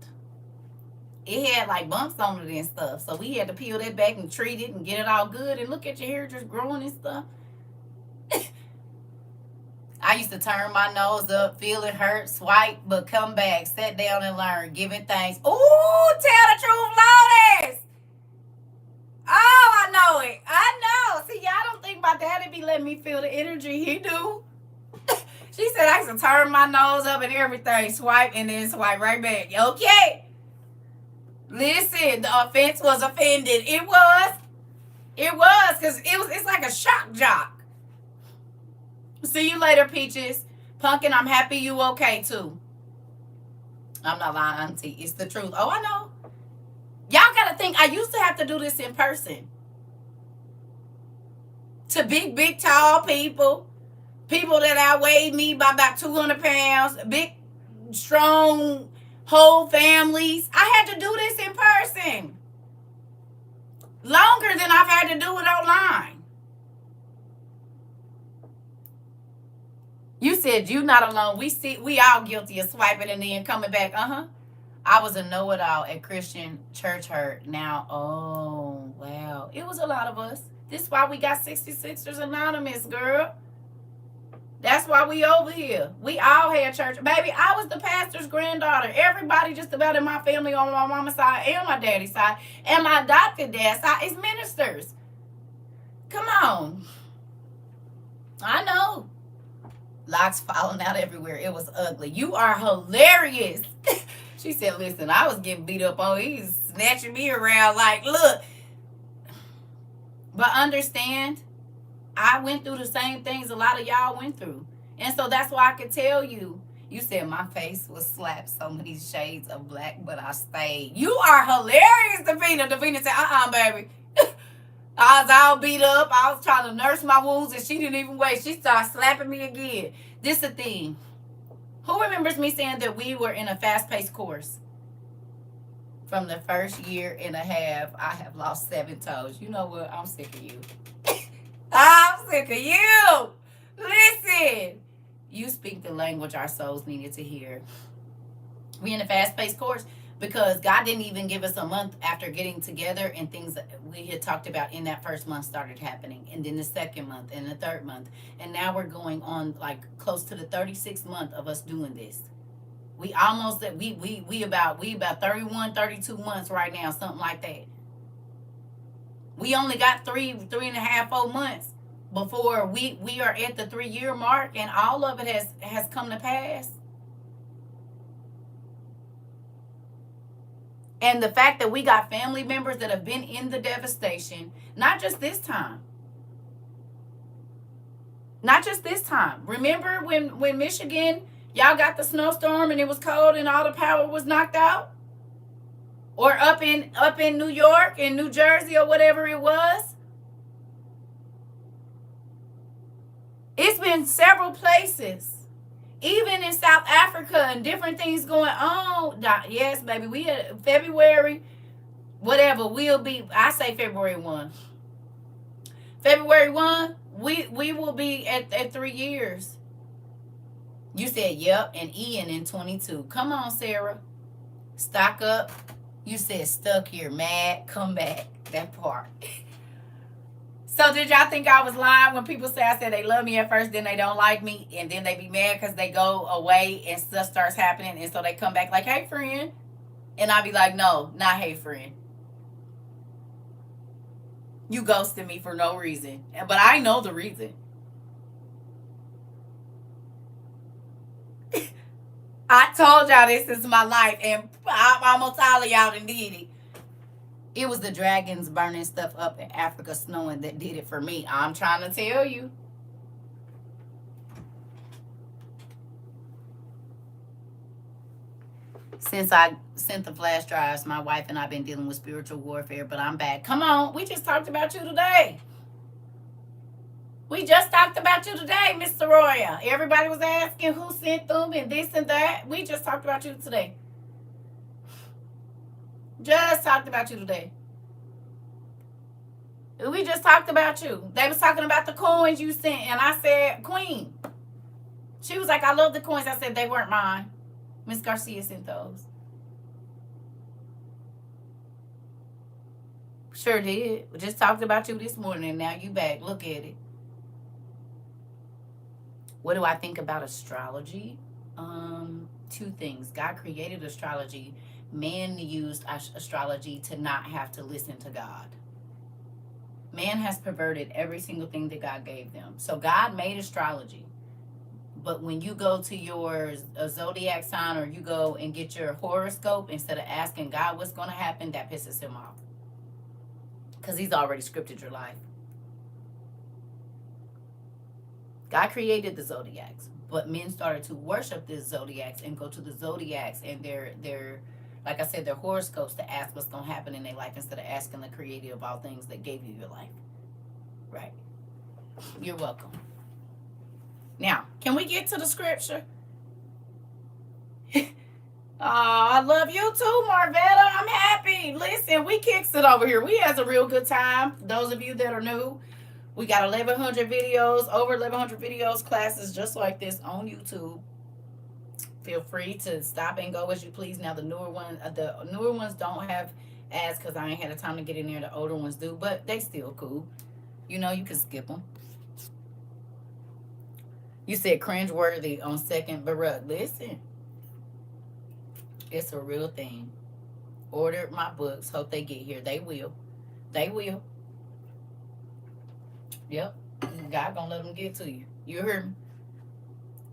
It had like bumps on it and stuff. So we had to peel that back and treat it and get it all good. And look at your hair just growing and stuff. I used to turn my nose up, feel it hurt, swipe, but come back, sit down and learn, give it thanks. Ooh, tell the truth, Lotus. Oh, I know it. I know. See, y'all don't think my daddy be letting me feel the energy. He do. She said I used to turn my nose up and everything, swipe, and then swipe right back. Okay. Listen, the offense was offended. It was. Because it's like a shock jock. See you later, Peaches. Pumpkin, I'm happy you okay, too. I'm not lying, Auntie. It's the truth. Oh, I know. Y'all got to think, I used to have to do this in person. To big, tall people. People that outweighed me by about 200 pounds. Big, strong, whole families. I had to do this in person. Longer than I've had to do it online. You said you not alone. We all guilty of swiping and then coming back. I was a know-it-all at Christian church hurt. Now, oh, wow. It was a lot of us. This is why we got 66ers Anonymous, girl. That's why we over here. We all had church. Baby, I was the pastor's granddaughter. Everybody just about in my family on my mama's side and my daddy's side and my adopted dad's side is ministers. Come on. I know. Locks falling out everywhere. It was ugly. You are hilarious. She said, listen, I was getting beat up on. He's snatching me around like, look. But understand, I went through the same things a lot of y'all went through. And so that's why I could tell you. You said my face was slapped so many shades of black, but I stayed. You are hilarious, Davina. Davina said, baby. I was all beat up. I was trying to nurse my wounds, and she didn't even wait. She started slapping me again. This is the thing. Who remembers me saying that we were in a fast-paced course? From the first year and a half, I have lost 7 toes. You know what? I'm sick of you. I'm sick of you. Listen. You speak the language our souls needed to hear. We in a fast-paced course. Because God didn't even give us a month after getting together, and things that we had talked about in that first month started happening. And then the second month and the third month. And now we're going on like close to the 36th month of us doing this. We almost that we about 31, 32 months right now, something like that. We only got 3.5, 4 months before we are at the 3-year mark, and all of it has come to pass. And the fact that we got family members that have been in the devastation, not just this time. Not just this time. Remember when Michigan, y'all got the snowstorm and it was cold and all the power was knocked out? Or up in New York and New Jersey or whatever it was? It's been several places. Even in South Africa and different things going on. Yes, baby. We had February, whatever, we'll be, I say February 1. February 1, we will be at 3 years. You said, yep, and Ian in 22. Come on, Sarah. Stock up. You said stuck here, mad, come back. That part. So did y'all think I was lying when people say I said they love me at first, then they don't like me, and then they be mad because they go away and stuff starts happening, and so they come back like, hey, friend. And I be like, no, not hey, friend. You ghosted me for no reason. But I know the reason. I told y'all this is my life, and almost all of y'all done did it. It was the dragons burning stuff up in Africa snowing that did it for me. I'm trying to tell you. Since I sent the flash drives, my wife and I have been dealing with spiritual warfare, but I'm back. Come on, we just talked about you today. We just talked about you today, Mr. Roya. Everybody was asking who sent them and this and that. We just talked about you today. Just talked about you today. We just talked about you. They was talking about the coins you sent, and I said, Queen. She was like, I love the coins. I said, they weren't mine. Miss Garcia sent those. Sure did. We just talked about you this morning, and now you back. Look at it. What do I think about astrology? Two things. God created astrology. Man used astrology to not have to listen to God. Man has perverted every single thing that God gave them. So God made astrology. But when you go to your zodiac sign, or you go and get your horoscope, instead of asking God what's going to happen, that pisses him off. Because he's already scripted your life. God created the zodiacs, but men started to worship the zodiacs and go to the zodiacs and their like I said, their horoscopes to ask what's going to happen in their life, instead of asking the creator of all things that gave you your life. Right. You're welcome. Now, can we get to the scripture? I love you too, Marvetta. I'm happy. Listen, we kicks it over here. We has a real good time. Those of you that are new, we got 1,100 videos, over 1,100 videos, classes just like this on YouTube. Feel free to stop and go as you please. Now the newer ones don't have ads because I ain't had the time to get in there. The older ones do, but they still cool. You know, you can skip them. You said cringeworthy on second, but listen, it's a real thing. Ordered my books. Hope they get here. They will. They will. Yep. God gonna let them get to you. You heard me?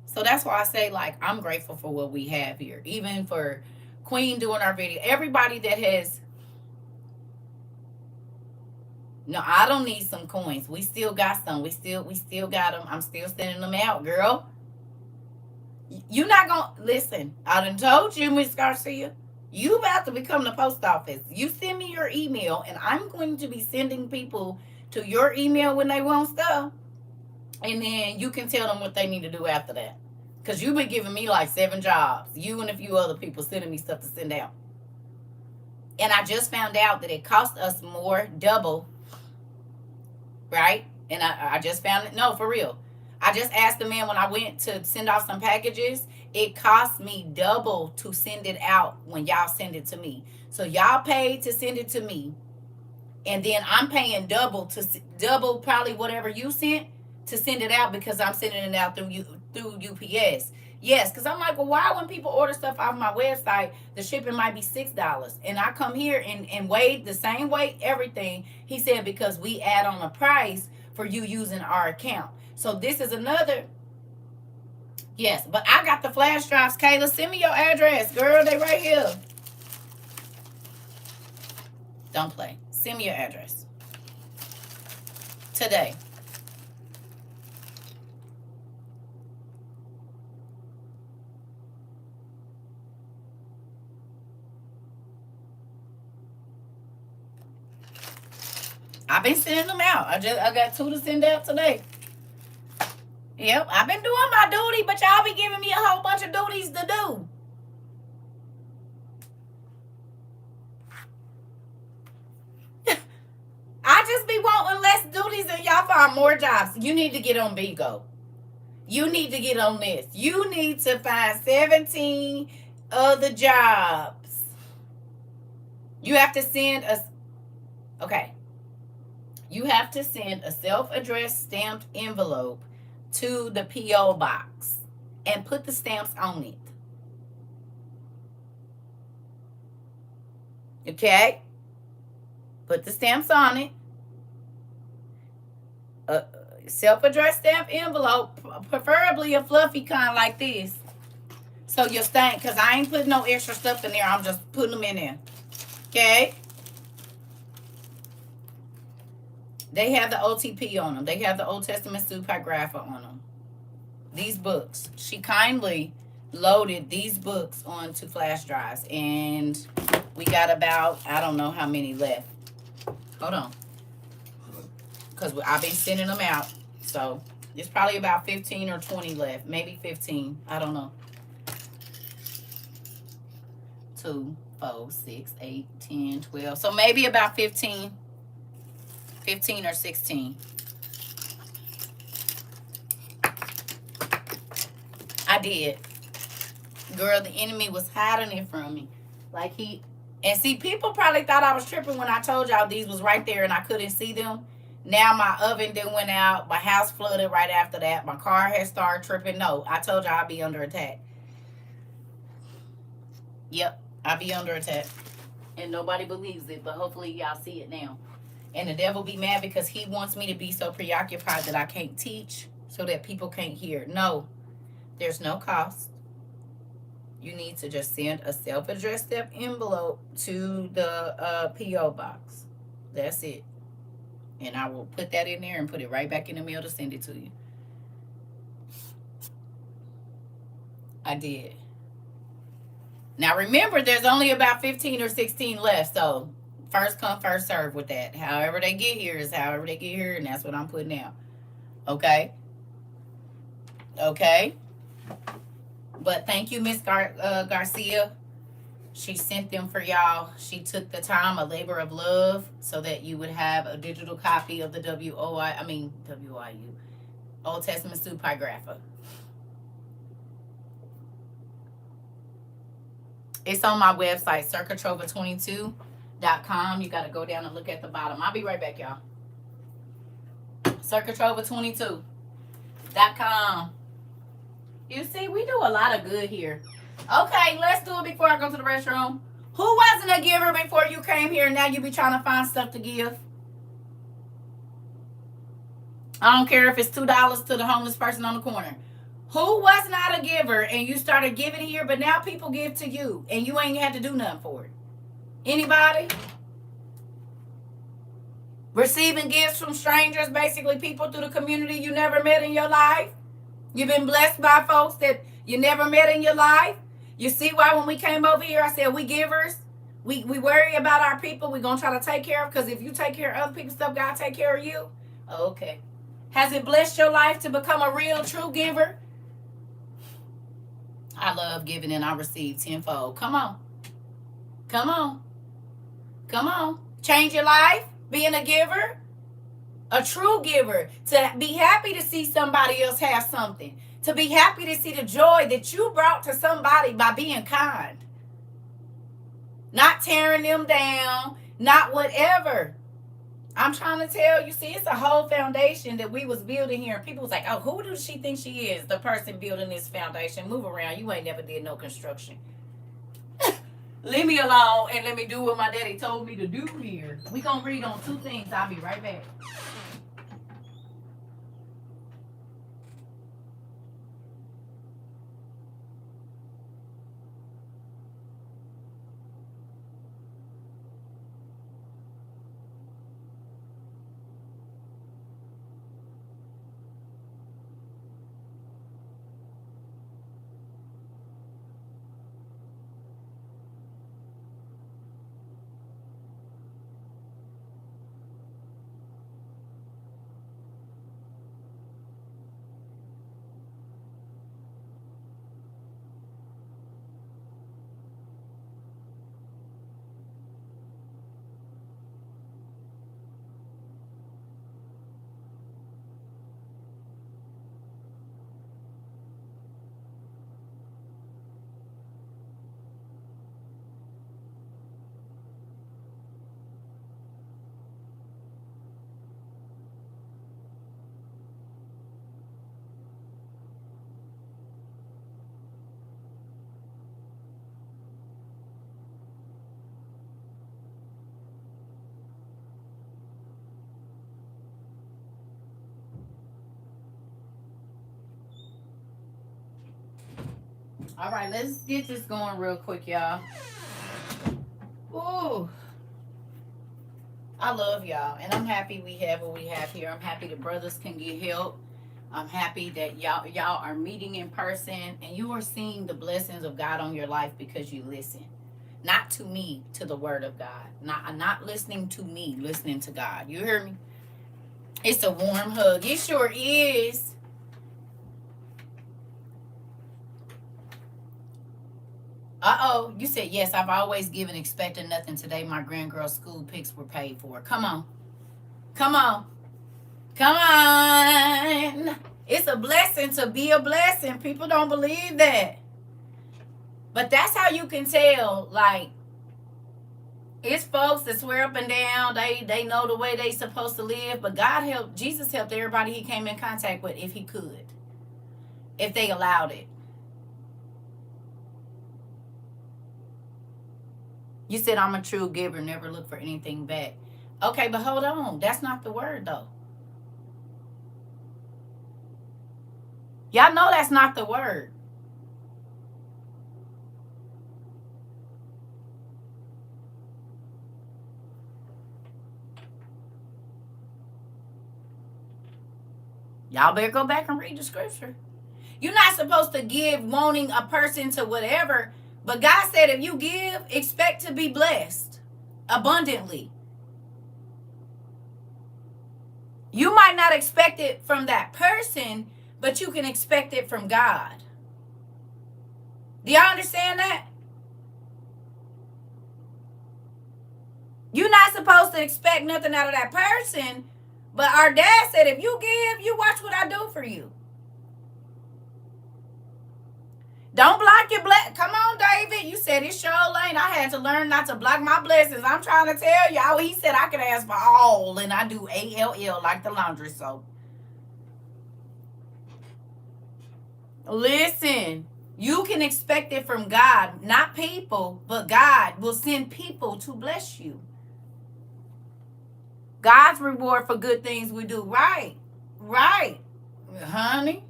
So that's why I say, like, I'm grateful for what we have here. Even for Queen doing our video. Everybody that has... No, I don't need some coins. We still got some. We still got them. I'm still sending them out, girl. You not gonna... Listen, I done told you, Miss Garcia. You about to become the post office. You send me your email, and I'm going to be sending people to your email when they want stuff. And then you can tell them what they need to do after that. Because you've been giving me like 7 jobs. You and a few other people sending me stuff to send out. And I just found out that it cost us more, double. Right? And I just found it. No, for real. I just asked the man when I went to send off some packages. It cost me double to send it out when y'all send it to me. So y'all paid to send it to me. And then I'm paying double probably whatever you sent to send it out, because I'm sending it out through UPS. Yes, because I'm like, well, why when people order stuff off my website, the shipping might be $6, and I come here and weigh the same weight, everything. He said because we add on a price for you using our account. So this is another. Yes, but I got the flash drives. Kayla, send me your address, girl. They right here. Don't play. Send me your address today. I've been sending them out. I got 2 to send out today. Yep, I've been doing my duty, but y'all be giving me a whole bunch of duties to do. I just be wanting less duties and y'all find more jobs. You need to get on Bigo. You need to get on this. You need to find 17 other jobs. You have to send a... Okay. You have to send a self-addressed stamped envelope to the P.O. box and put the stamps on it. Okay? Put the stamps on it. A self-addressed stamp envelope, preferably a fluffy kind like this. So your stamp, because I ain't putting no extra stuff in there. I'm just putting them in there. Okay? They have the OTP on them. They have the Old Testament Supergrapha on them. These books. She kindly loaded these books onto flash drives. And we got about, I don't know how many left. Hold on. Because I've been sending them out. So there's probably about 15 or 20 left. Maybe 15. I don't know. 2, 4, 6, 8, 10, 12. So maybe about 15 or 16. I did. Girl, the enemy was hiding it from me. Like and see, people probably thought I was tripping when I told y'all these was right there and I couldn't see them. Now my oven then went out. My house flooded right after that. My car had started tripping. No, I told y'all I'd be under attack. Yep, I'd be under attack. And nobody believes it, but hopefully y'all see it now. And the devil be mad because he wants me to be so preoccupied that I can't teach so that people can't hear. No, there's no cost. You need to just send a self-addressed envelope to the P.O. box. That's it. And I will put that in there and put it right back in the mail to send it to you. I did. Now remember, there's only about 15 or 16 left, so first come, first serve with that. However they get here is however they get here, and that's what I'm putting out. Okay? Okay? But thank you, Miss Garcia. She sent them for y'all. She took the time, a labor of love, so that you would have a digital copy of the WIU, Old Testament Pseudepigrapha. It's on my website, CERCATROVA22.com. You got to go down and look at the bottom. I'll be right back, y'all. CERCATROVA22.com. You see, we do a lot of good here. Okay, let's do it before I go to the restroom. Who wasn't a giver before you came here and now you be trying to find stuff to give? I don't care if it's $2 to the homeless person on the corner. Who was not a giver and you started giving here, but now people give to you and you ain't had to do nothing for it? Anybody? Receiving gifts from strangers, basically people through the community you never met in your life. You've been blessed by folks that you never met in your life. You see why when we came over here, I said we givers. We worry about our people. We're going to try to take care of, because if you take care of other people's stuff, God take care of you. Okay. Has it blessed your life to become a real, true giver? I love giving and I receive tenfold. Come on. Come on. Come on. Change your life being a giver. A true giver. To be happy to see somebody else have something. To be happy to see the joy that you brought to somebody by being kind. Not tearing them down. Not whatever. I'm trying to tell you, see, it's a whole foundation that we was building here. And people was like, oh, who does she think she is? The person building this foundation. Move around. You ain't never did no construction. Leave me alone and let me do what my daddy told me to do here. We gonna read on 2 things. I'll be right back. All right, let's get this going real quick, y'all. Ooh. I love y'all, and I'm happy we have what we have here. I'm happy the brothers can get help. I'm happy that y'all are meeting in person, and you are seeing the blessings of God on your life because you listen. Not to me, to the word of God. Not listening to me, listening to God. You hear me? It's a warm hug. It sure is. Uh-oh. You said, yes, I've always given, expecting nothing. Today, my grandgirl's school picks were paid for. Come on. Come on. Come on. It's a blessing to be a blessing. People don't believe that. But that's how you can tell, like, it's folks that swear up and down they know the way they supposed to live, but Jesus helped everybody he came in contact with if he could, if they allowed it. You said, I'm a true giver, never look for anything back. Okay, but hold on. That's not the word, though. Y'all know that's not the word. Y'all better go back and read the scripture. You're not supposed to give wanting a person to whatever, but God said if you give, expect to be blessed abundantly. You might not expect it from that person, but you can expect it from God. Do y'all understand that? You're not supposed to expect nothing out of that person, but our dad said if you give, you watch what I do for you. Don't block your blessings. Come on, David. You said it's your lane. I had to learn not to block my blessings. I'm trying to tell y'all. He said I could ask for all, and I do ALL like the laundry soap. Listen, you can expect it from God, not people, but God will send people to bless you. God's reward for good things we do. Right. Honey.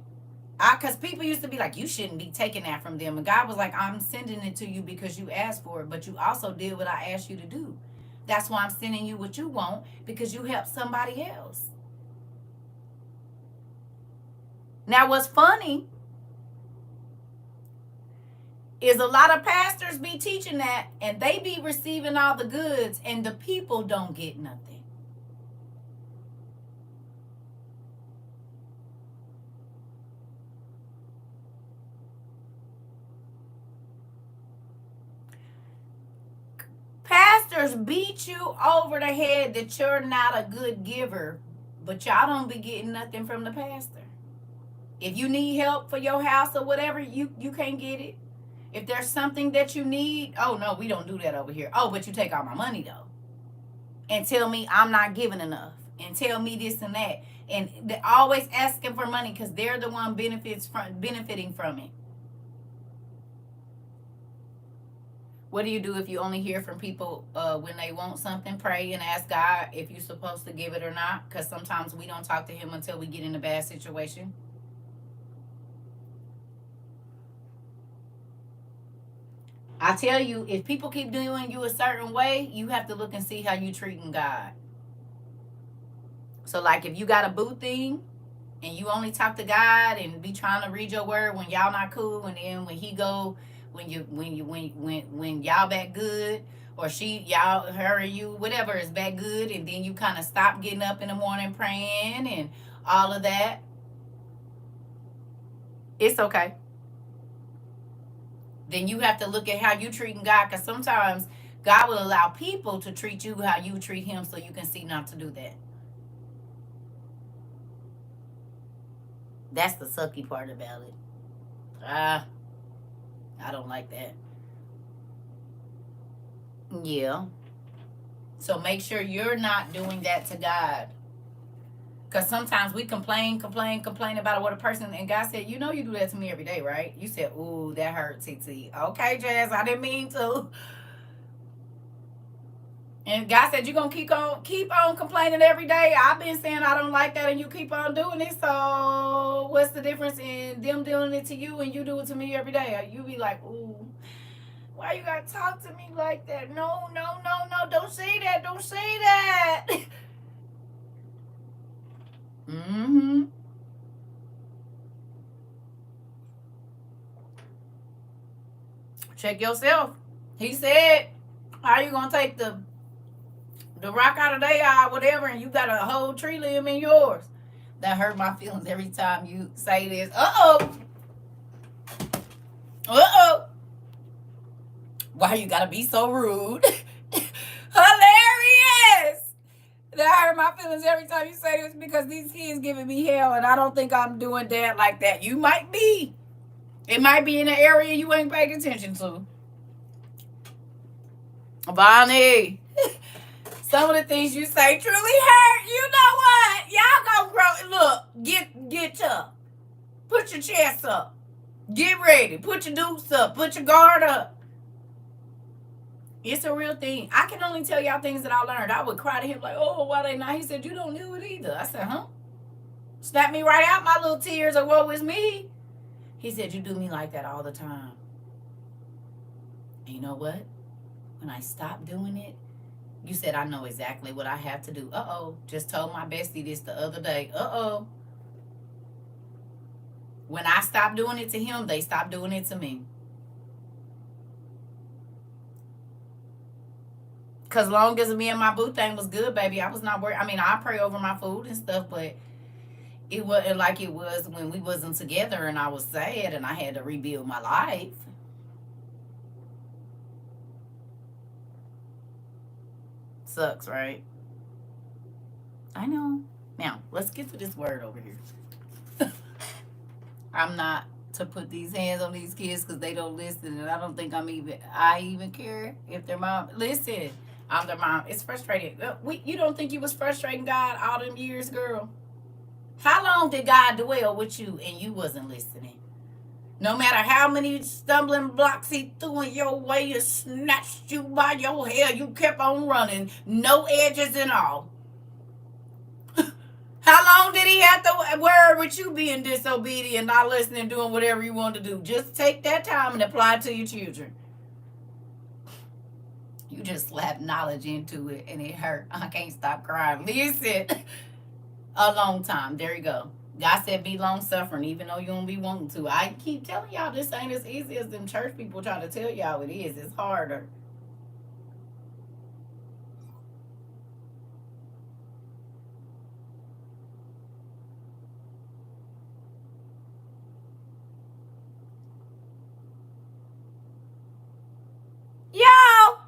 Because people used to be like, you shouldn't be taking that from them. And God was like, I'm sending it to you because you asked for it, but you also did what I asked you to do. That's why I'm sending you what you want, because you helped somebody else. Now, what's funny is a lot of pastors be teaching that, and they be receiving all the goods, and the people don't get nothing. Pastors beat you over the head that you're not a good giver, but y'all don't be getting nothing from the pastor. If you need help for your house or whatever, you can't get it. If there's something that you need, oh no, we don't do that over here. Oh, but you take all my money though, and tell me I'm not giving enough, and tell me this and that, and they're always asking for money because they're the one benefiting from it. What do you do if you only hear from people when they want something? Pray and ask God if you're supposed to give it or not, because sometimes we don't talk to him until we get in a bad situation. I tell you, if people keep doing you a certain way, you have to look and see how you treating God. So like if you got a boo thing and you only talk to God and be trying to read your word when y'all not cool, and then when he go, when y'all back good, or her and you, whatever, is back good, and then you kind of stop getting up in the morning praying and all of that, it's okay. Then you have to look at how you treating God, because sometimes God will allow people to treat you how you treat him, so you can see not to do that. That's the sucky part about it. I don't like that. Yeah. So make sure you're not doing that to God. Because sometimes we complain about what a person, and God said, you know you do that to me every day, right? You said, ooh, that hurt, TT. Okay, Jazz, I didn't mean to. And God said, you're going to keep on complaining every day. I've been saying I don't like that, and you keep on doing it. So what's the difference in them doing it to you and you do it to me every day? You be like, ooh, why you got to talk to me like that? No. Don't say that. Don't say that. Mm-hmm. Check yourself. He said, how you going to take the rock out of their eye, whatever, and you got a whole tree limb in yours? That hurt my feelings every time you say this. Uh-oh. Why you gotta be so rude? Hilarious! That hurt my feelings every time you say this because these kids giving me hell and I don't think I'm doing dad like that. You might be. It might be in an area you ain't paid attention to. Bonnie, some of the things you say truly hurt. You know what? Y'all gonna grow. Look, get up. Put your chest up. Get ready. Put your dukes up. Put your guard up. It's a real thing. I can only tell y'all things that I learned. I would cry to him like, oh, why they not? He said, you don't do it either. I said, huh? Snap me right out my little tears of woe is me. He said, you do me like that all the time. And you know what? When I stopped doing it, you said, I know exactly what I have to do. Uh-oh. Just told my bestie this the other day. Uh-oh. When I stopped doing it to him, they stopped doing it to me. Because long as me and my boo thing was good, baby, I was not worried. I mean, I pray over my food and stuff, but it wasn't like it was when we wasn't together and I was sad and I had to rebuild my life. Sucks, right? I know. Now, let's get to this word over here. I'm not to put these hands on these kids because they don't listen, and I don't think I even care if their mom listen. I'm their mom. It's frustrating. You don't think you was frustrating God all them years, girl? How long did God dwell with you and you wasn't listening? No matter how many stumbling blocks he threw in your way and snatched you by your hair, you kept on running, no edges and all. How long did he have to worry with you being disobedient, not listening, doing whatever you want to do? Just take that time and apply it to your children. You just slapped knowledge into it and it hurt. I can't stop crying. Listen, a long time. There you go. God said be long suffering, even though you don't be wanting to. I keep telling y'all this ain't as easy as them church people try to tell y'all it is. It's harder. Y'all.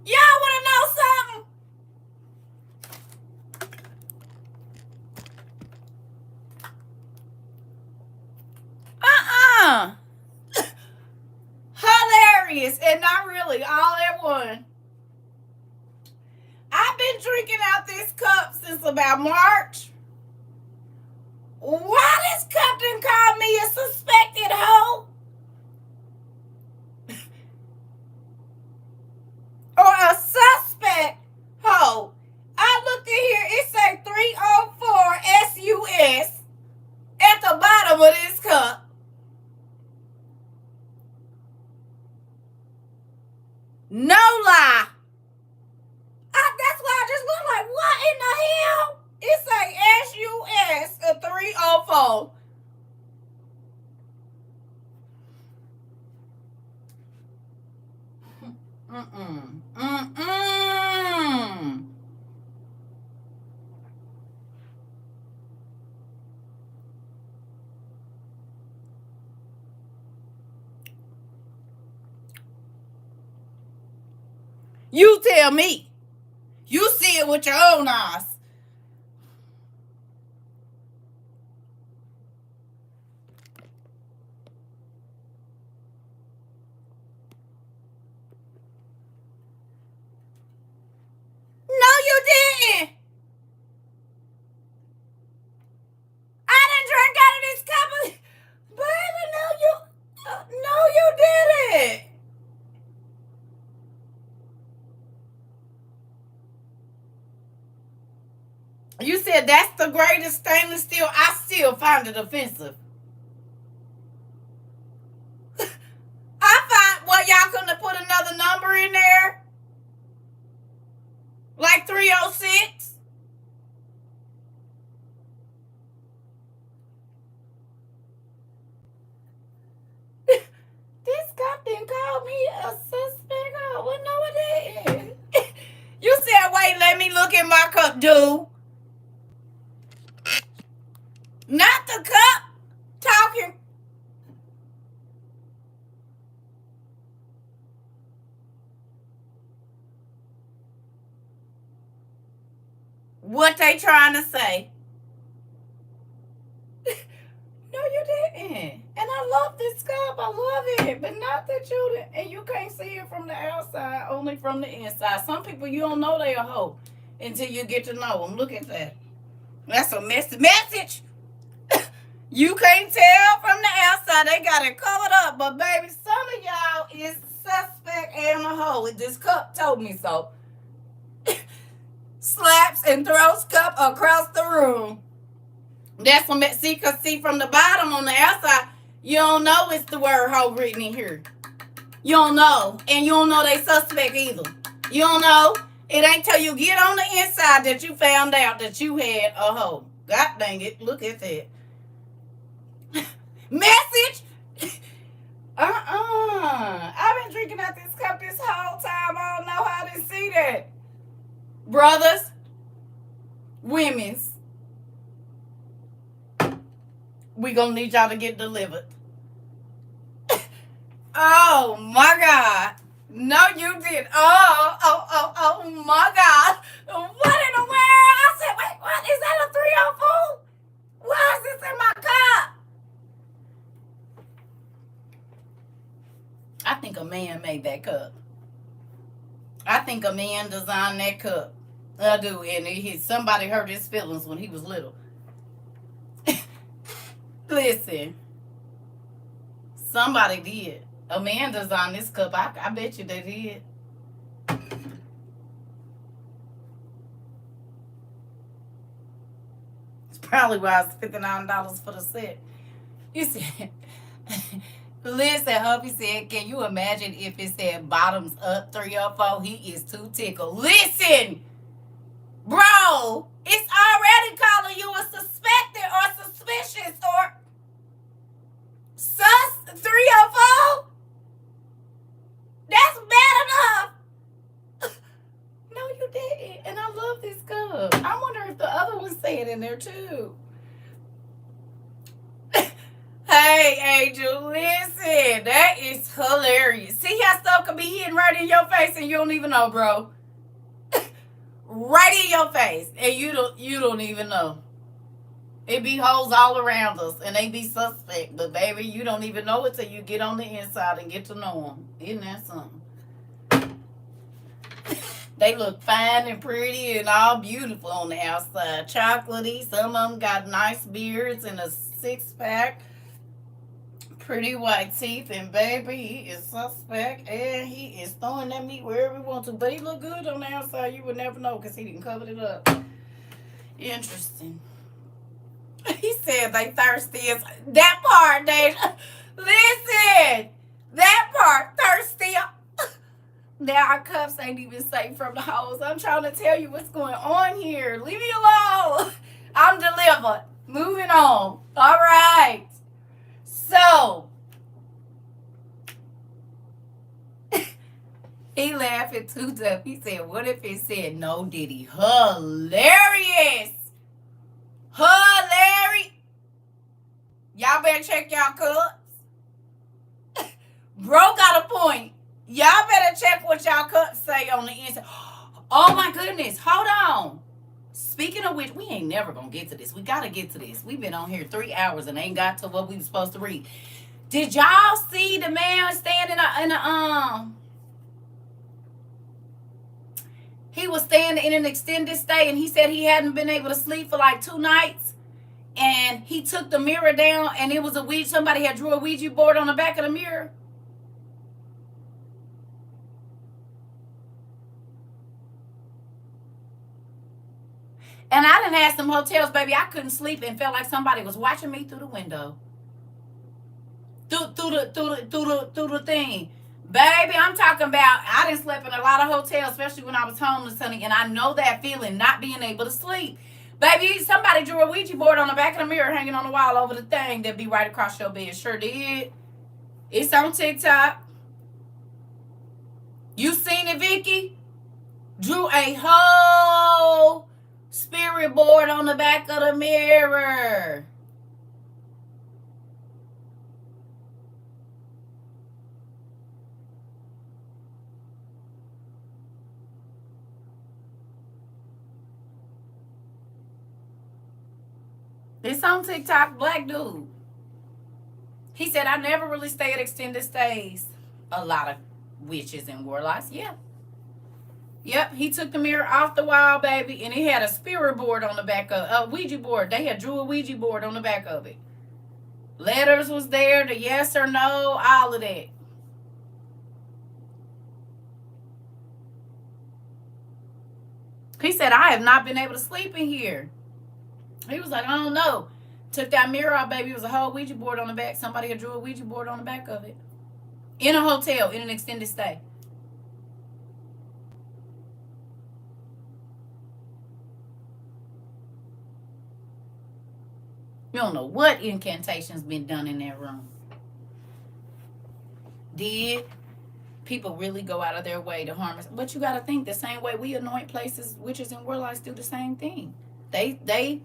Y'all want to know something? Uh-uh. Hilarious and not really all at one. I've been drinking out this cup since about March. Why this captain called me a suspected hoe? Or a suspect hoe? I looked in here, it say 304 SUS at the bottom of this cup. No lie. That's why I just look like, what in the hell? It say SUS a 304. Mm-mm. Mm-mm. You tell me. You see it with your own eyes. No, you didn't. I didn't drink out of this cup. Baby, no, you didn't. You said that's the greatest stainless steel. I still find it offensive. Y'all couldn't have put another number in there? Like 306? This captain called me a suspect. Oh, well, no, it didn't. What they trying to say? No, you didn't. And I love this cup. I love it. But not that you didn't. And you can't see it from the outside, only from the inside. Some people, you don't know they a hoe until you get to know them. Look at that. That's a message. You can't tell from the outside. They got it covered up. But, baby, some of y'all is suspect and a hoe. This cup told me so. Slaps and throws cup across the room. That's what, see, because see, from the bottom on the outside, you don't know it's the word hoe written in here. You don't know. And you don't know they suspect either. You don't know. It ain't till you get on the inside that you found out that you had a hoe. God dang it. Look at that. Message? I've been drinking out this cup this whole time. I don't know how I didn't see that. Brothers, women's, we gonna need y'all to get delivered. Oh my God. No, you did. Oh my God. What in the world? I said, wait, what? Is that a 304? Why is this in my cup? I think a man made that cup. I think a man designed that cup. I do. And somebody hurt his feelings when he was little. Listen. Somebody did. A man designed this cup. I bet you they did. It's probably why it's $59 for the set. You said, listen, hubby said, can you imagine if it said bottoms up 304? He is too tickled. Listen, bro, it's already calling you a suspected or suspicious or sus 304. That's bad enough. No, you didn't. And I love this cup. I wonder if the other one's saying in there too. Hey, Angel, listen. That is hilarious. See how stuff can be hitting right in your face and you don't even know, bro. Right in your face. And you don't even know. It be hoes all around us and they be suspect. But baby, you don't even know it till you get on the inside and get to know them. Isn't that something? They look fine and pretty and all beautiful on the outside. Chocolatey. Some of them got nice beards and a six-pack. Pretty white teeth. And baby, he is suspect. And he is throwing that meat wherever he wants to. But he look good on the outside. You would never know because he didn't cover it up. Interesting. He said they thirsty as that part, they listen. That part thirsty. Now our cups ain't even safe from the hose. I'm trying to tell you what's going on here. Leave me alone. I'm delivered. Moving on. All right. So he laughing too tough. He said, what if it said no Diddy? Hilarious. Hilarious. Y'all better check y'all cups. Bro got a point. Y'all better check what y'all cups say on the inside. Oh my goodness. Hold on. Speaking of which, we ain't never gonna get to this. We gotta get to this. We've been on here 3 hours and ain't got to what we were supposed to read. Did y'all see the man standing in a he was staying in an extended stay and he said he hadn't been able to sleep for like 2 nights? And he took the mirror down and it was a Ouija. Somebody had drew a Ouija board on the back of the mirror. And I done had some hotels, baby. I couldn't sleep and felt like somebody was watching me through the window. Through the thing. Baby, I'm talking about, I done slept in a lot of hotels, especially when I was homeless, honey. And I know that feeling, not being able to sleep. Baby, somebody drew a Ouija board on the back of the mirror hanging on the wall over the thing that be right across your bed. Sure did. It's on TikTok. You seen it, Vicky? Drew a whole spirit board on the back of the mirror. It's on TikTok. Black dude. He said, I never really stay at extended stays. A lot of witches and warlocks. Yeah. Yep, he took the mirror off the wall, baby, and it had a spirit board on the back of a Ouija board. They had drew a Ouija board on the back of it. Letters was there, the yes or no, all of that. He said, I have not been able to sleep in here. He was like, I don't know. Took that mirror off, baby. It was a whole Ouija board on the back. Somebody had drew a Ouija board on the back of it. In a hotel, in an extended stay. You don't know what incantation's been done in that room. Did people really go out of their way to harm us? But you got to think the same way we anoint places, witches and warlocks do the same thing. They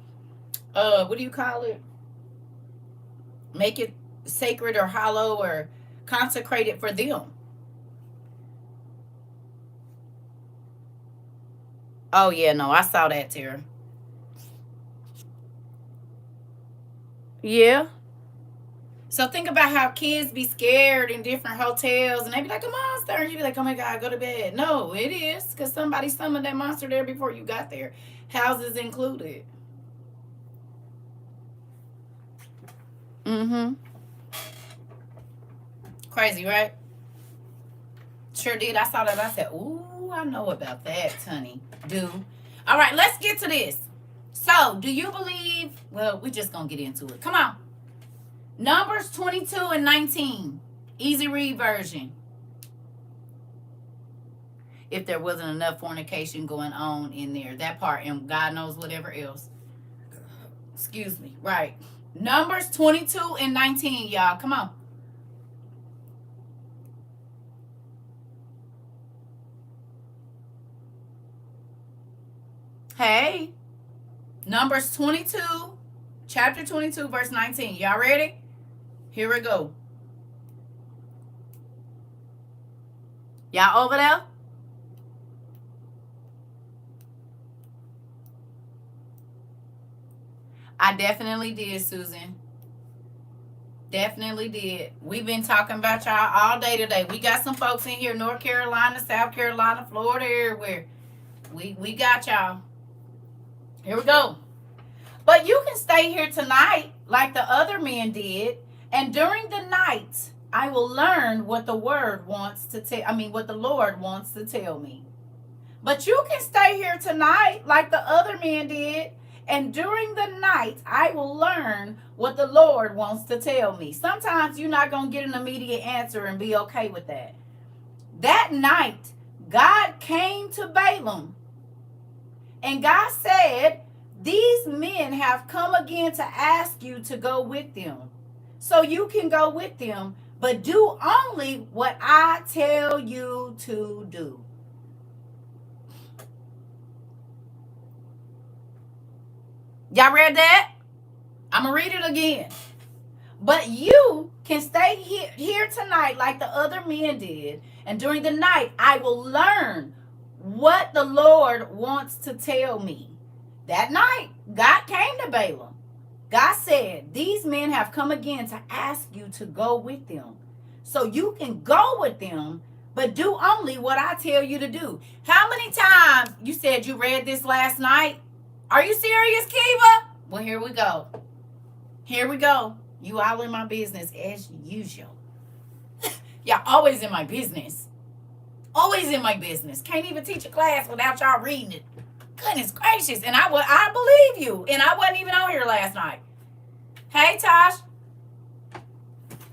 what do you call it? Make it sacred or hollow or consecrated for them. Oh yeah, no, I saw that, Tara. Yeah. So think about how kids be scared in different hotels and they be like a monster and you be like, oh my God, go to bed. No, it is because somebody summoned that monster there before you got there. Houses included. Mm-hmm. Crazy, right? Sure did. I saw that. I said, ooh, I know about that, honey. Do. All right, let's get to this. So, do you believe? Well, we're just going to get into it. Come on. Numbers 22 and 19. Easy read version. If there wasn't enough fornication going on in there. That part, and God knows whatever else. Excuse me. Right. Numbers 22 and 19, y'all. Come on. Hey. Numbers 22, chapter 22, verse 19. Y'all ready? Here we go. Y'all over there? I definitely did, Susan. Definitely did. We've been talking about y'all all day today. We got some folks in here, North Carolina, South Carolina, Florida, everywhere. We got y'all. Here we go. But you can stay here tonight like the other men did, and during the night I will learn what the word wants to tell. What the Lord wants to tell me. But you can stay here tonight like the other men did, and during the night I will learn what the Lord wants to tell me. Sometimes you're not going to get an immediate answer and be okay with that. That night, God came to Balaam, and God said, these men have come again to ask you to go with them. So you can go with them, but do only what I tell you to do. Y'all read that? I'm going to read it again. But you can stay here tonight like the other men did. And during the night, I will learn what the Lord wants to tell me. That night, God came to Balaam. God said, these men have come again to ask you to go with them. So you can go with them, but do only what I tell you to do. How many times you said you read this last night? Are you serious, Kiva? Well, here we go. Here we go. You all in my business as usual. Y'all always in my business. Always in my business. Can't even teach a class without y'all reading it. Goodness gracious. And I believe you. And I wasn't even on here last night. Hey, Tosh.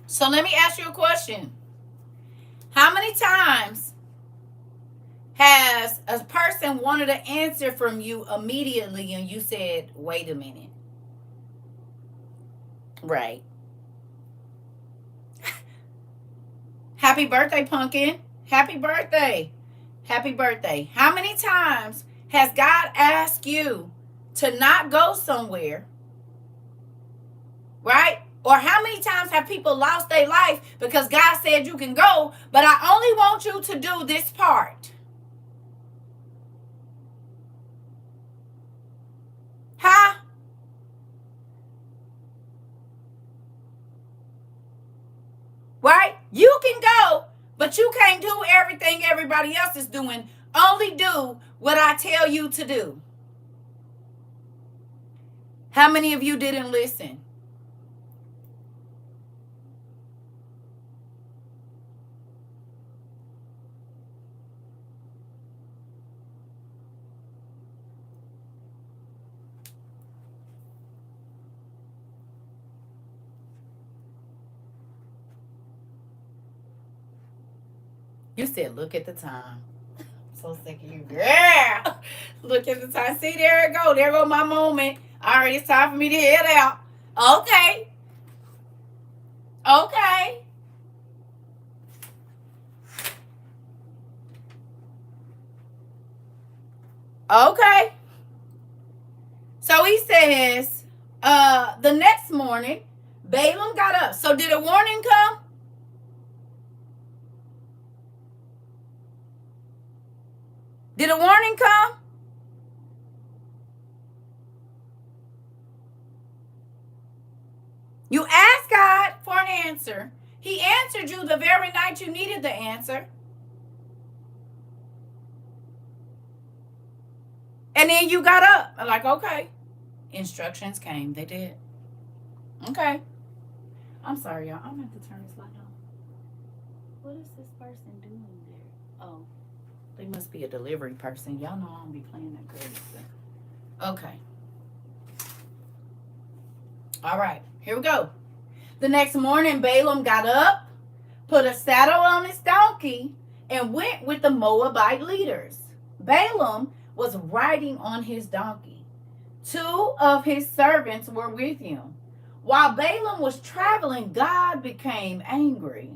So let me ask you a question. How many times has a person wanted an answer from you immediately and you said, wait a minute? Right. Happy birthday, Pumpkin. Happy birthday. Happy birthday. How many times has God asked you to not go somewhere? Right? Or how many times have people lost their life because God said you can go, but I only want you to do this part? Huh? right? You can go, but you can't do everything everybody else is doing. Only do what I tell you to do. How many of you didn't listen? You said, look at the time. I'm so sick of you, girl. Look at the time. See, there it go. There go my moment. All right, it's time for me to head out. Okay. Okay. Okay. So he says, the next morning, Balaam got up. So did a warning come? Did a warning come? You asked God for an answer. He answered you the very night you needed the answer. And then you got up. I'm like, okay. Instructions came. They did. Okay. I'm sorry, y'all. I'm going to have to turn this light on. What is this person doing there? Oh, they must be a delivery person. Y'all know I don't be playing that crazy stuff. Okay. All right. Here we go. The next morning, Balaam got up, put a saddle on his donkey, and went with the Moabite leaders. Balaam was riding on his donkey. 2 of his servants were with him. While Balaam was traveling, God became angry.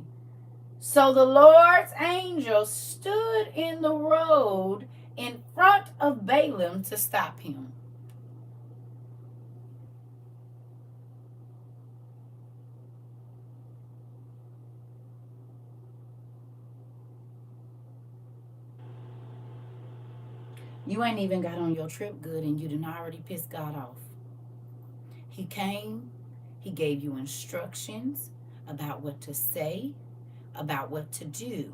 So the Lord's angel stood in the road in front of Balaam to stop him. You ain't even got on your trip good and you done already pissed God off. He came, he gave you instructions about what to say, about what to do.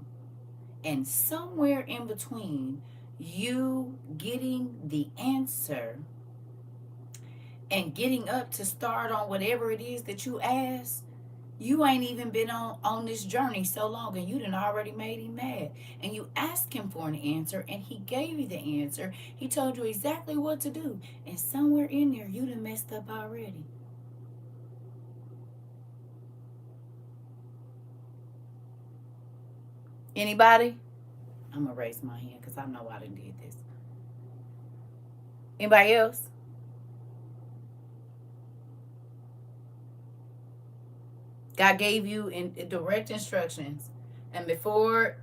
And somewhere in between you getting the answer and getting up to start on whatever it is that you asked, you ain't even been on this journey so long and you done already made him mad. And you asked him for an answer and he gave you the answer. He told you exactly what to do. And somewhere in there you done messed up already. Anybody? I'm going to raise my hand because I know I done did this. Anybody else? God gave you in direct instructions. And before...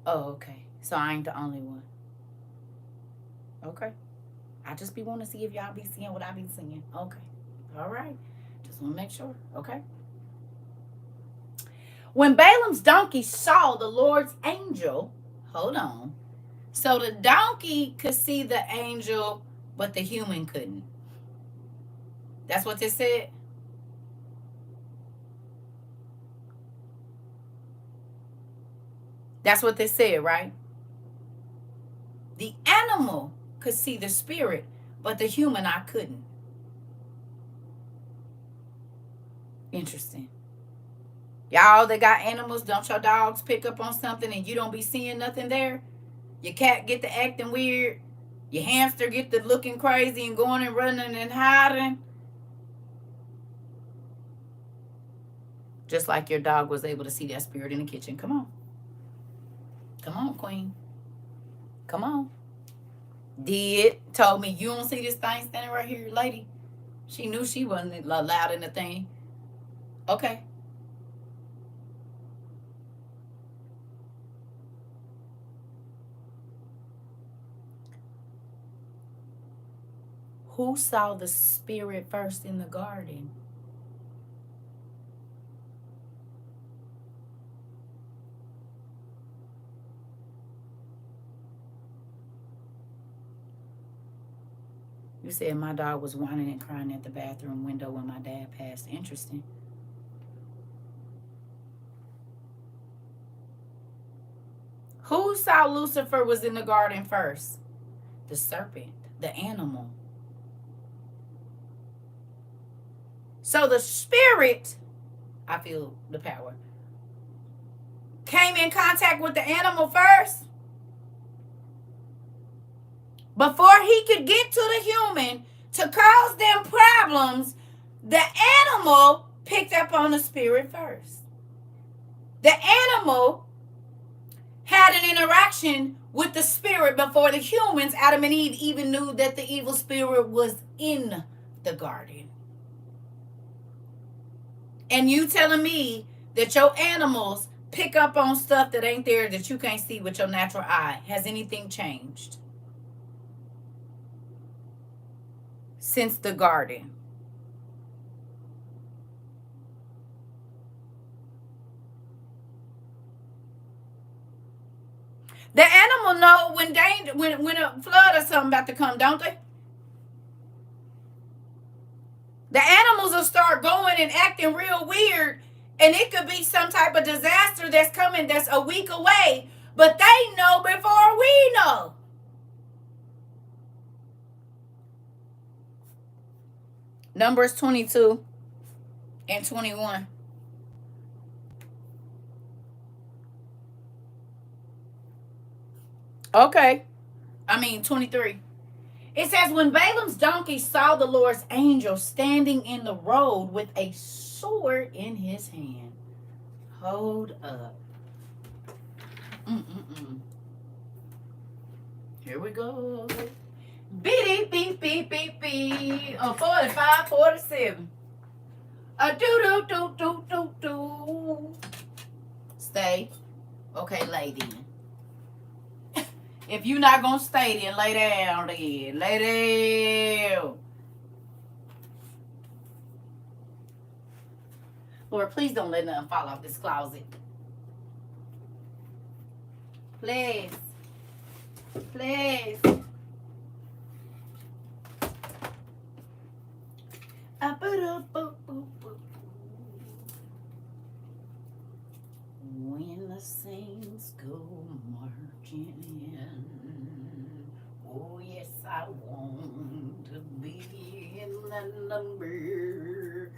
Oh, okay. So I ain't the only one. Okay. I just be wanting to see if y'all be seeing what I be seeing. Okay. All right. Just want to make sure. Okay. When Balaam's donkey saw the Lord's angel, hold on. So the donkey could see the angel, but the human couldn't. That's what they said. That's what they said, right? The animal could see the spirit, but the human I couldn't. Interesting. Y'all that got animals, don't your dogs pick up on something and you don't be seeing nothing there? Your cat get to acting weird. Your hamster get to looking crazy and going and running and hiding. Just like your dog was able to see that spirit in the kitchen. Come on. Come on, queen. Come on. Told me, you don't see this thing standing right here, lady. She knew she wasn't allowed in the thing. Okay. Who saw the spirit first in the garden? You said my dog was whining and crying at the bathroom window when my dad passed. Interesting. who saw Lucifer was in the garden first? The serpent, the animal. So the spirit, I feel the power, came in contact with the animal first. Before he could get to the human to cause them problems, the animal picked up on the spirit first. The animal had an interaction with the spirit before the humans, Adam and Eve, even knew that the evil spirit was in the garden. And you telling me that your animals pick up on stuff that ain't there, that you can't see with your natural eye. Has anything changed since the garden? The animal know when a flood or something about to come, don't they? The animals will start going and acting real weird, and it could be some type of disaster that's coming that's a week away, but they know before we know. Numbers 22 and 21. Okay. 23. It says, when Balaam's donkey saw the Lord's angel standing in the road with a sword in his hand. Hold up. Here we go. Beep, beep, beep, beep, beep. 45, 47. Do. Stay. Okay, lay then. If you're not going to stay, then lay down then. Lay down. Lord, please don't let nothing fall off this closet. Please. Please. When the saints go marching in, oh yes, I want to be in that number.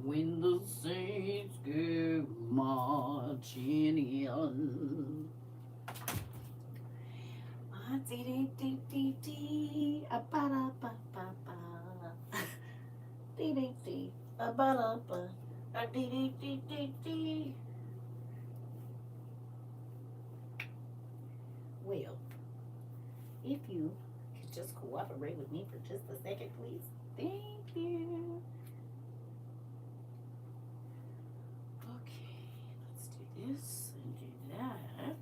When the saints go marching in. Well, if you could just cooperate with me for just a second, please. Thank you. Okay, let's do this and do that.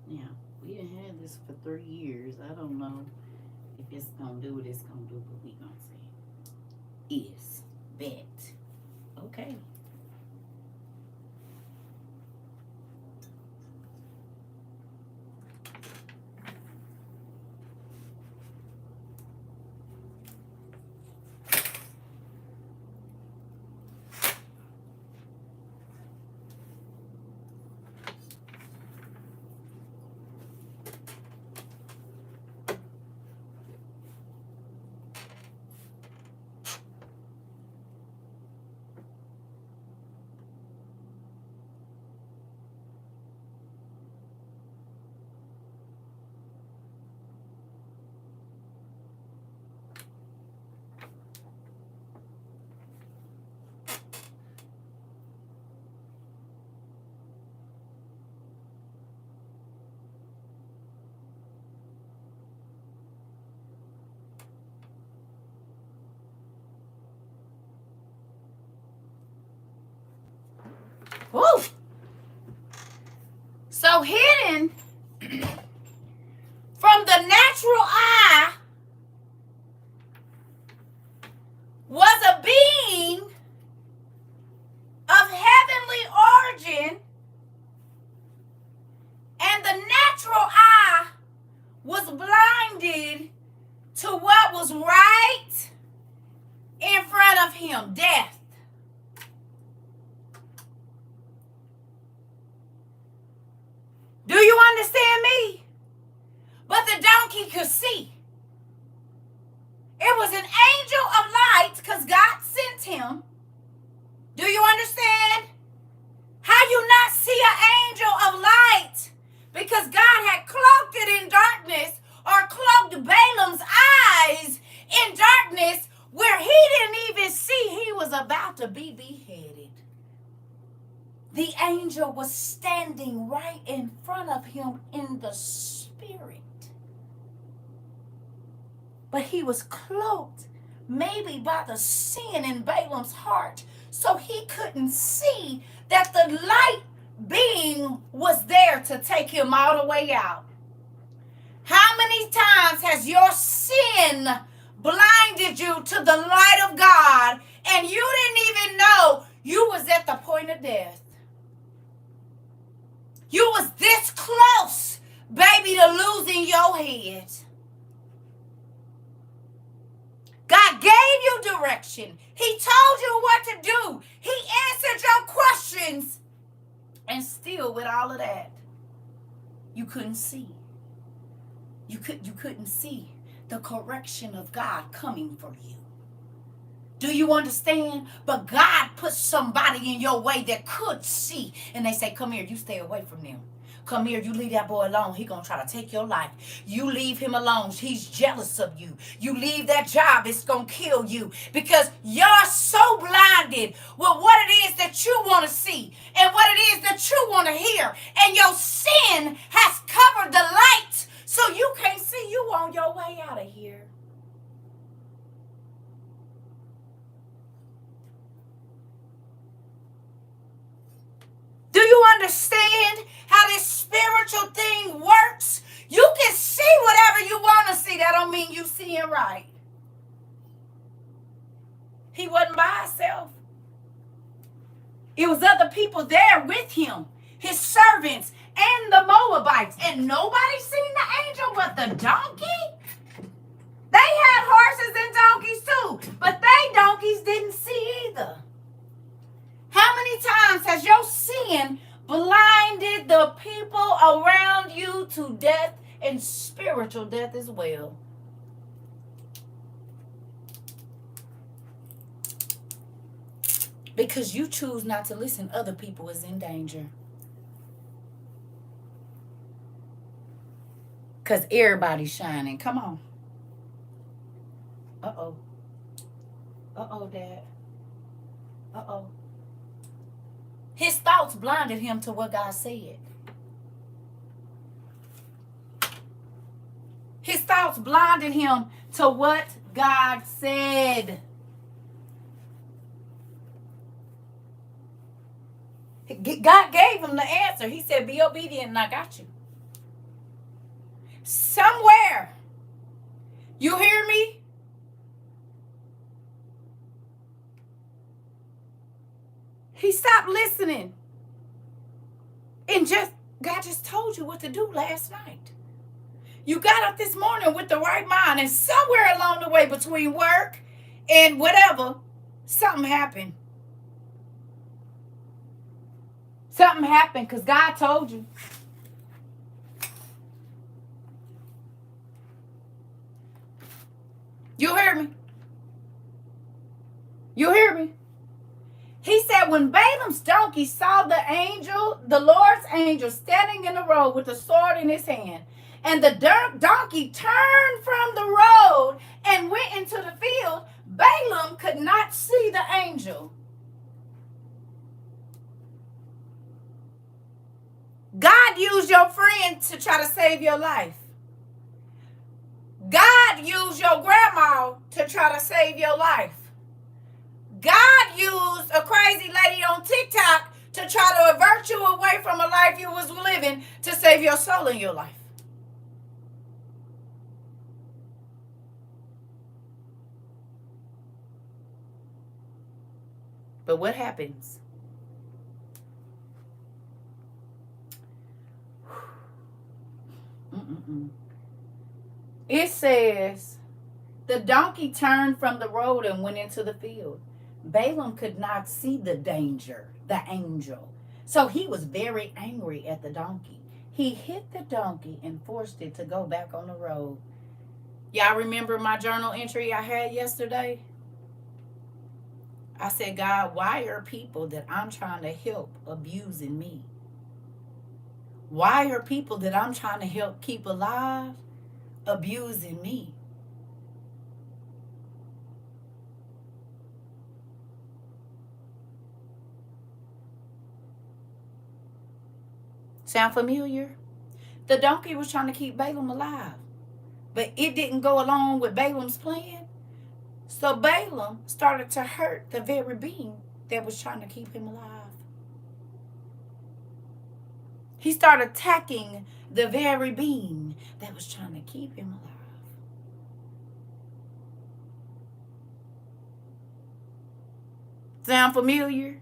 Now, we done had this for 3 years. I don't know if it's gonna do what it's gonna do, but we gonna see. Is bet. Okay. Woo! So hidden from the natural eye was a being of heavenly origin, and the natural eye was blinded to what was right in front of him, death. Do you understand me? But the donkey could see. It was an angel of light because God sent him. Do you understand? How you not see an angel of light? Because God had cloaked it in darkness, or cloaked Balaam's eyes in darkness, where he didn't even see he was about to be beheaded. The angel was standing right in front of him in the spirit. But he was cloaked maybe by the sin in Balaam's heart, so he couldn't see that the light being was there to take him all the way out. How many times has your sin blinded you to the light of God and you didn't even know you was at the point of death? You was this close, baby, to losing your head. God gave you direction. He told you what to do. He answered your questions. And still, with all of that, you couldn't see. You couldn't see the correction of God coming for you. Do you understand? But God put somebody in your way that could see. And they say, come here, you stay away from them. Come here, you leave that boy alone. He's going to try to take your life. You leave him alone. He's jealous of you. You leave that job, it's going to kill you. Because you're so blinded with what it is that you want to see and what it is that you want to hear. And your sin has covered the light so you can't see you on your way out of here. Do you understand how this spiritual thing works? You can see whatever you want to see. That don't mean you seeing right. He wasn't by himself. It was other people there with him, his servants and the Moabites. And nobody seen the angel but the donkey. They had horses and donkeys too, but they donkeys didn't see either. How many times has your sin blinded the people around you to death and spiritual death as well? Because you choose not to listen, other people is in danger. Because everybody's shining. Come on. Uh-oh. Uh-oh, Dad. Uh-oh. His thoughts blinded him to what God said. His thoughts blinded him to what God said. God gave him the answer. He said, be obedient and I got you. Somewhere, you hear me? He stopped listening. And God just told you what to do last night. You got up this morning with the right mind, and somewhere along the way between work and whatever, something happened. Something happened because God told you. You hear me? You hear me? He said when Balaam's donkey saw the angel, the Lord's angel, standing in the road with the sword in his hand, and the donkey turned from the road and went into the field, Balaam could not see the angel. God used your friend to try to save your life. God used your grandma to try to save your life. God used a crazy lady on TikTok to try to avert you away from a life you was living to save your soul in your life. But what happens? It says The donkey turned from the road and went into the field. Balaam could not see the danger, the angel. So he was very angry at the donkey. He hit the donkey and forced it to go back on the road. Y'all remember my journal entry I had yesterday? I said, God, why are people that I'm trying to help abusing me? Why are people that I'm trying to help keep alive abusing me? Sound familiar? The donkey was trying to keep Balaam alive, but it didn't go along with Balaam's plan. So Balaam started to hurt the very being that was trying to keep him alive. He started attacking the very being that was trying to keep him alive. Sound familiar?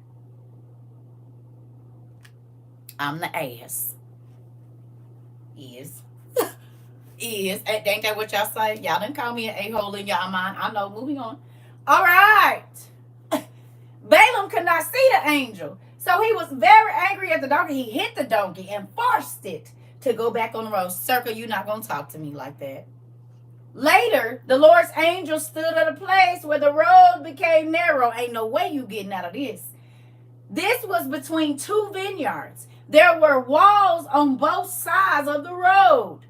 I'm the ass. Is. Ain't that what y'all say? Y'all didn't call me an a-hole in y'all mind. I know. Moving on. All right. Balaam could not see the angel. So he was very angry at the donkey. He hit the donkey and forced it to go back on the road. CERCA, you're not going to talk to me like that. Later, the Lord's angel stood at a place where the road became narrow. Ain't no way you getting out of this. This was between two vineyards. There were walls on both sides of the road.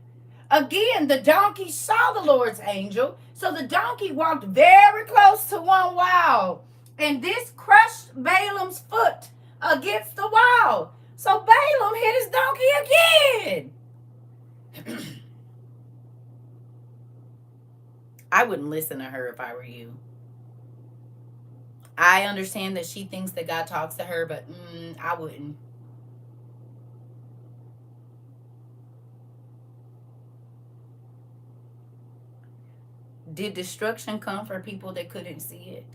Again, the donkey saw the Lord's angel. So the donkey walked very close to one wall. And this crushed Balaam's foot against the wall. So Balaam hit his donkey again. I wouldn't listen to her if I were you. I understand that she thinks that God talks to her, but I wouldn't. Did destruction come for people that couldn't see it?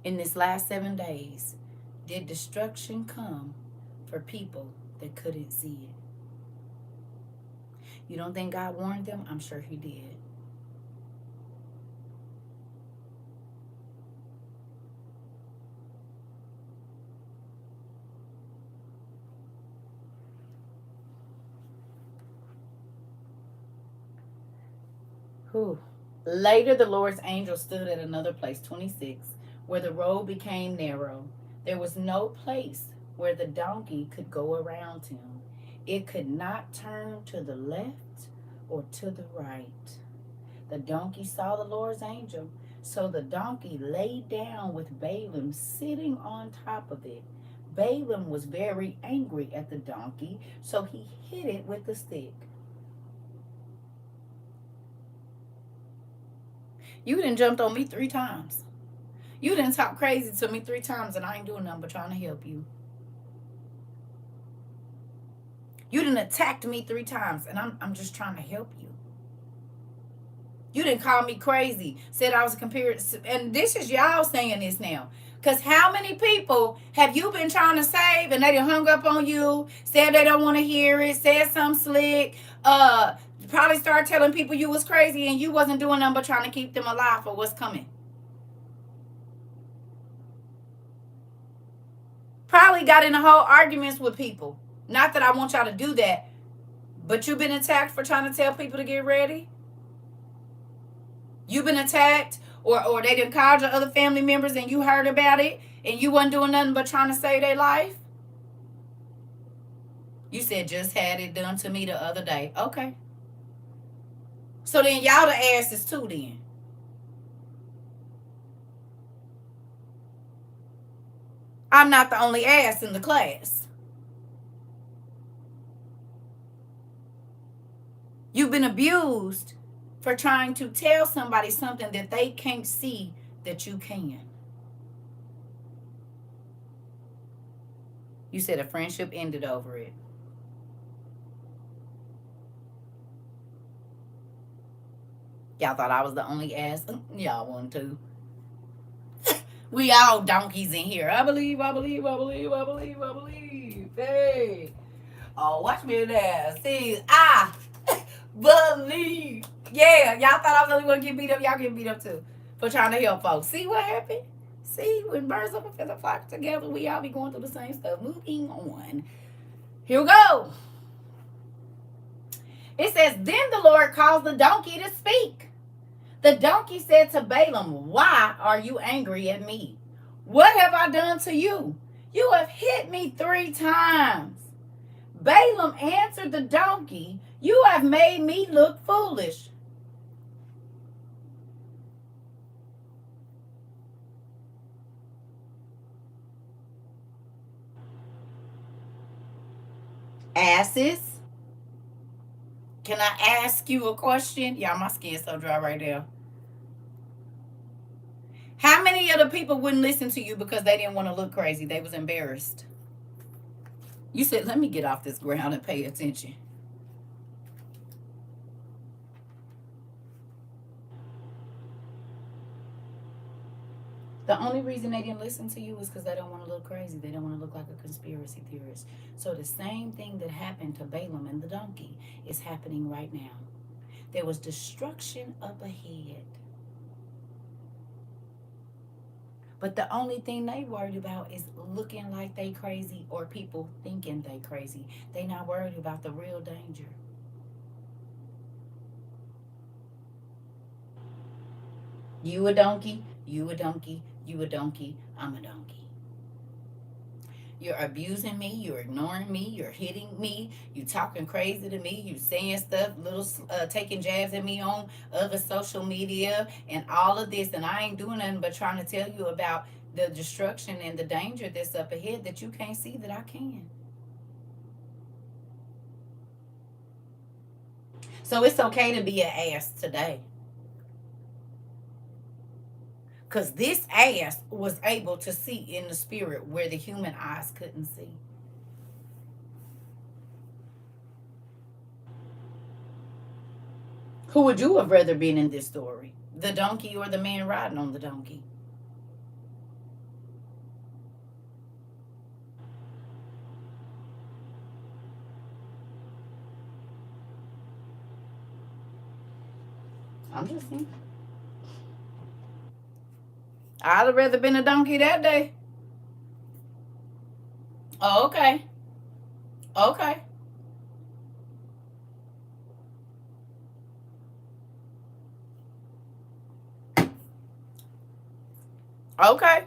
In this last 7 days, did destruction come for people that couldn't see it? You don't think God warned them? I'm sure he did. Whew. Later, the Lord's angel stood at another place, 26, where the road became narrow. There was no place where the donkey could go around him. It could not turn to the left or to the right. The donkey saw the Lord's angel, so the donkey lay down with Balaam sitting on top of it. Balaam was very angry at the donkey, so he hit it with a stick. You done jumped on me 3 times. You done talk crazy to me 3 times, and I ain't doing nothing but trying to help you. You done attacked me 3 times, and I'm just trying to help you. You didn't call me crazy, said I was a compared, and this is y'all saying this now. Because how many people have you been trying to save, and they done hung up on you, said they don't want to hear it, said something slick, probably started telling people you was crazy, and you wasn't doing nothing but trying to keep them alive for what's coming. Probably got in a whole arguments with people. Not that I want y'all to do that, but you've been attacked for trying to tell people to get ready. You've been attacked, or they done called your other family members and you heard about it, and you wasn't doing nothing but trying to save their life. You said, just had it done to me the other day. Okay. So then y'all the asses too then. I'm not the only ass in the class. You've been abused for trying to tell somebody something that they can't see that you can. You said a friendship ended over it. Y'all thought I was the only ass? Y'all want to. We all donkeys in here. I believe. Hey. Oh, watch me now. See, I believe. Yeah, y'all thought I was the only one to get beat up. Y'all get beat up too for trying to help folks. See what happened? See, when birds of a feather flock together, we all be going through the same stuff. Moving on. Here we go. It says, then the Lord caused the donkey to speak. The donkey said to Balaam, why are you angry at me? What have I done to you? You have hit me 3 times. Balaam answered the donkey, you have made me look foolish. Asses, can I ask you a question? Y'all, my skin's so dry right now. How many of the people wouldn't listen to you because they didn't want to look crazy? They was embarrassed. You said, let me get off this ground and pay attention. The only reason they didn't listen to you is because they don't want to look crazy. They don't want to look like a conspiracy theorist. So the same thing that happened to Balaam and the donkey is happening right now. There was destruction up ahead. But the only thing they worried about is looking like they crazy or people thinking they crazy. They not worried about the real danger. You a donkey, you a donkey, you a donkey, I'm a donkey. You're abusing me, you're ignoring me, you're hitting me, you talking crazy to me, you saying stuff, taking jabs at me on other social media and all of this, and I ain't doing nothing but trying to tell you about the destruction and the danger that's up ahead that you can't see that I can. So it's okay to be an ass today. Because this ass was able to see in the spirit where the human eyes couldn't see. Who would you have rather been in this story? The donkey or the man riding on the donkey? I'm just saying. I'd have rather been a donkey that day. Oh, okay. Okay. Okay.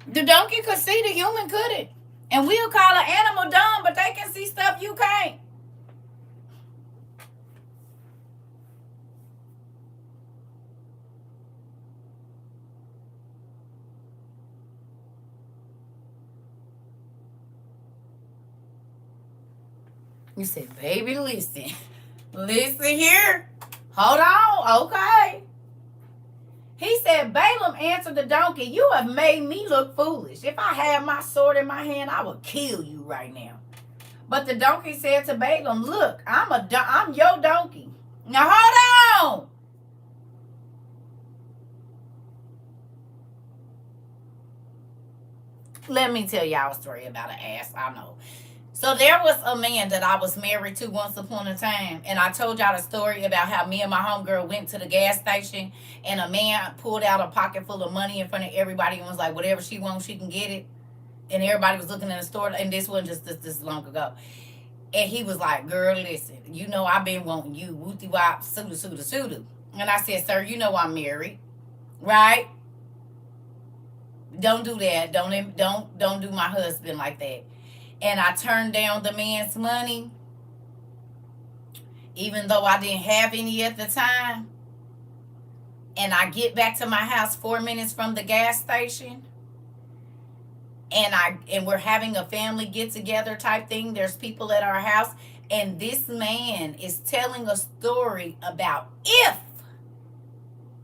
The donkey could see, the human couldn't. And we'll call an animal dumb, but they can see stuff you can't. You said, baby, listen. Listen here. Hold on. Okay. He said, Balaam answered the donkey, you have made me look foolish. If I had my sword in my hand, I would kill you right now. But the donkey said to Balaam, look, I'm your donkey. Now hold on. Let me tell y'all a story about an ass I know. So there was a man that I was married to once upon a time, and I told y'all the story about how me and my homegirl went to the gas station, and a man pulled out a pocket full of money in front of everybody and was like, whatever she wants, she can get it. And everybody was looking in the store, and this wasn't just this long ago. And he was like, girl, listen, you know I've been wanting you, wooty wop, suda. And I said, sir, you know I'm married, right? Don't do that. Don't do my husband like that. And I turned down the man's money, even though I didn't have any at the time. And I get back to my house 4 minutes from the gas station. And we're having a family get together type thing. There's people at our house. And this man is telling a story about if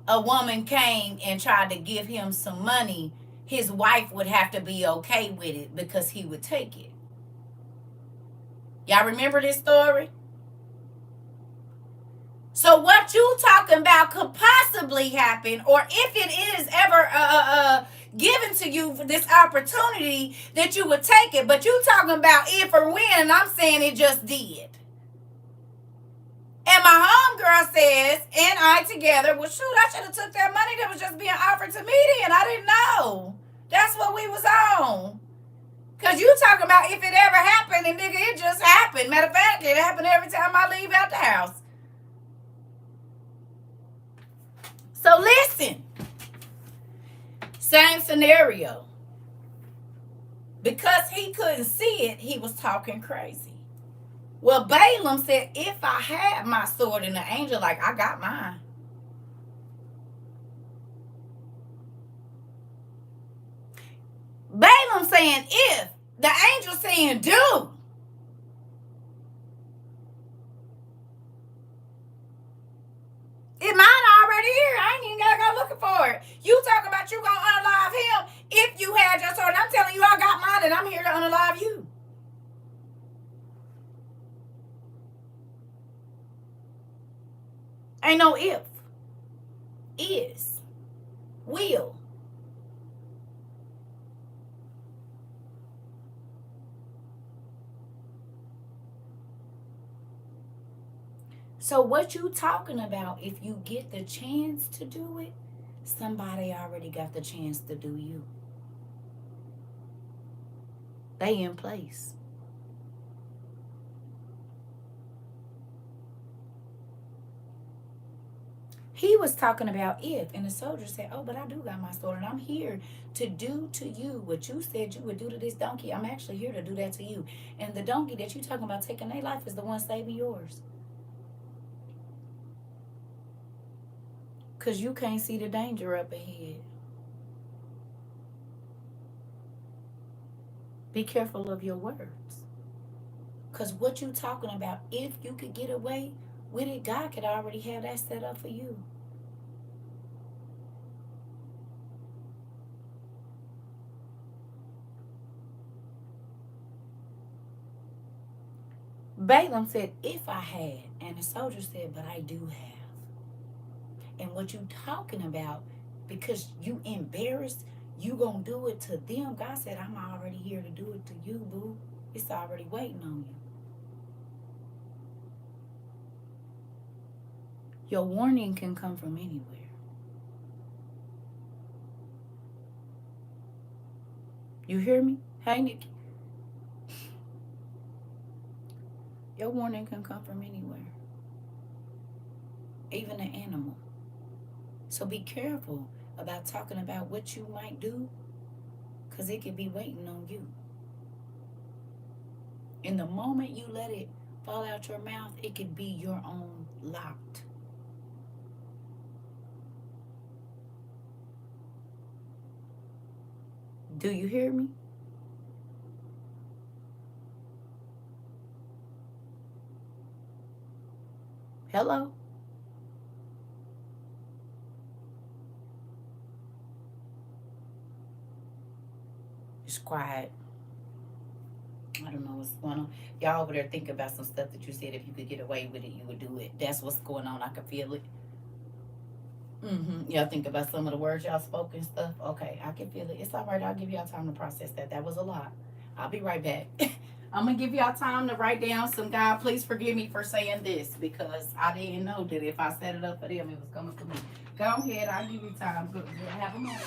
a woman came and tried to give him some money, his wife would have to be okay with it because he would take it. Y'all remember this story? So what you talking about could possibly happen, or if it is ever given to you for this opportunity that you would take it. But you talking about if or when, and I'm saying it just did. And my homegirl says, and I together, well, shoot, I should have took that money that was just being offered to me then. I didn't know. That's what we was on. Because you talking about if it ever happened, and nigga, it just happened. Matter of fact, it happened every time I leave out the house. So listen. Same scenario. Because he couldn't see it, he was talking crazy. Well, Balaam said, if I had my sword, and the angel like, I got mine. Balaam saying if, the angel saying do. It mine already here. I ain't even gotta go looking for it. You talking about you gonna unalive him if you had your sword. I'm telling you, I got mine, and I'm here to unalive you. Ain't no if. Is. Will. So what you talking about, if you get the chance to do it, somebody already got the chance to do you. They in place. He was talking about if, and the soldier said, oh, but I do got my sword, and I'm here to do to you what you said you would do to this donkey. I'm actually here to do that to you. And the donkey that you talking about taking their life is the one saving yours. Because you can't see the danger up ahead. Be careful of your words. Because what you talking about, if you could get away with it, God could already have that set up for you. Balaam said, if I had. And the soldier said, but I do have. And what you talking about, because you embarrassed, you gonna do it to them. God said, I'm already here to do it to you, boo. It's already waiting on you. Your warning can come from anywhere. You hear me? Hey, Nikki. Your warning can come from anywhere. Even an animal. So be careful about talking about what you might do, because it could be waiting on you. In the moment you let it fall out your mouth, it could be your own lot. Do you hear me? Hello? It's quiet. I don't know what's going on. Y'all over there thinking about some stuff that you said if you could get away with it, you would do it. That's what's going on. I can feel it. Y'all think about some of the words y'all spoke and stuff. Okay, I can feel it. It's all right. I'll give y'all time to process that. That was a lot. I'll be right back. I'm gonna give y'all time to write down some. God, please forgive me for saying this, because I didn't know that if I set it up for them, it was coming for me. Go ahead. I'll give you time. Good. Have a moment.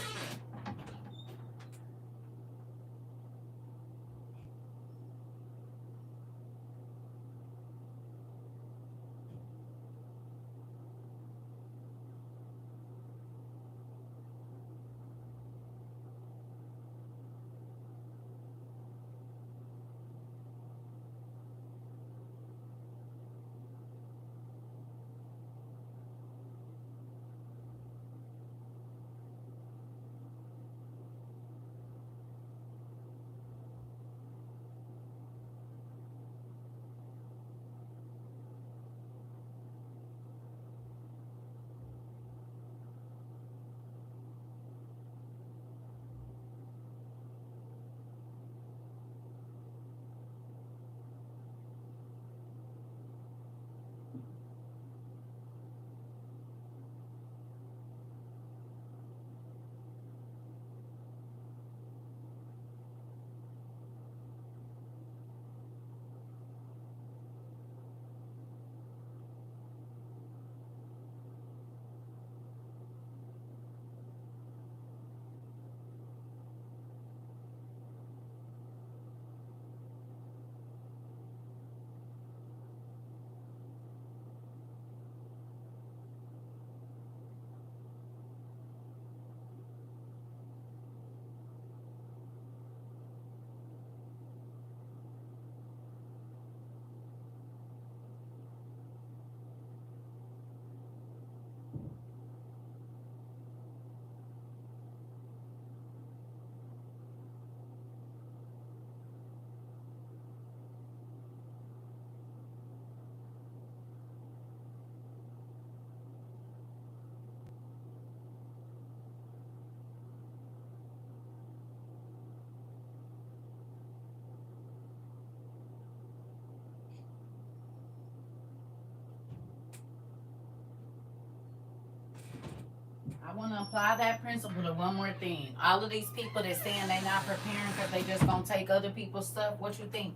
to apply that principle to one more thing. All of these people that saying they not preparing because they just gonna take other people's stuff. What you think?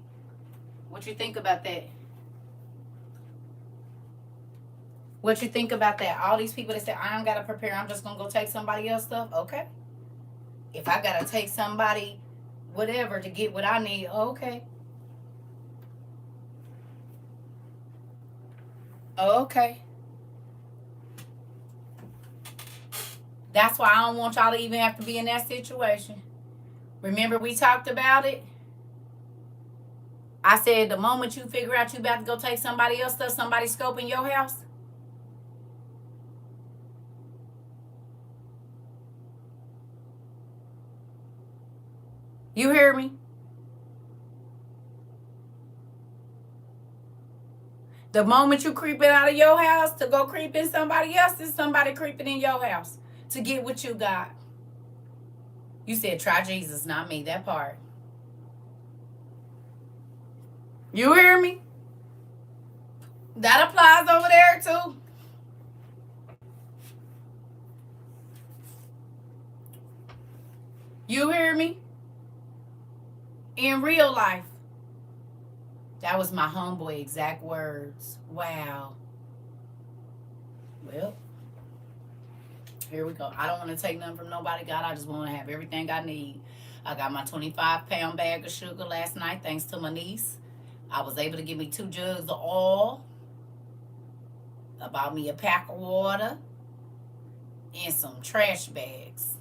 What you think about that? What you think about that? All these people that say I don't gotta prepare, I'm just gonna go take somebody else's stuff. Okay. If I gotta take somebody, whatever, to get what I need, okay. Okay. That's why I don't want y'all to even have to be in that situation. Remember we talked about it? I said the moment you figure out you about to go take somebody else's stuff, somebody scoping your house. You hear me? The moment you creeping out of your house to go creep in somebody else's, somebody creeping in your house to get what you got. You said try Jesus, not me. That part. You hear me? That applies over there too. You hear me? In real life. That was my homeboy exact words. Wow. Well, here we go. I don't want to take nothing from nobody, God. I just want to have everything I need. I got my 25-pound bag of sugar last night thanks to my niece. I was able to give me 2 jugs of oil. I bought me a pack of water and some trash bags.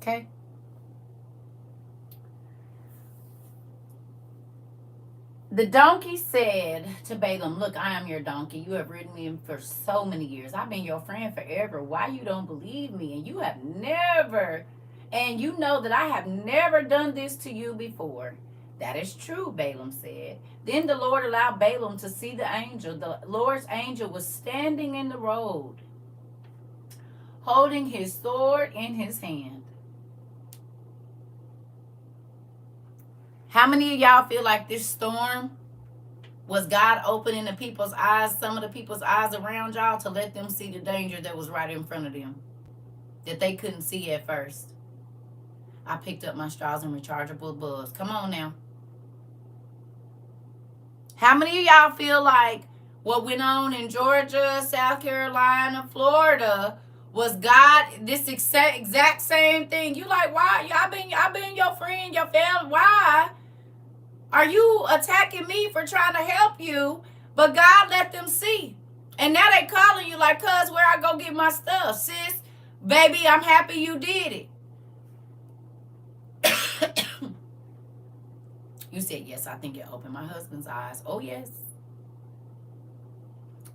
Okay? The donkey said to Balaam, look, I am your donkey. You have ridden me for so many years. I've been your friend forever. Why you don't believe me? And you have never, and you know that I have never done this to you before. That is true, Balaam said. Then the Lord allowed Balaam to see the angel. The Lord's angel was standing in the road, holding his sword in his hand. How many of y'all feel like this storm was God opening the people's eyes, some of the people's eyes around y'all, to let them see the danger that was right in front of them that they couldn't see at first? I picked up my straws and rechargeable bulbs. Come on now. How many of y'all feel like what went on in Georgia, South Carolina, Florida was God, this exact same thing? You like, why? Y'all been your friend, your family. Why are you attacking me for trying to help you? But God let them see. And now they calling you like, cuz, where I go get my stuff? Sis, baby, I'm happy you did it. You said, yes, I think it opened my husband's eyes. Oh, yes.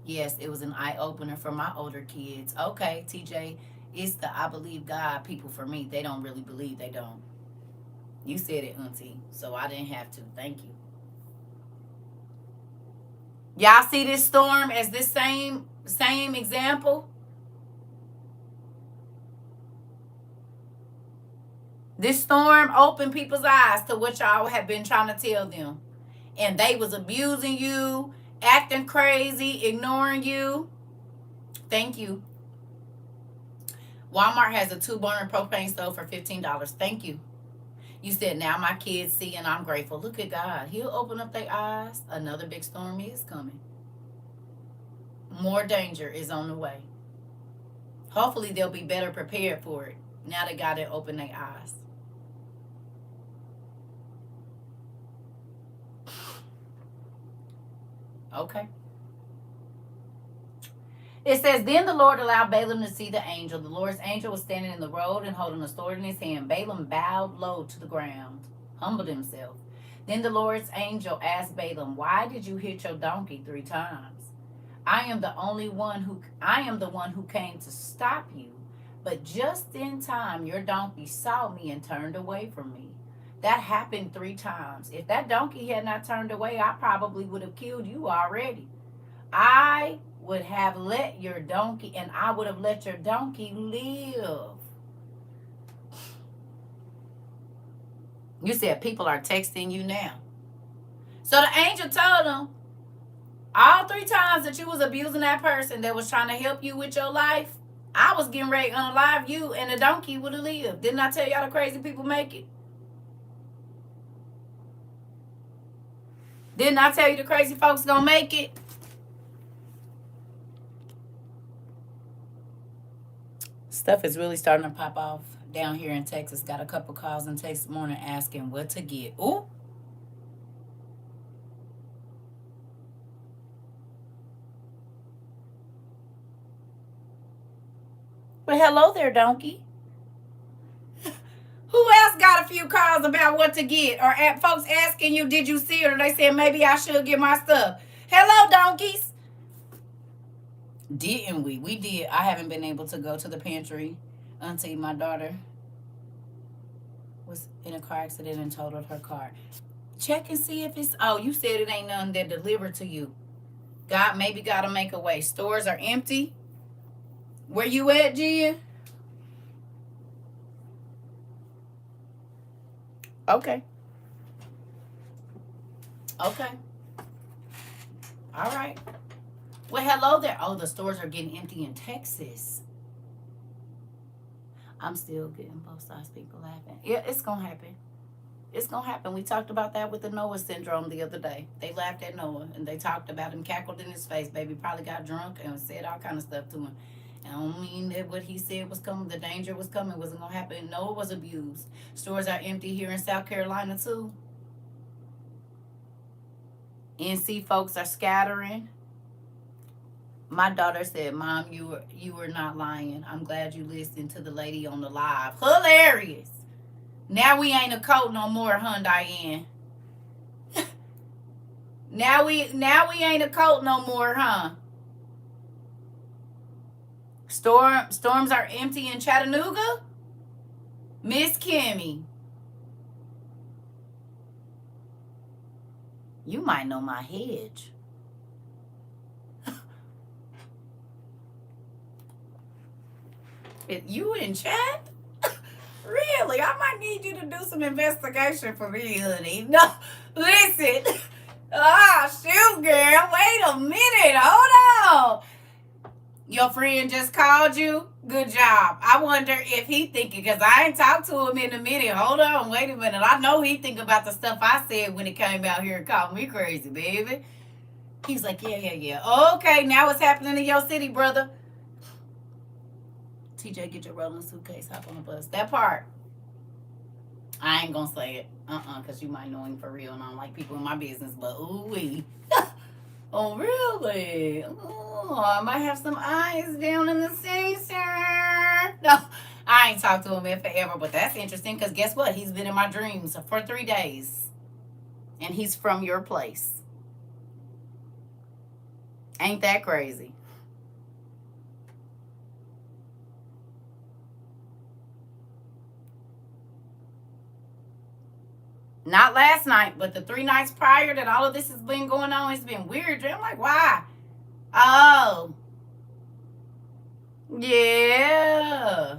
Yes, it was an eye-opener for my older kids. Okay, TJ, it's the I believe God people for me. They don't really believe. They don't. You said it, auntie, so I didn't have to. Thank you. Y'all see this storm as this same example? This storm opened people's eyes to what y'all have been trying to tell them. And they was abusing you, acting crazy, ignoring you. Thank you. Walmart has a 2-burner propane stove for $15. Thank you. You said, now my kids see and I'm grateful. Look at God. He'll open up their eyes. Another big storm is coming. More danger is on the way. Hopefully they'll be better prepared for it. Now they got to open their eyes. Okay. It says, then the Lord allowed Balaam to see the angel. The Lord's angel was standing in the road and holding a sword in his hand. Balaam bowed low to the ground, humbled himself. Then the Lord's angel asked Balaam, why did you hit your donkey 3 times? I am the one who came to stop you. But just in time, your donkey saw me and turned away from me. That happened 3 times. If that donkey had not turned away, I probably would have killed you already. I would have let your donkey, and I would have let your donkey live. You said people are texting you now. So the angel told them, all 3 times that you was abusing that person that was trying to help you with your life, I was getting ready to unalive you, and the donkey would have lived. Didn't I tell y'all the crazy people make it? Didn't I tell you the crazy folks gonna make it? Stuff is really starting to pop off down here in Texas. Got a couple calls and texts this morning asking what to get. Ooh. Well, hello there, donkey. Who else got a few calls about what to get? Or folks asking you, did you see it? Or they said, maybe I should get my stuff. Hello, donkeys. Didn't we? We did. I haven't been able to go to the pantry until my daughter was in a car accident and totaled her car. Check and see if it's, oh, you said it ain't none that delivered to you. God maybe got to make a way. Stores are empty. Where you at, Gia? Okay. Okay. All right. Well, hello there. Oh, the stores are getting empty in Texas. I'm still getting both sides people laughing. Yeah, it's going to happen. It's going to happen. We talked about that with the Noah syndrome the other day. They laughed at Noah, and they talked about him, cackled in his face. Baby probably got drunk and said all kind of stuff to him. I don't mean that what he said was coming, the danger was coming, wasn't going to happen. Noah was abused. Stores are empty here in South Carolina, too. NC folks are scattering. My daughter said, Mom, you were not lying. I'm glad you listened to the lady on the live. Hilarious. Now we ain't a cult no more, huh, Diane? now we ain't a cult no more, huh? Storms are empty in Chattanooga? Miss Kimmy. You might know my hedge. You in chat? Really? I might need you to do some investigation for me, honey. No, listen. Shoot, girl. Wait a minute. Hold on. Your friend just called you? Good job. I wonder if he thinking, because I ain't talked to him in a minute. Hold on. Wait a minute. I know he think about the stuff I said when he came out here and called me crazy, baby. He's like, yeah. Okay, now what's happening in your city, brother? TJ, get your rolling suitcase, hop on the bus. That part. I ain't gonna say it. Because you might know him for real and I don't like people in my business, but ooh-wee. Oh, really? Oh, I might have some eyes down in the city, sir. No, I ain't talked to him in forever, but that's interesting because guess what? He's been in my dreams for 3 days. And he's from your place. Ain't that crazy? Not last night, but the 3 nights prior that all of this has been going on, it's been weird. I'm like, why? Oh. Yeah.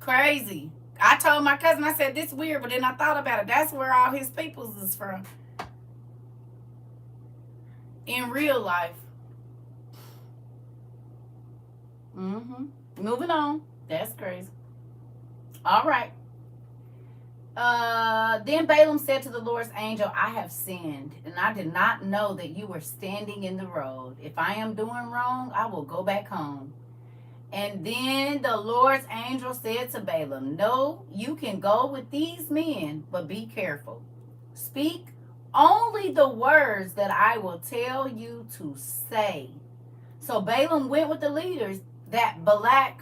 Crazy. I told my cousin, I said, this weird, but then I thought about it. That's where all his peoples is from. In real life. Moving on. That's crazy. All right. Then Balaam said to the Lord's angel, I have sinned, and I did not know that you were standing in the road. If I am doing wrong, I will go back home. And then the Lord's angel said to Balaam, no, you can go with these men, but be careful. Speak only the words that I will tell you to say. So Balaam went with the leaders that Balak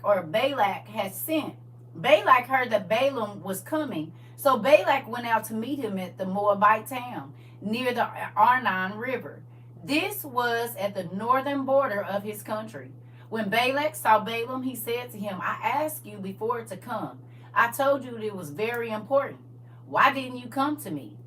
had sent. Balak heard that Balaam was coming. So Balak went out to meet him at the Moabite town near the Arnon River. This was at the northern border of his country. When Balak saw Balaam, he said to him, I asked you before to come. I told you it was very important. Why didn't you come to me?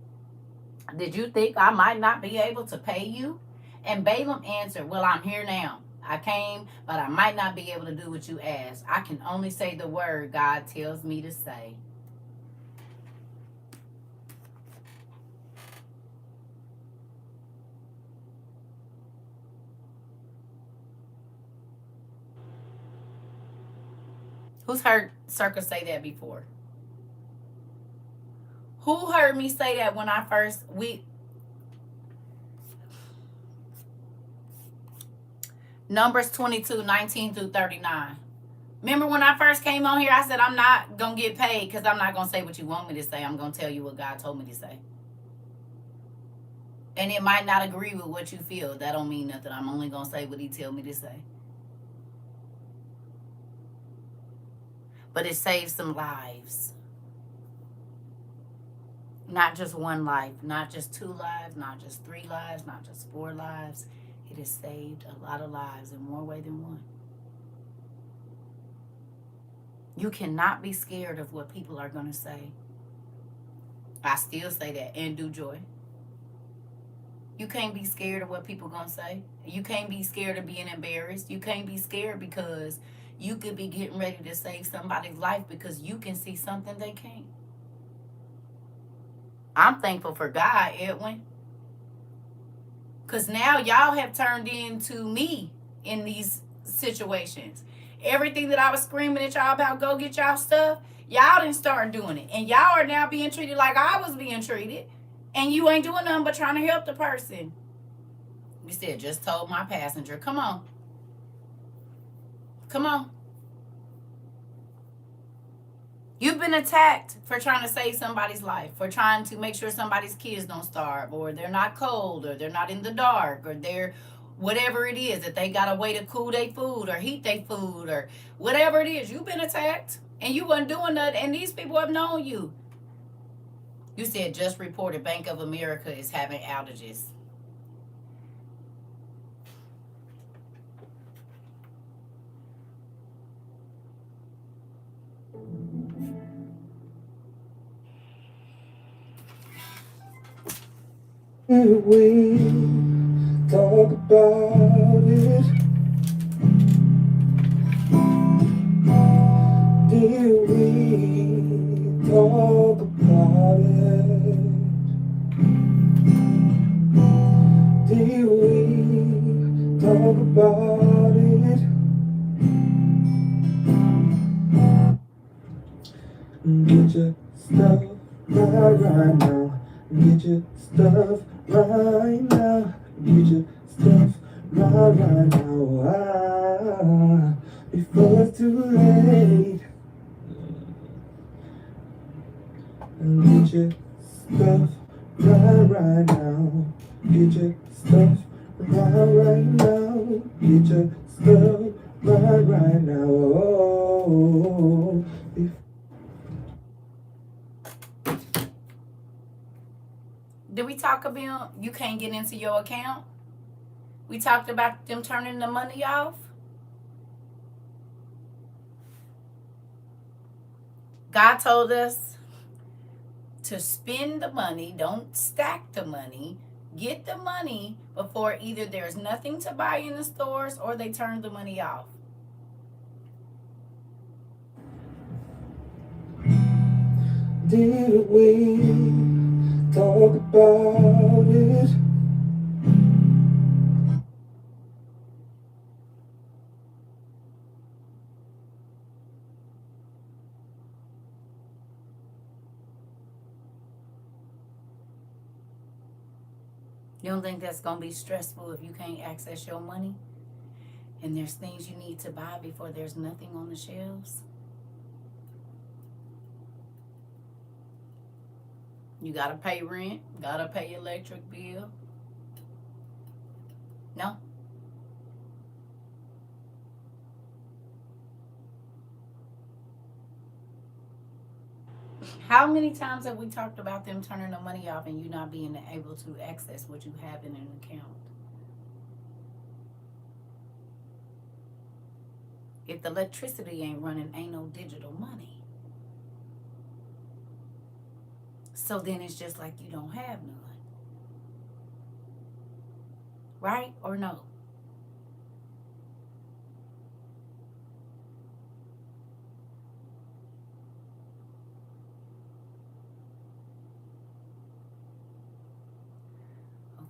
Did you think I might not be able to pay you? And Balaam answered, well, I'm here now. I came, but I might not be able to do what you asked. I can only say the word God tells me to say. Who's heard CERCA say that before? Who heard me say that when I first Numbers 22:19-39. Remember when I first came on here, I said I'm not going to get paid because I'm not going to say what you want me to say. I'm going to tell you what God told me to say. And it might not agree with what you feel. That don't mean nothing. I'm only going to say what he tell me to say. But it saves some lives. Not just one life, not just 2 lives, not just 3 lives, not just 4 lives. It has saved a lot of lives in more ways than one. You cannot be scared of what people are going to say. I still say that, and do joy. You can't be scared of what people are going to say. You can't be scared of being embarrassed. You can't be scared because you could be getting ready to save somebody's life because you can see something they can't. I'm thankful for God, Edwin. Because now y'all have turned into me in these situations. Everything that I was screaming at y'all about, go get y'all stuff, y'all didn't start doing it. And y'all are now being treated like I was being treated. And you ain't doing nothing but trying to help the person. You said, just told my passenger, come on. Come on. You've been attacked for trying to save somebody's life, for trying to make sure somebody's kids don't starve, or they're not cold, or they're not in the dark, or they're whatever it is, that they got a way to cool their food or heat their food, or whatever it is. You've been attacked, and you wasn't doing nothing, and these people have known you. You said, just reported Bank of America is having outages. Here we talk about it. Here we talk about it. Here we talk about it. Get your stuff right now. Get your stuff right now. Get your stuff right now. Before it's too late. Get your stuff right now. Get your stuff right now. Get your stuff right now. Oh, Did we talk about you can't get into your account? We talked about them turning the money off. God told us to spend the money, don't stack the money. Get the money before either there's nothing to buy in the stores or they turn the money off. Did we talk about it? You don't think that's going to be stressful if you can't access your money? And there's things you need to buy before there's nothing on the shelves? You got to pay rent, got to pay electric bill. No? How many times have we talked about them turning the money off and you not being able to access what you have in an account? If the electricity ain't running, ain't no digital money. So then it's just like you don't have none. Right or no?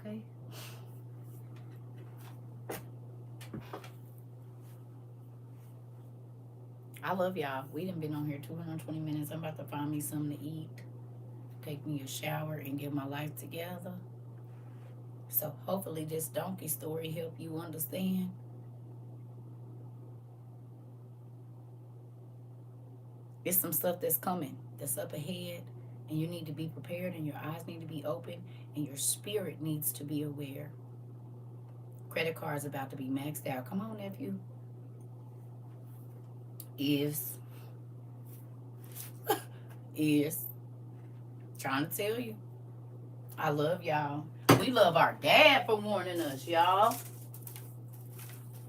Okay. I love y'all. We done been on here 220 minutes. I'm about to find me something to eat, take me a shower, and get my life together. So hopefully this donkey story help you understand. It's some stuff that's coming, that's up ahead, and you need to be prepared, and your eyes need to be open, and your spirit needs to be aware. Credit card's about to be maxed out. Come on, nephew. Is is trying to tell you. I love y'all. We love our dad for warning us, y'all.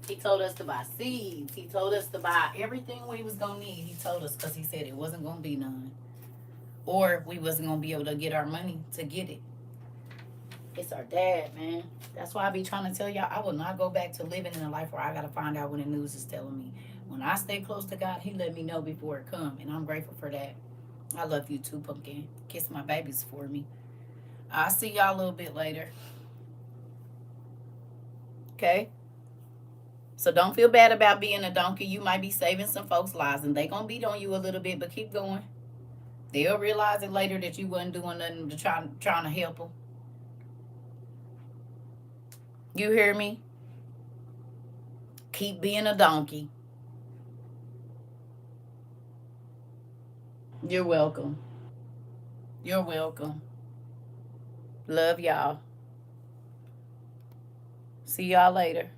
He told us to buy seeds. He told us to buy everything we was gonna need. He told us because he said it wasn't gonna be none, or we wasn't gonna be able to get our money to get it. It's our dad, man. That's why I be trying to tell y'all I will not go back to living in a life where I gotta find out when the news is telling me. When I stay close to God, He let me know before it come, and I'm grateful for that. I love you too, Pumpkin. Kiss my babies for me. I'll see y'all a little bit later. Okay? So don't feel bad about being a donkey. You might be saving some folks' lives, and they gonna beat on you a little bit, but keep going. They'll realize it later that you wasn't doing nothing to trying to help them. You hear me? Keep being a donkey. You're welcome. You're welcome. Love y'all. See y'all later.